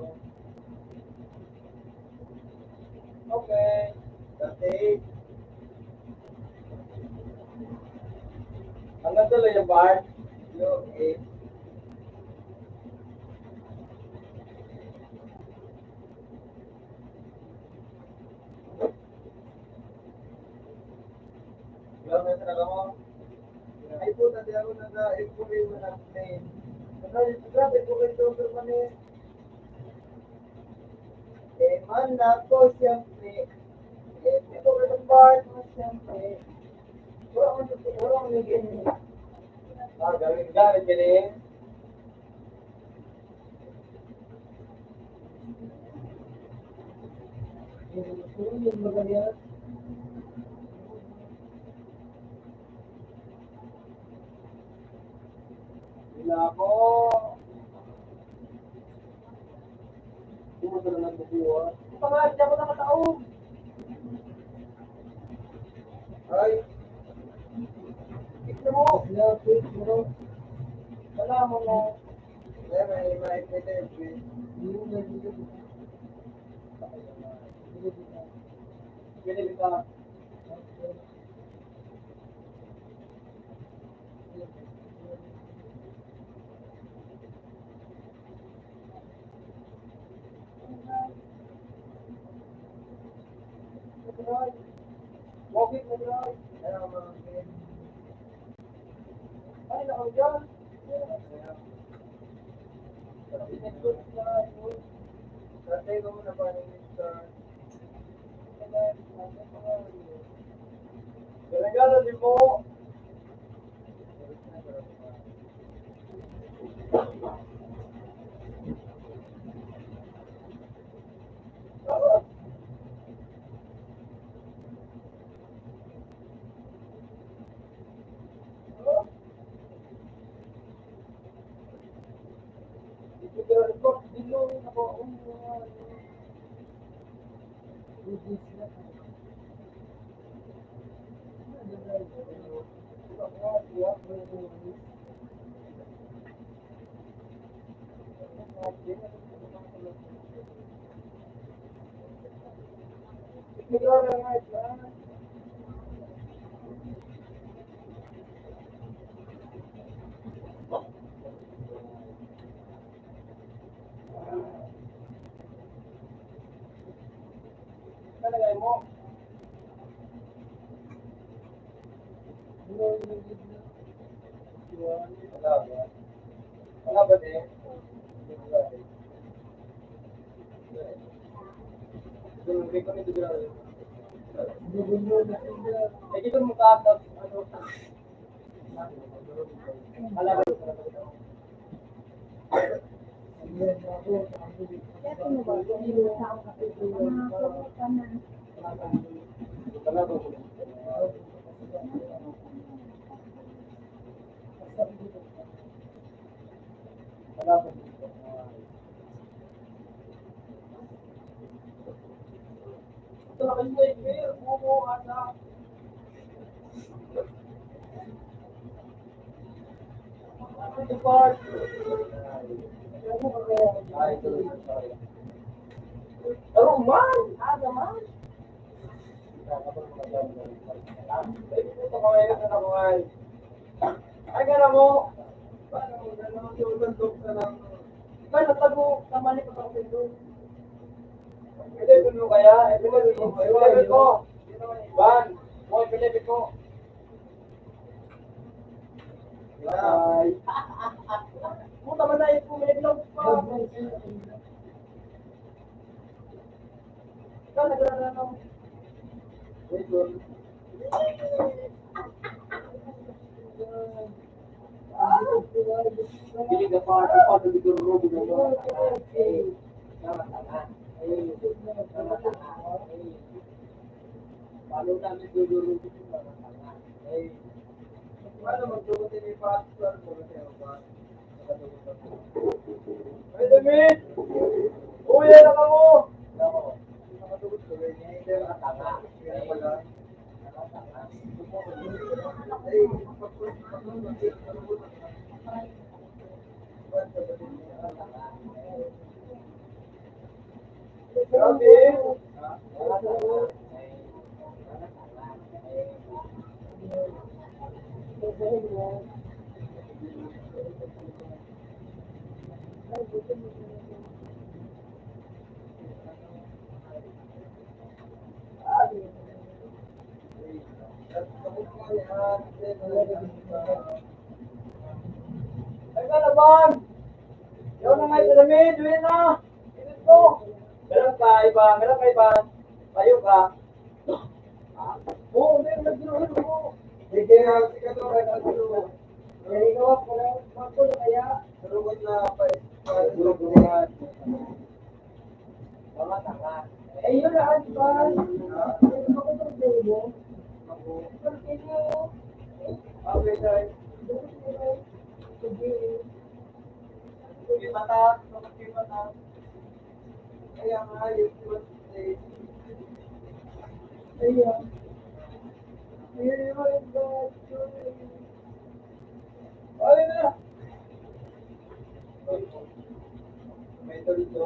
Okay. Dati. Hanggang tuloy yung bar. Okay. Ilang na talaga mo? Ay po, tadi ako nag-ipuri mo na plane. Grabe po kayo permanent. Eh, man ako siyempre. Eh, ito ka ng bar mo siyempre. Wala akong naging. Gamit galing. Yung magaling. Wala ako. Hindi mo talaga nagbubuha. Ito nga, hindi ako nakataon. Ay. Tignan mo. Wala mo mo. May maipitid. Pwede ka. Bakit na dyan? Ano mga ay, nakawag dyan. Patay ko muna ba ng Mr. Galagala din mo. Kalagay mo. Wala ba? Wala ba din? Wala din. Hindi ko nito gano'n. Eh, dito mo kakap, ano, malaban ko na ito. Ito na kasi na bumo, anak. Depart. Taro man! Aga man! Ay, gana mo! Paano mo na naman yung landok na lang? Paano tago? Kamali pa ako sa doon. Pilipin mo kaya? Pilipin mo. Pilipin mo. Ban! Mo, pilipin mo. Ay! Puta man na yung pumilip lang pa. Ikaw, naglalala mo. Wait, wait. Hindi ka pa di ko rubo na mo. Paano namin dudurubo yung mga tanga? Paano magdurubo ni Pastor? Ay, David! Uy, ano ka mo? Nakatugod ko rin. Hindi ka tanga. Kaya pala. Ay ka naman! Yaw na nga ito damit, yun na! Inis ko! Meron ka, iba, meron ka iba. Tayo ka. Oo, meron na ginuhin mo. Sige na, sige na, kaya nagsulo. Kaya ikaw ako na, magpulo kaya. Sarungan na, pa-sarungan. Mga tanga. Eh, yun na, ba? Ano ko itong day mo? Ako. Okay, guys. Sige, mata. Sige, mata. Kaya nga, yung birthday. Ayan. Ayan yung birthday. Ay na! May tulito.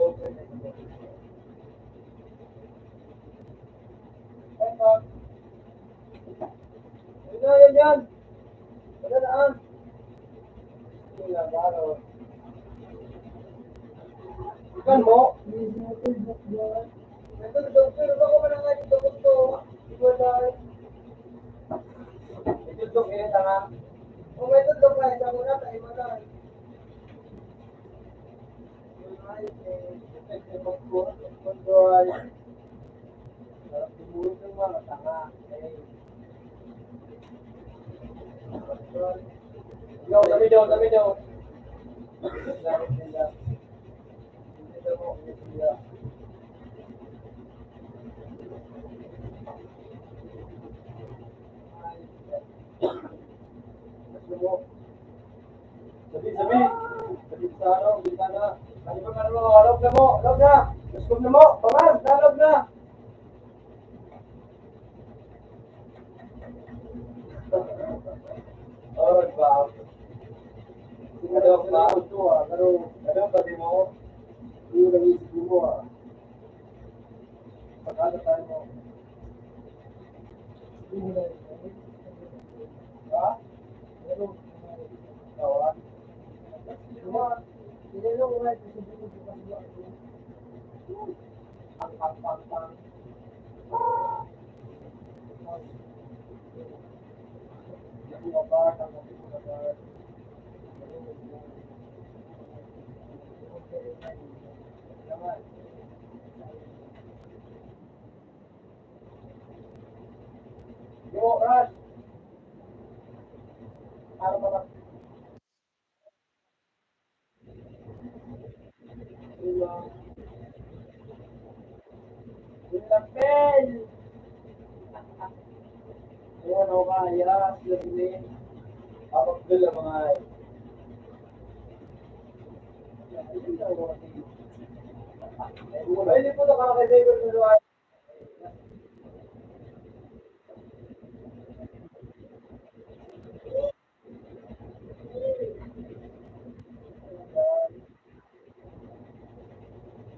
Ay na! Ay na, yan yan! Wala naan! Wala baro. Ikan mo? May tulito. Pero bako ba na nga yung tulito? Wala. May tulito kayo tanga. Kung may tulito ka, isang muna tayo mo na. Ay, So, ay, tumulong ng mga tanga. Yo, sabi daw, sabi daw. Sabi, sabi. Sabi sa ano, bintana. Sabi pa nga mo, alog na mo, alog na. Gusto na mo, pamag, alog na. Oh, ba? Sige daw, ba? Ito ah, pero, ano ba di mo? Yung nag-isip mo ah. Pagkano tayo mo? Ha? Ano? Tawa? Yo, Ras. Para ba? Lapel. Ayan, o kaya, Sirlin. Kapag gala mga ay, hindi po na kakakaibigan mo doon.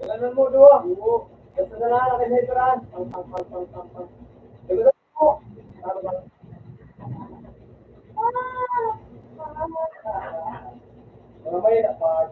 Kailangan mo doon. Basta na lang, kakaibigan. Pang. Kailangan mo. Para ba? Mga may dapat.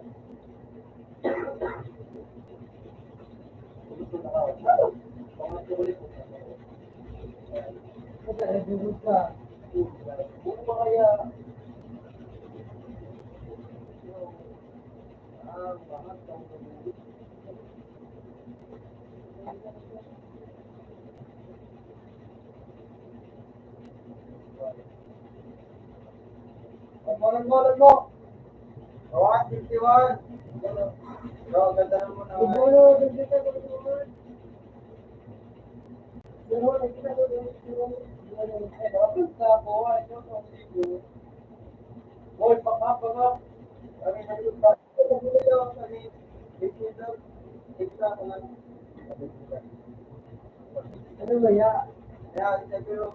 Molan mo. Awas, 51. Bro, ganda mo na. Boy, papa. Ano ba ya? Ya, pero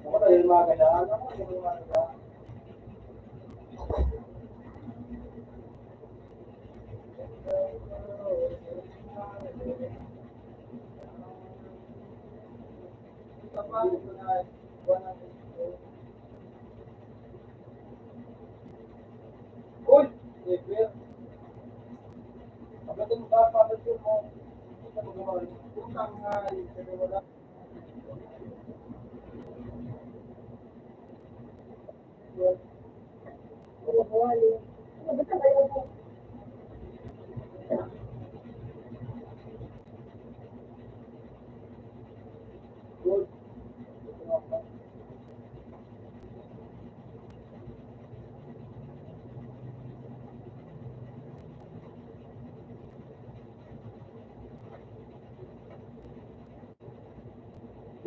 ako tayo mga kailangan. Ako yung mga kailangan. Uy! April! Pagdating ba, pagdating mo, utang nga, wala. Good.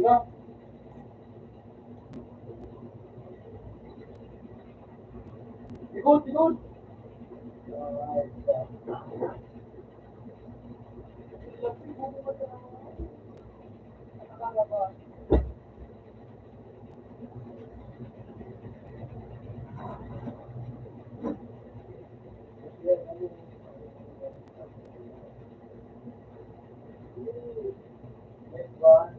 Yeah. Good. Next one.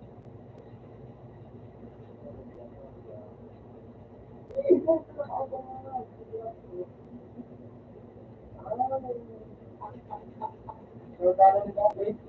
So, talo nito, please.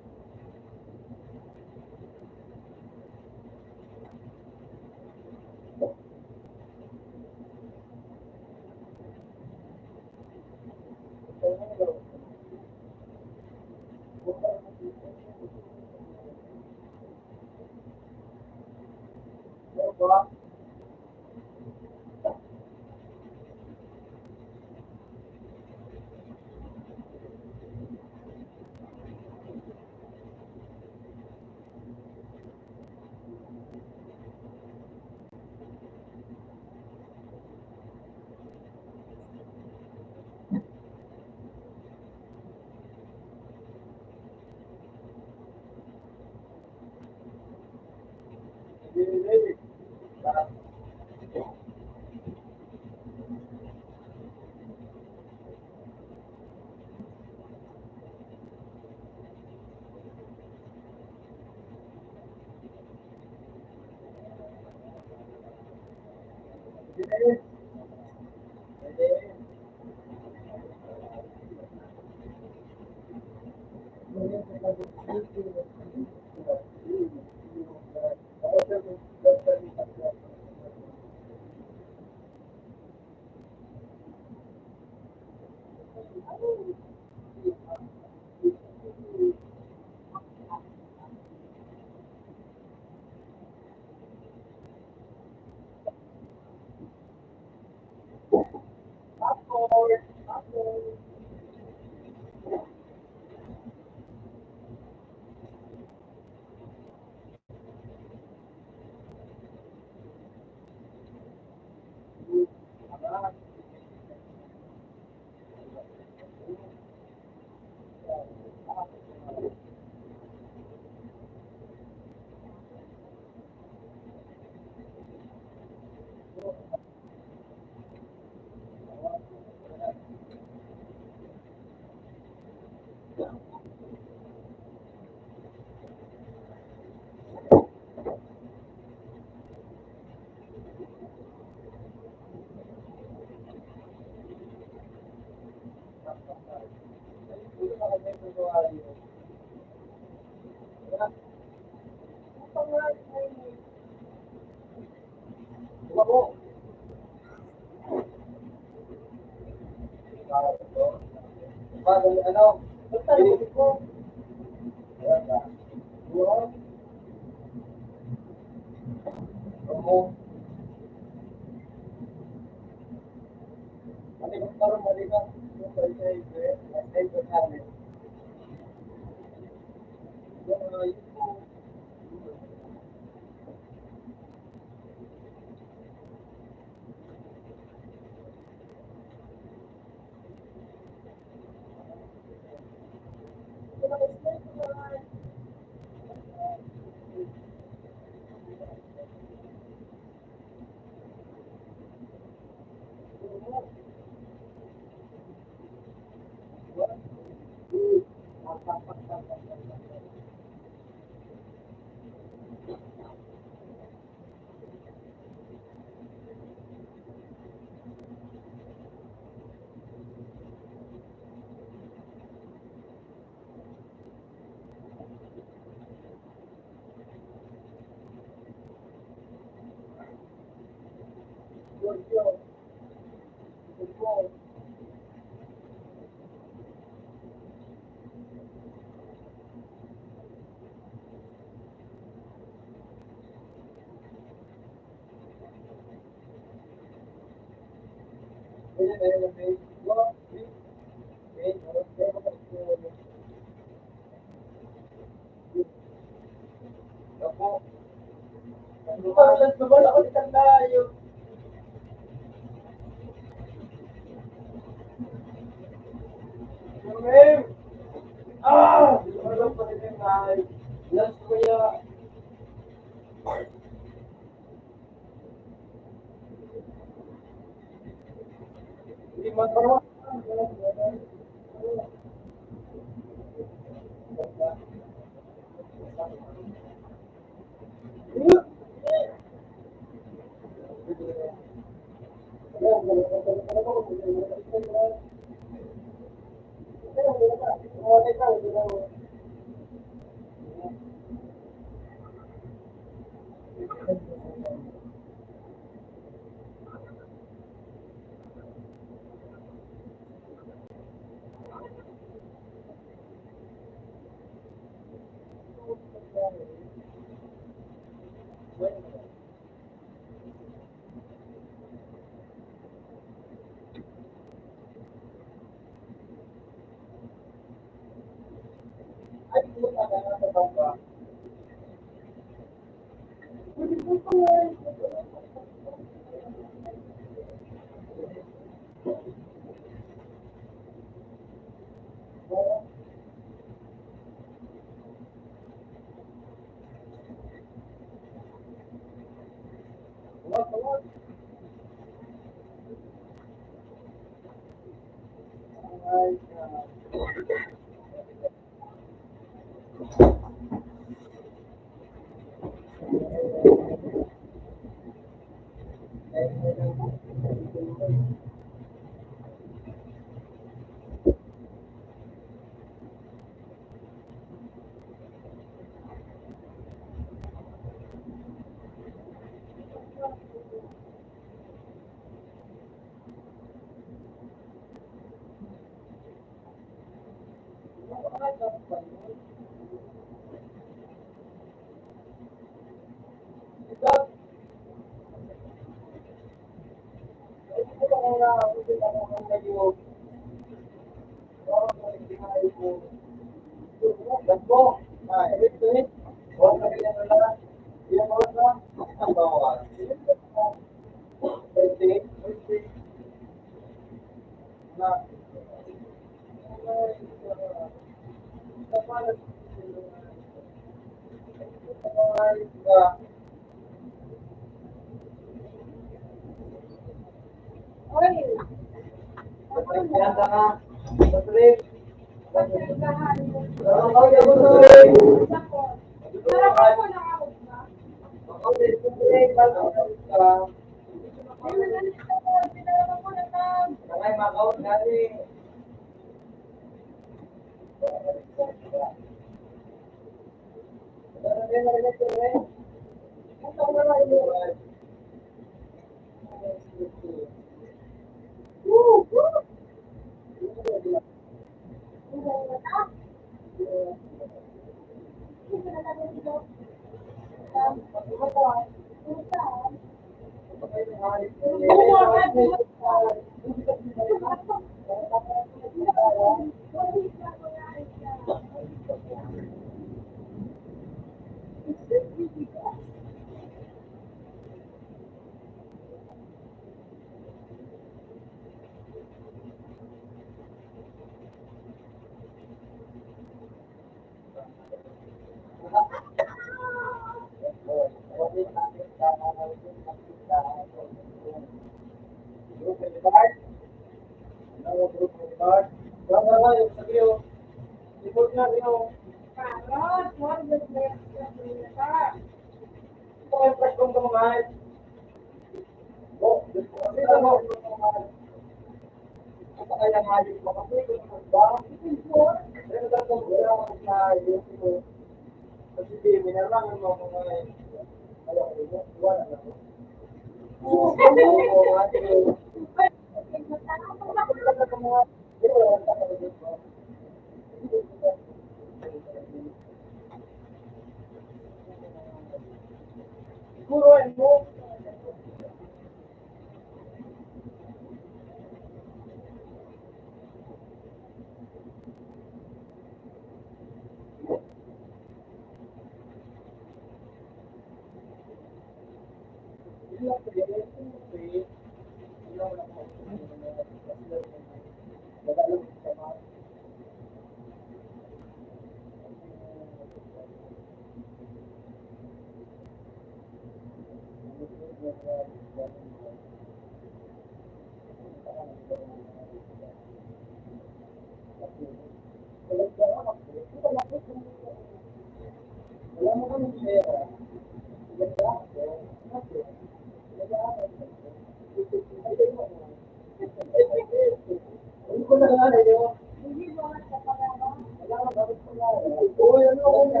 Uy, ano ako na?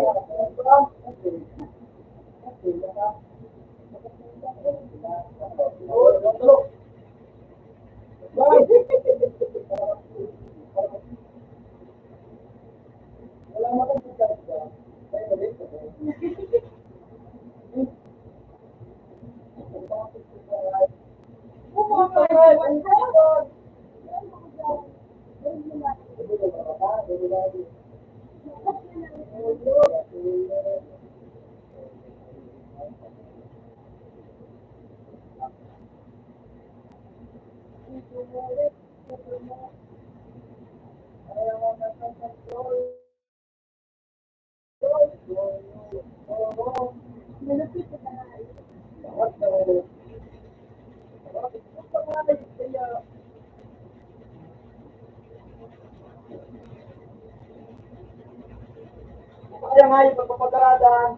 Kaya nga yung pagpapagaraan.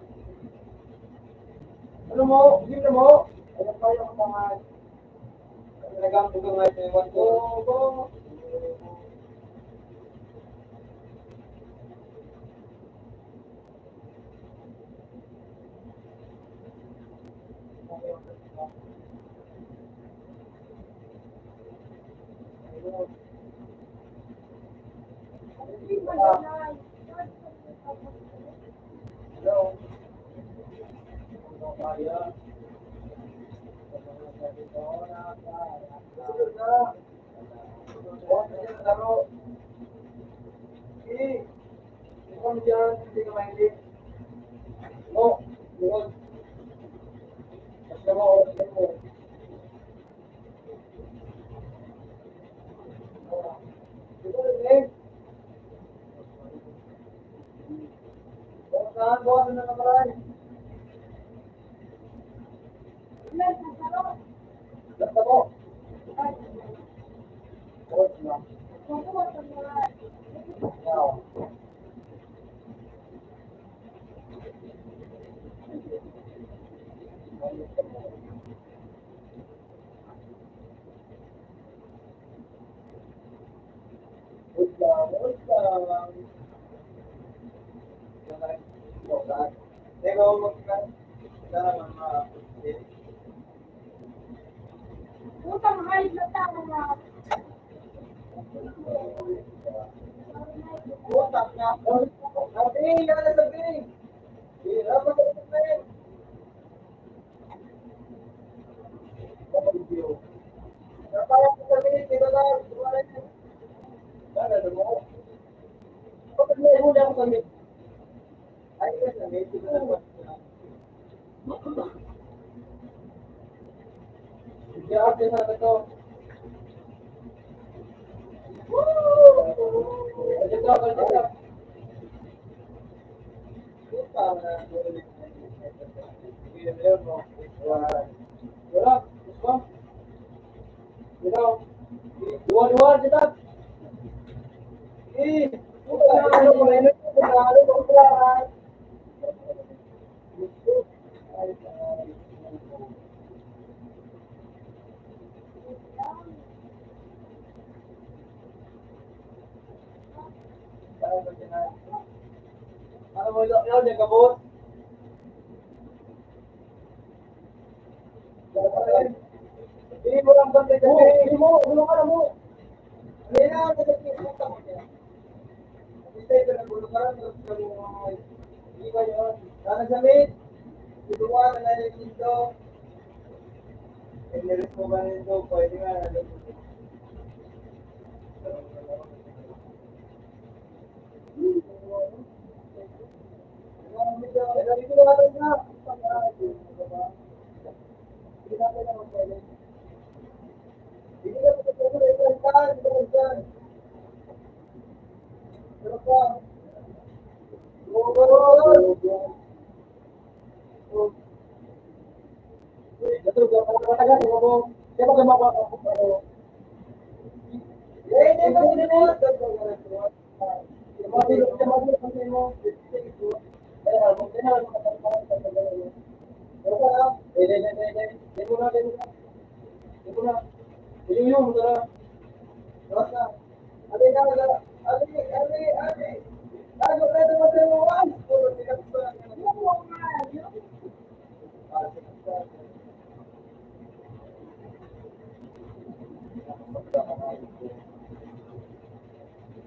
Ano mo? Hindi na mo? Ayan pa yung mga talagang buka nga ito yung ko. Hello? Kaya. Utang high na tao na. Luar-luar kita. Ano mo yun, yung kabot? Hindi mo lang bantay sa hindi mo, bulong ka na mo. Hindi na, nagkakita mo siya. Kasi ito na bulong ka na, hindi ba yun? Sana sa mid, tulungan na lang dito. Nilis mo ba nito, pwede nga.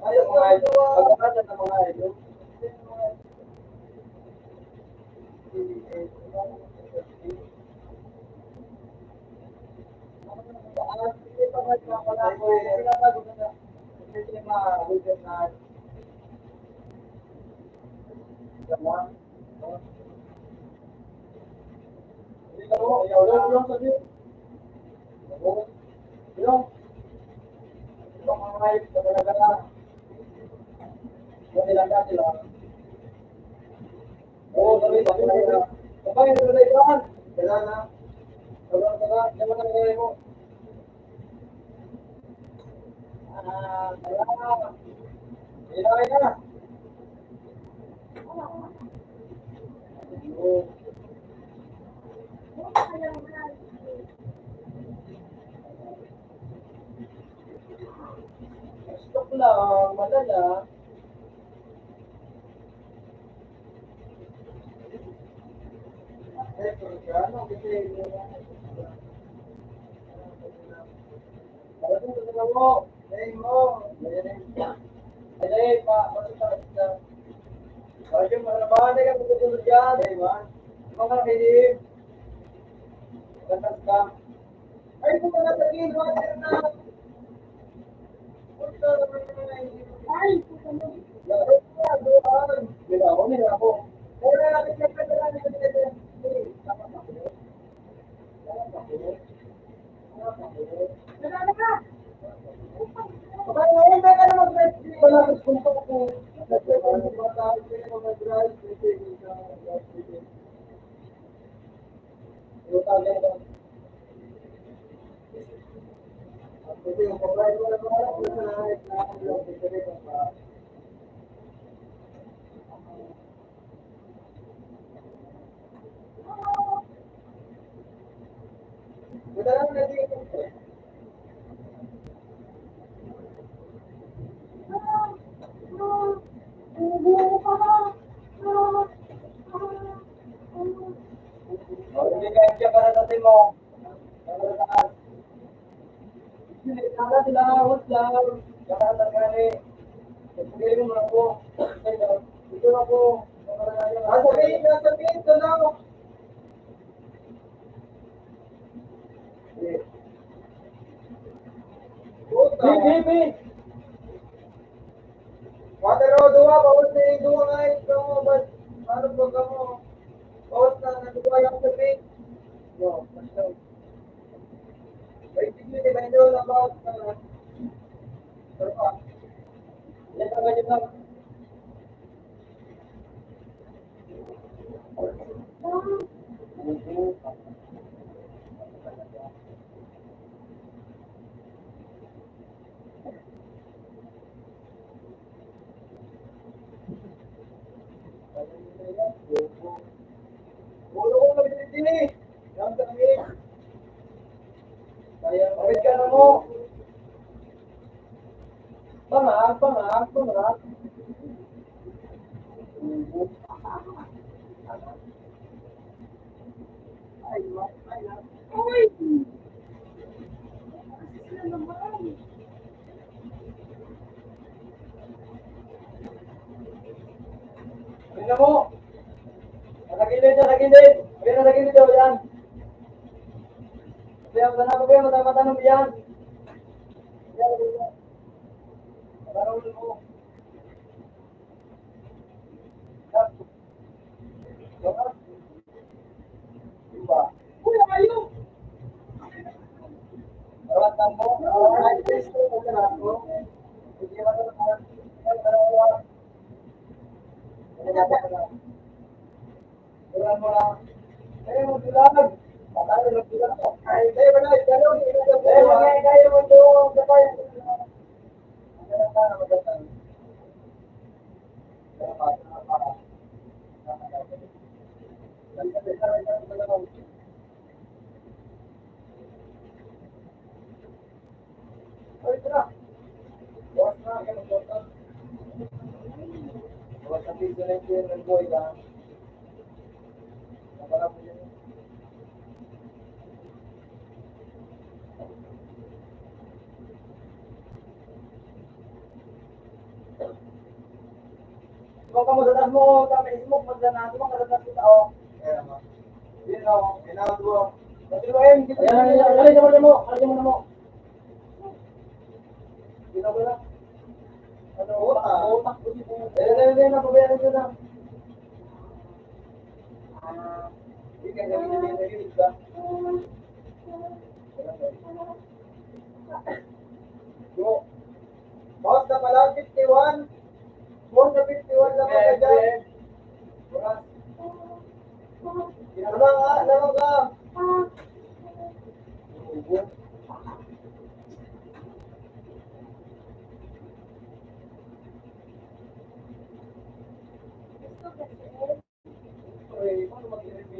Ayaw mga idol. Pagkakata ng mga idol. Oh, sabi, sabi na. Kapag ito na iban, kailangan na. Kailangan na mo. Kailangan. Kailangan na. Oh, stop lang, madala. Ano, kasi mo. Dahil mo. Dahil pa, masasakit. Bakit malabahan na ka tutulog dyan, di ba? Mga kilim, gantas ka. Ay, kung wala sa kilim, water na. Punta naman na ay, laro ka, doon. Nila ako. Kaya natin yung pagkakaan nila nila. Dapat ako. Dapat ako. Kapag ngayon, may ka na mag-drive. Malapit kung pa ako. Kasi kung matawag ka na mag-drive, kasi hindi ka mag-drive. Kasi yung pag-drive ko na mga na Madalang na dito. Hindi ka siya para natin mo. Kaya sila awat lang. Kaya nagkani. Sige mo ako. Ito ako. Sabihin ko lang. Bibi. Water o dua, bawat na yung dua nga ito. Ano ba ka mo? Bawat na nagduwa yung sabihin. No, basta. Basically, may doon about yan ang ganyan lang. Ulo ko nagtitini. Yan sa kami. Kaya, mawid ka na mo. Bangag. Tingnan mo. Nakagilid. Ayan, nakagilid daw yan. Kaya, sana ko kayo, matanong yan. Matanong mo. Diba? Uy, ayaw! Rawatan mo. Ay, gusto ko na ako. Hindi mo na ako. Tulan mo lang. Kaya mo tulag. Patalo na tulag. Ay, kaya mo na. Kaya mo doon. Kaya Ay, tara. Bukas na. Kaya mo Bukas na piso na yung ng boy ka. Naparap mo yun. Kung ka mo sa taas mo, kami smoke mo na, smoke ka sa taas kita, oh. Yun, oh. Yun, oh. Ayan, alin mo. Ginawa mo na. Ano, utak ko dito. Ayan, pabayaran ko na. Hindi ka nagiging ba? Yo. Boss na pala, 51. Boss na 51 lang ako dyan. Lamang ka.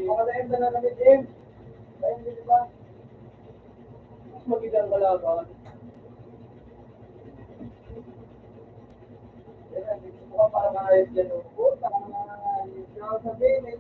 Makalaim na namin, James. Kain din ba? Magigang kalaban. Mukhang para maayos dyan. Puta, yung sabihin, may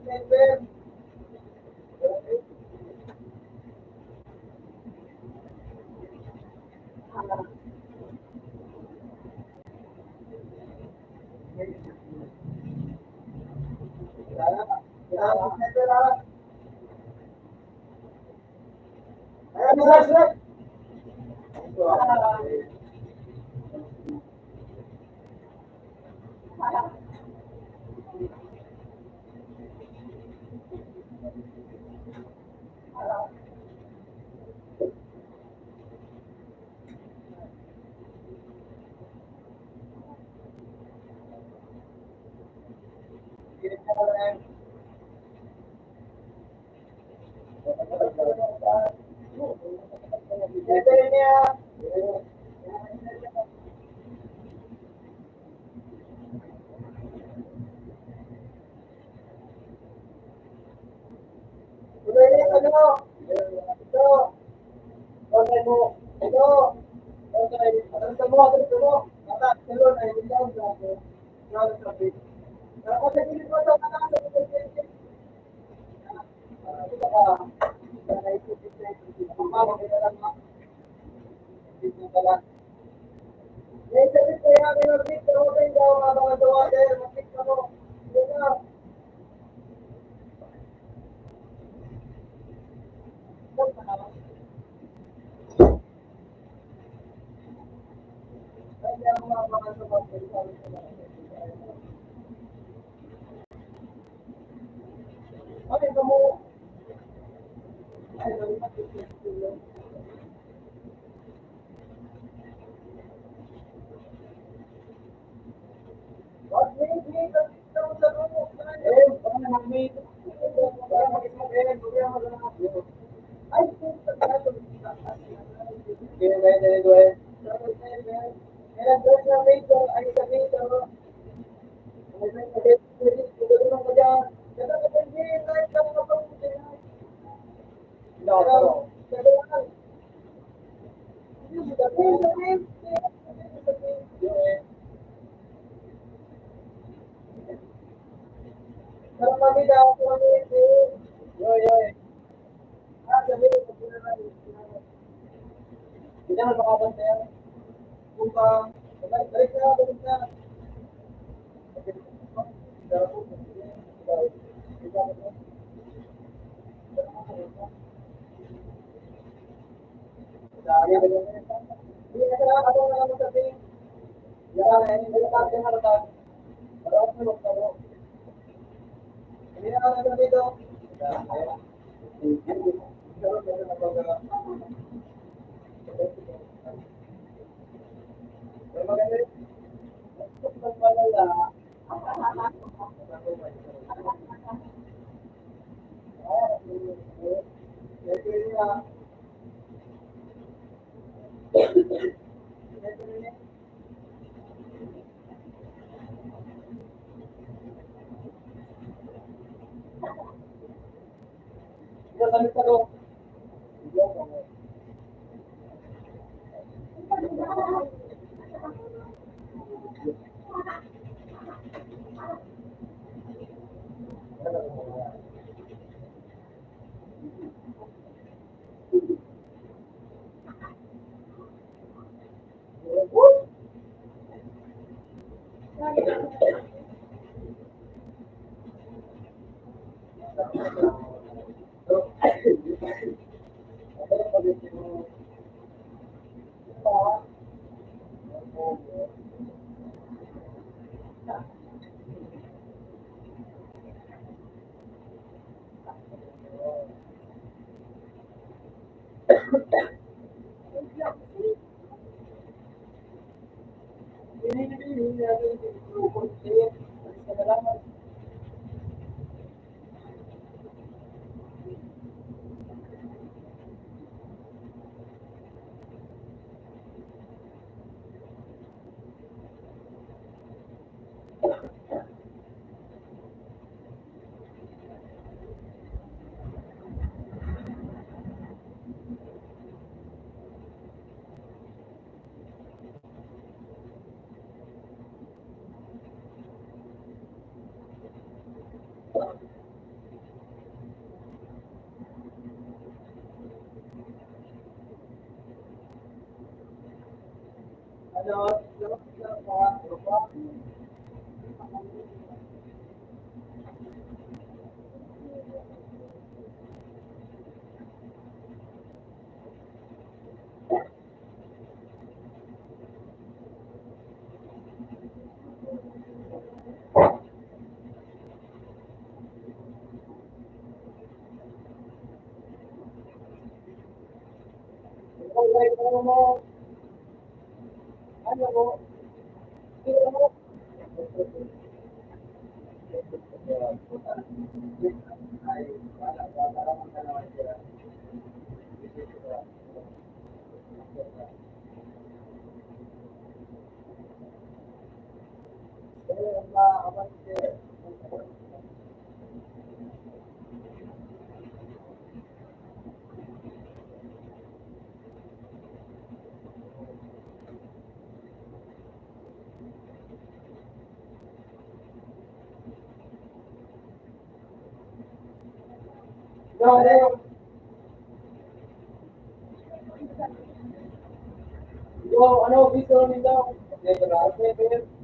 Ano, gusto namin daw.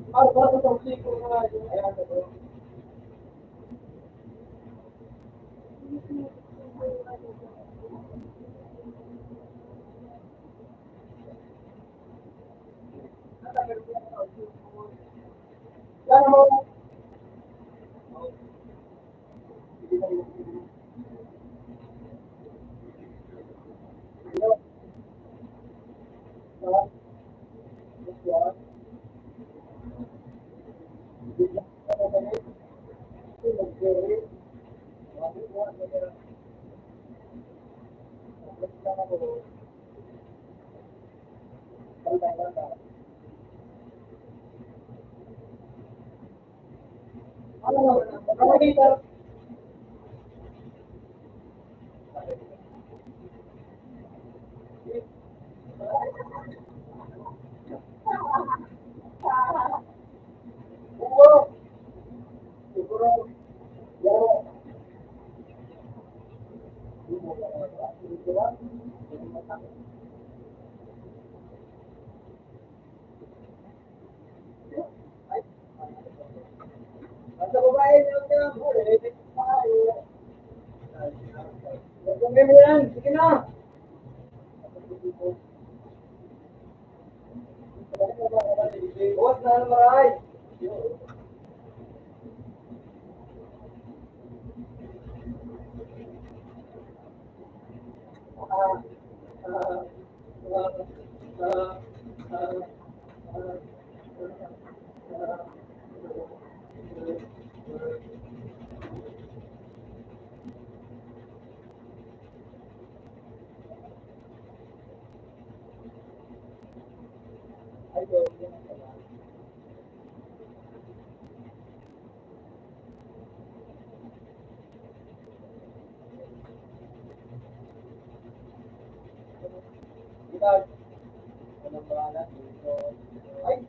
Para sa ko na ayan, Yan mo. Ano dito? Siguro, siguro, yan. Sa babae lang yan. Huwag mo yan. Sige na. Huwag na maray. Ay,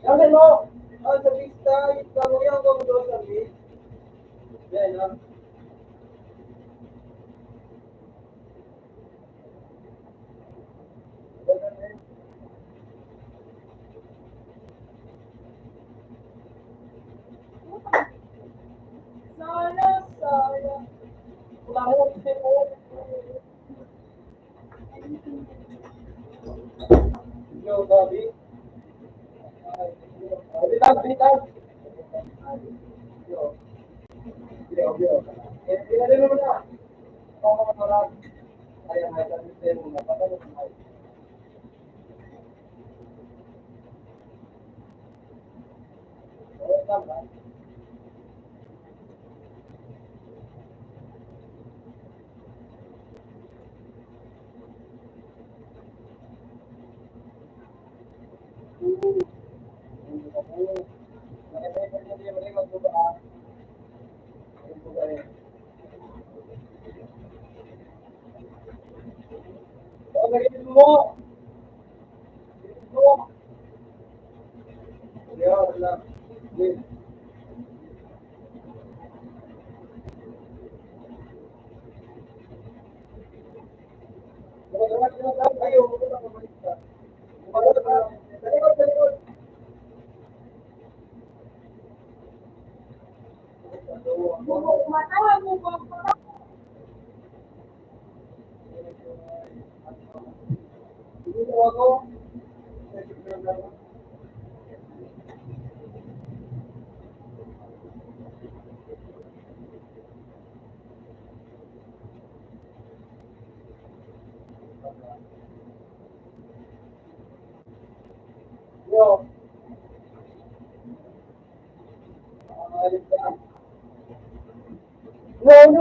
yan mo. Sa pista, ikaw yung gumagawa sa pista. Yan, ha? Wala ko yung sino. Yo, Gabi. Bitag. Yo. Yo. Pinali mo na. Ako marami. Ayan, ay, sabi mo na. Patalo sa No,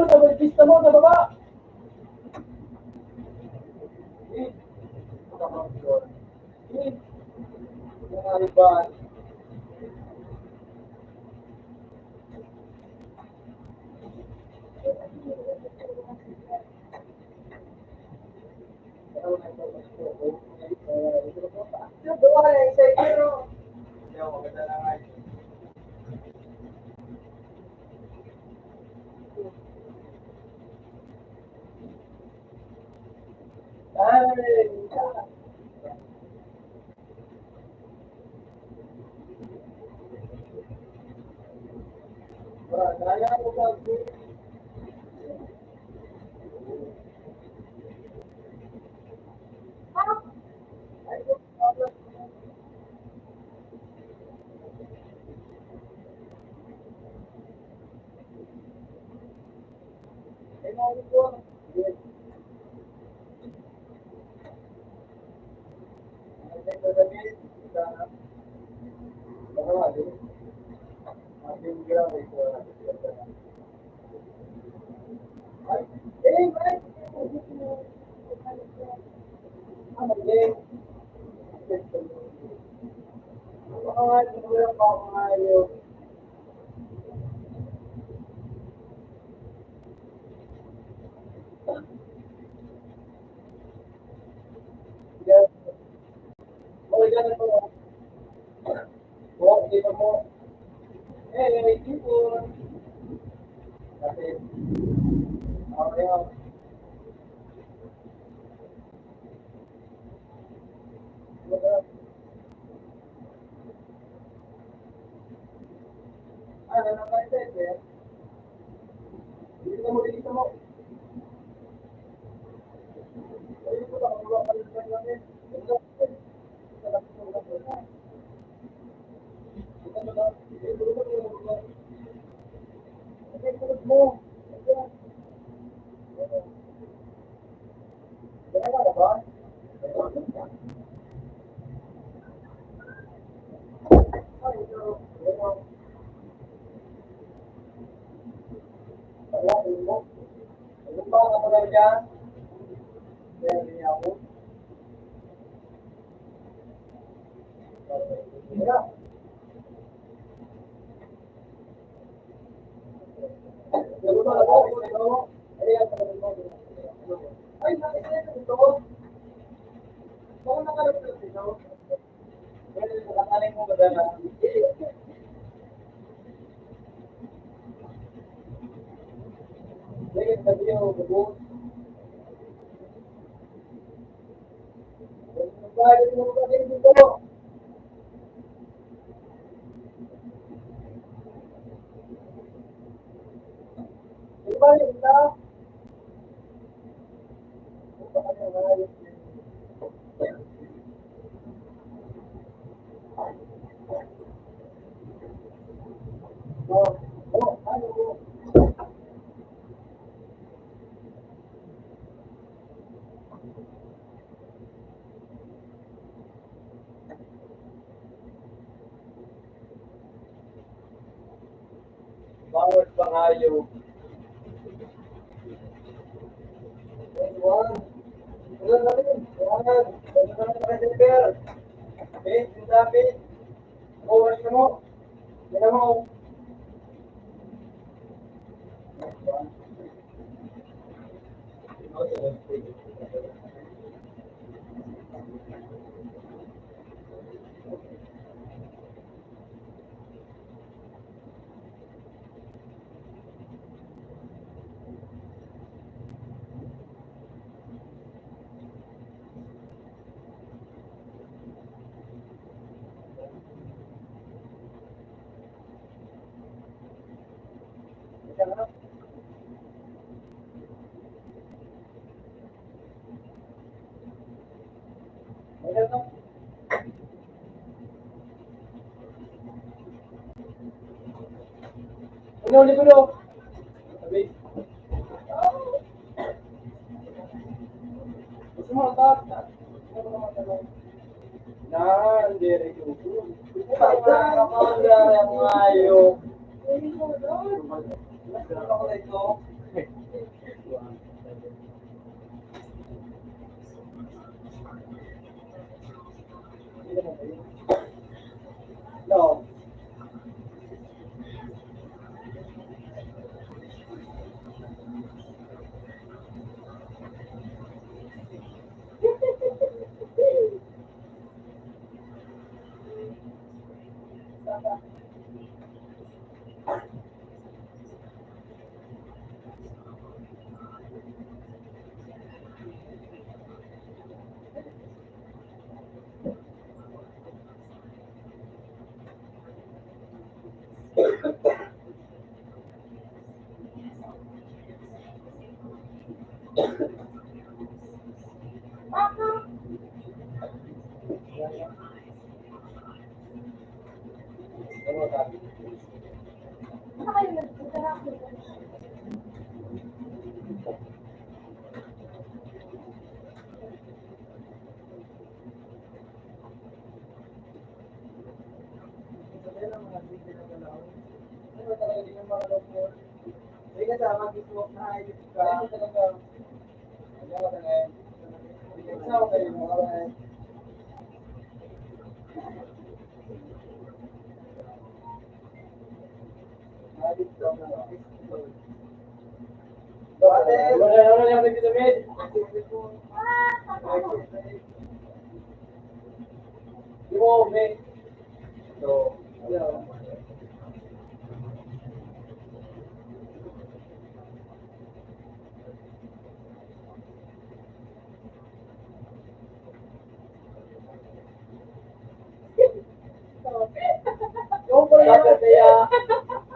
double pista mo sa baba. Bawat pangayo. One. Ano na rin? One. Ano na rin receiver? Bit, bit. Over mo. Yan mo. Ulo. Sabi. Gusto mo ata? Nan, diri ko. Pagka kapag ang ayo. Ako ito. No.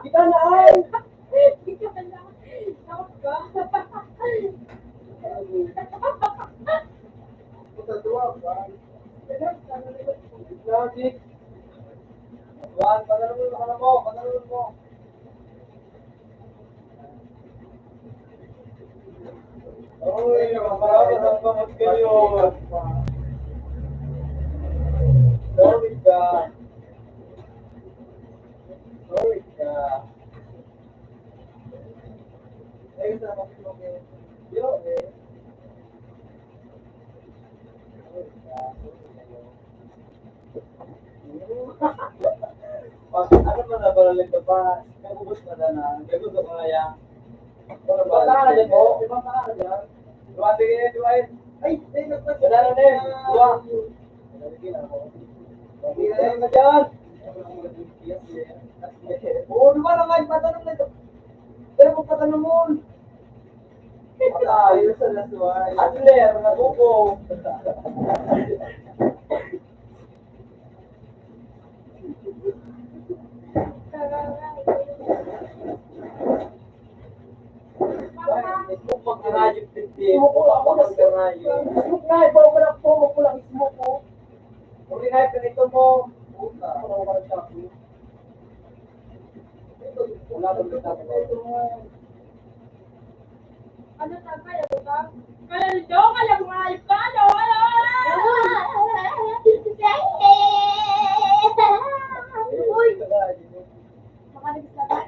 Kita na ay! Juan, panalun mo. Uy, mapapagod ang pamag kayo. Sorry ka. Eh, sa mga yo, eh. Ano ba na balalag ka pa? Nagubos na na. Nagubos ko nga yan. Ibang tanga na dyan po. Ibang tanga na dyan. Duwan, bigyan duwan. Ay, nagpas. Wala na din. Duwan. Bigyan na dyan. Oo, duwan na nga. Patanong na ito. Pero kung patanong mo. Ayos sa nasuwan. Adler, nabuko. Facebook pag nanayip din. Ako ng kanayo. Facebook nga, ibaw ko lang po. Huwag ko lang ismo ko. Kung rinayip ka nito mo, puta. Ako na ko parang sabi. Wala ko lang sabi na ito. Ano na kaya ba? Kaya nito, kaya kumayip ka, no? Uy! Makalagis na ba?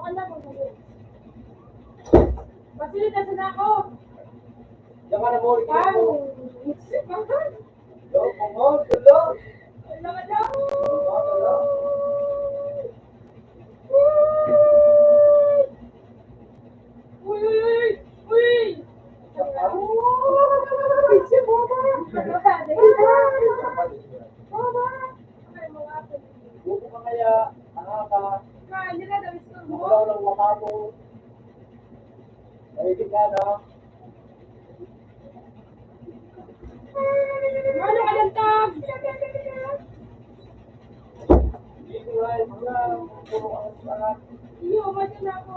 ka lang. Pasilita na ako. Diyan ka na mo, ikaw Pang, mo. isip mahal. Tulo po mo, tulo. Wala ka daw. Tulo. Uy, uy, uy, uy. Isip mo ba? Buko ka kaya, ka. Hindi na daw isko mo. Wala lang mukha mo. Nailig ka na. Ano ka ng tag? Dito ay, mga puro ka sa Iyo, umadyan na ako.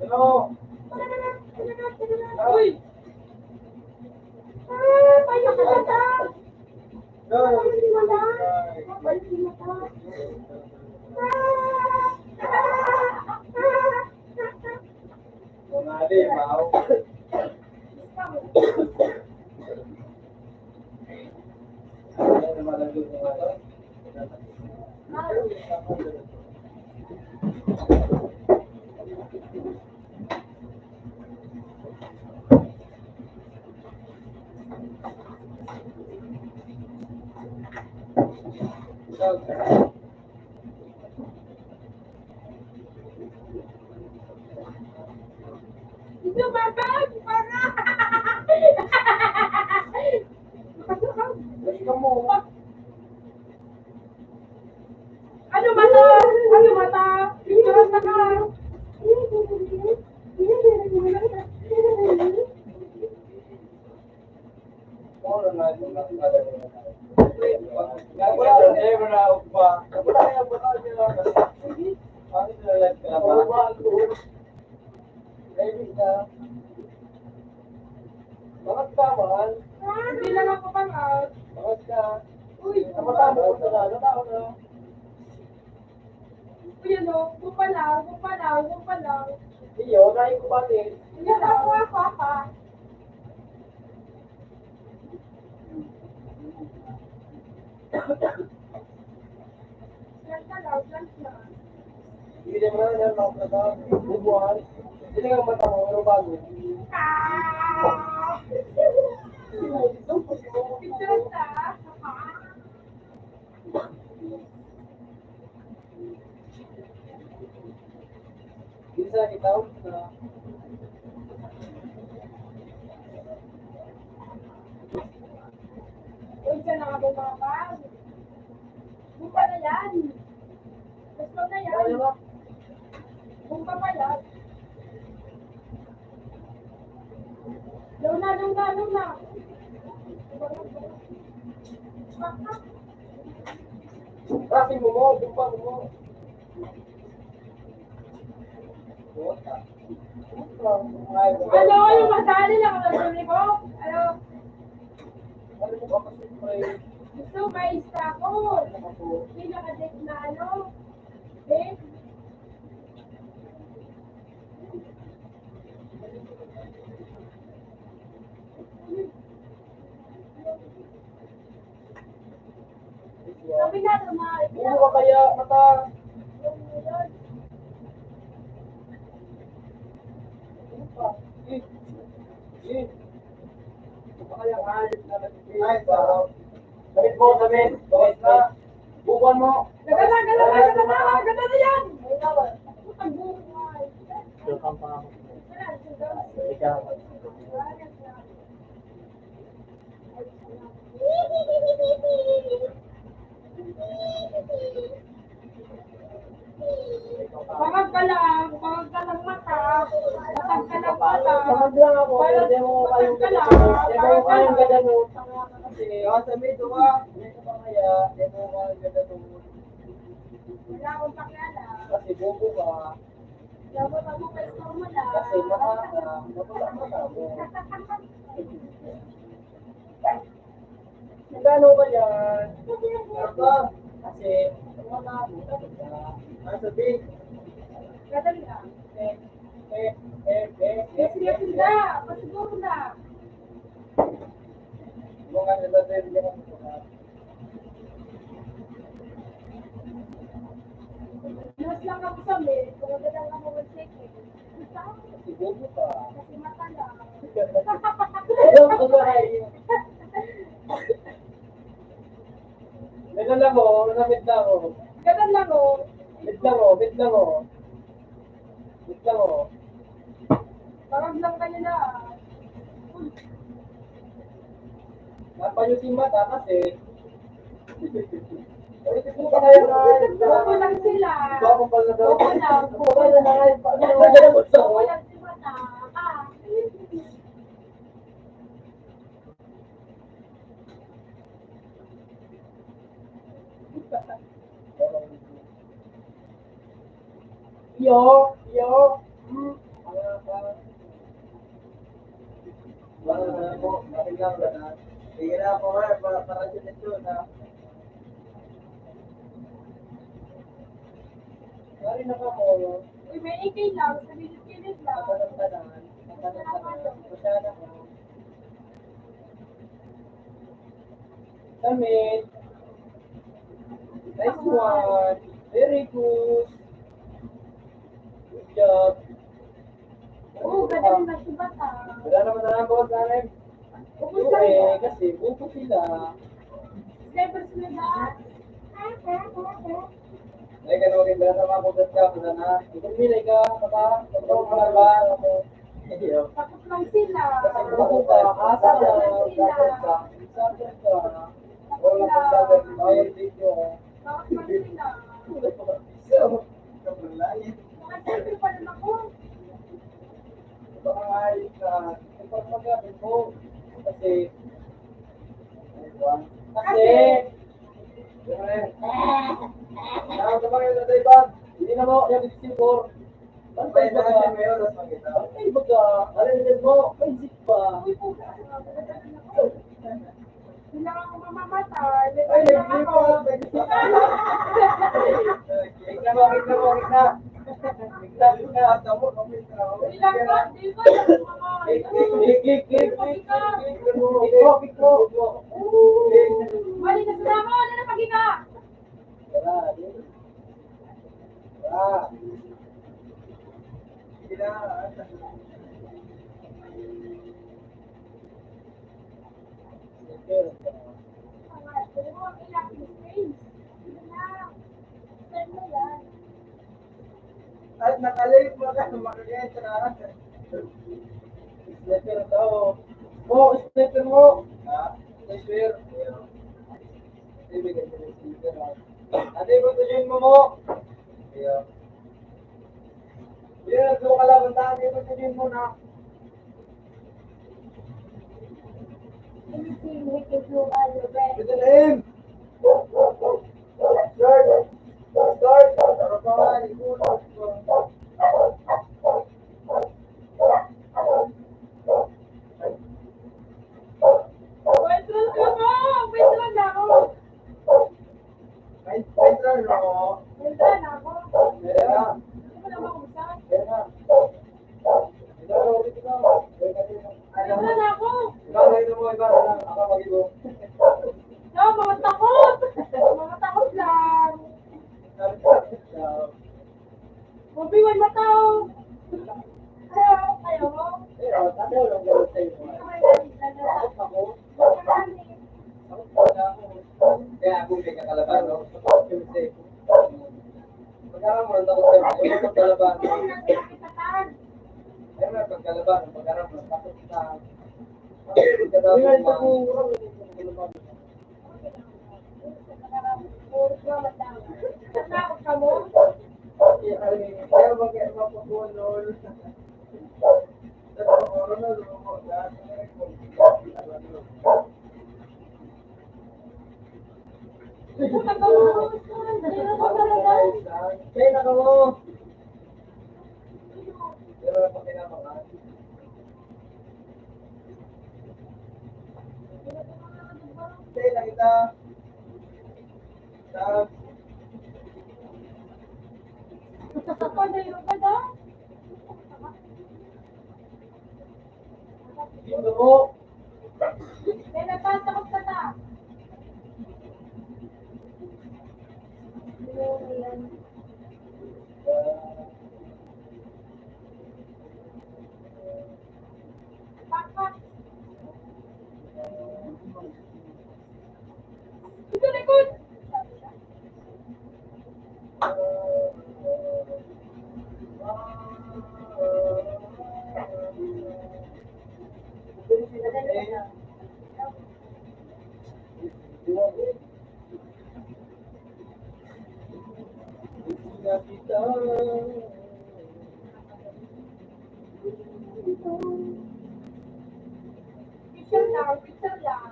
ano? Uy! Payo ka ng tag! No. Tunali, bao. Ano naman ang gusto nga to? Ito, babag! Para! Gusto mo? Ano mata? Ano mata? Ituras na ka! Wala na yung nakakala nila. Wala na yung mga upa. Wala na yung upa nila. Ano sila lang ka ba? Baby ka. Bakit ka man? Hindi lang ako pang out. Bakit ka? Uy! Namatama ko na. Natao na. Uy, ano? Bupa lang, bupa lang, bupa lang. Iyo, nahin ko ba din? Hindi na ako ako. Lang ka lang, lang lang. Hindi naman na yan mga prata. Bubuhan. Hindi nga mata mo. Ano bago? Picture sa. Hindi sa itaw na Uy, ka na bumabag. Bupa na yan. Gusto na yan. ano ba? Bupa pa yan. Luna. Kasi mo mo. Bumpa mo. Buta. Ano, yung madali lang ang sabi ko? Ano, Ano mo ba kasi may gusto may isa ko. Pinaka-date na ano. Date. Sabi na, tumalit Buo ka kaya mata? Ay, sarap. Damit mo, damit. Damit na. Bukuan mo. Ganda na yan! Ang buhay. Pangag ka lang mata. Matag ka lang mata. Pagod lang ako. Hindi mo kayong ganda mo. Hindi mo kayong ganda mo. Kasi, sa medyo ka. Hindi mo kaya. Hindi mo kayong ganda mo. Wala akong pakialam. Kasi bubo ka. Dapat ako pwesto mo lang. Kasi mata ka. Mata mo. Gano ba yan? Ano? Kasi, mata mo. Nasa big. Gadali ka. Eh. Sige, sige. Pasiguro na. Mga nalasin yan. Nasi lang ako sa med, kung magandang ako mag-second. Si Bobo ka. Kasi mata lang. Alam ko ba kayo? Meron lang mo, namit lang mo. Ganun lang o. Bit lang mo, bit lang mo. Bit lang mo. Parang lang kayo na. Napanyo si mata kasi. Ulitin mo pa kayo na. Bobo lang sila. Bago pa na daw. Bobo lang. Bobo na nga. Bobo lang si mata. Ah. Yo. Wala na mo, makilang na. Sige na ako para dyan ito na. Sorry na ka mo. Uy, may ikay lang. Sabihin lang. Tatanong-tanan. Masyada ka. Damit. Nice one. Very good. Good job. Oo, ganun na si mata. Wala naman na ang bawat nanay. Ubus lang Okay, yan. kasi buko sila. Never sila na. Ay, ganun rin ba sa mga pugat ka? Wala na. Ikaw nilay ka. Baka, ikaw ka ba? Iyo. Tapos lang sila. Kasi buko ka. Asa ka. Dapat ka. Sabi ka. Wala ka sabi. Ayun dito. Tapos lang sila. So, kabulayin. Nakasempre pa rin ako. Baka ayos ka. Ipag magabit mo. Kasi, kasi, Nakakita kayo sa Taiwan. Hindi na mo, yung Singapore. Bantay ba ka? Bantay ba ka? Alin mo? May zip ba? Hindi lang ako mamamatay. May Ay, lang hindi ako. pa. Tignan mo. Hindi lang ako. Hindi ko Balik na sila ako. Ano na pag-ika? At nakalip mo ka, makagaya sa lahat. Sniper daw. Mo, sniper mo. Ha? Sniper. Ibigay ko ng sniper. Ate, pagtusin mo mo. Iya. Iya, nagsuka lang. Ate, pagtusin mo na. Ito na him. Start. Start. Para pa, ikulat. May try no. Meron na. Meron na. Ito ulit ito. Iba na ito mo, iba na lang. Ako mag-ibo. Mga takot lang. Mabiwan mataw. Ayaw mo. Eh, ate, walang gawin sa'yo. Takot ako. Takot na ako. Kaya ako may kakalaban, no? Kasi, pagkarang mo, takot sa'yo. Yung pagkalaban. Ayun na, pagkalaban. Pagkarang mo, takot na. Takot ka mo? Kaya magpapunol. Kaya na mo. Pero na pakinamakan. Kaya na kita. Ako na yung ba daw? Sino mo? Kaya nagtatakot ka ta. na kita. Picture lang, picture lang.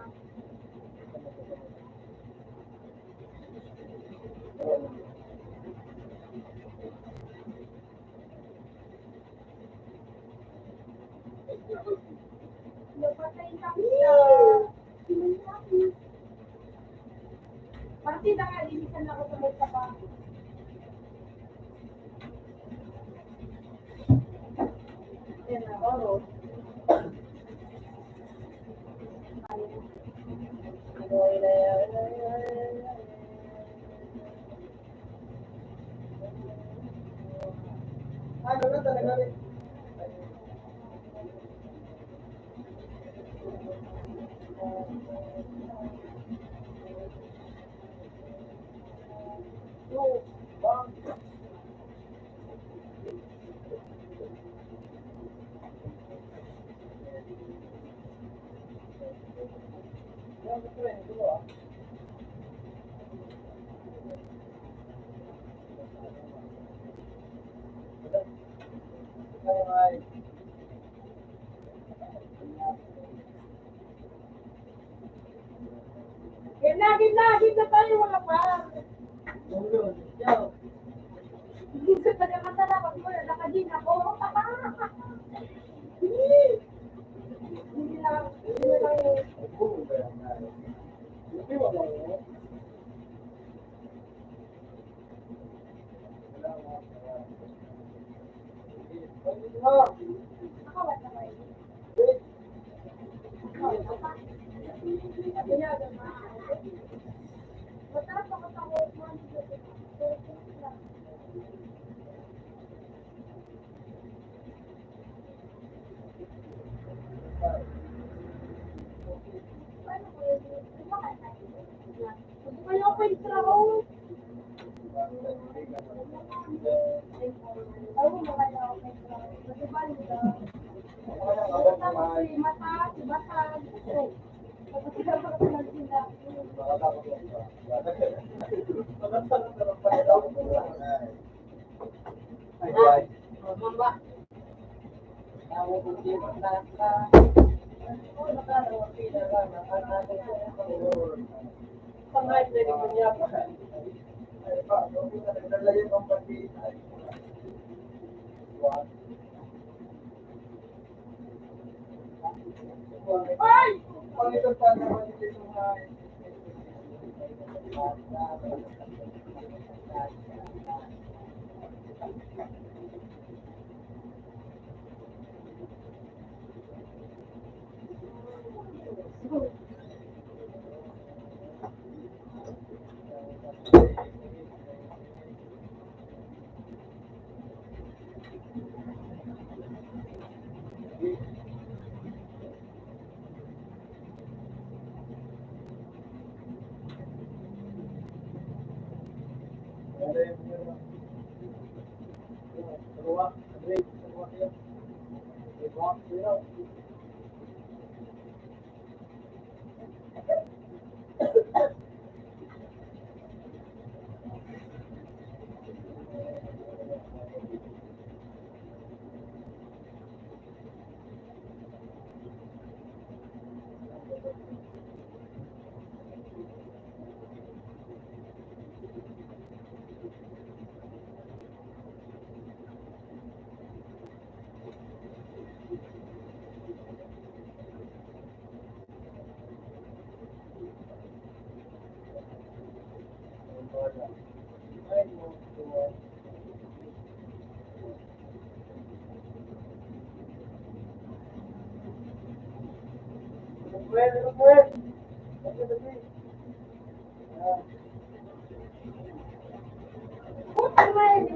Napatay na kita. Partida nga, linisan ako sa may taba. Yan na, oro. Ano na talaga rin? Game na tayo, wala pa. Ulo. Yo. Hindi ko pa naman talaga ko, nakadin ako. Hindi lang nakawat na kayo. Mataas ako sa hormone. Paano ko yun? Lumakan tayo. Hindi ko yung open trabaho. Ay, lumakan na open trabaho. Kasi ba nila? Tapos si mata, si basa, tapos sila magsinda. Mamba. Tao ko di matata. Oh, nakarawa pila lang. Nakarawa ko. Pangay na rin niya pa. Ay, pa, naglalagay ng pati. Ay! Pangito pa naman dito nga. Puta, may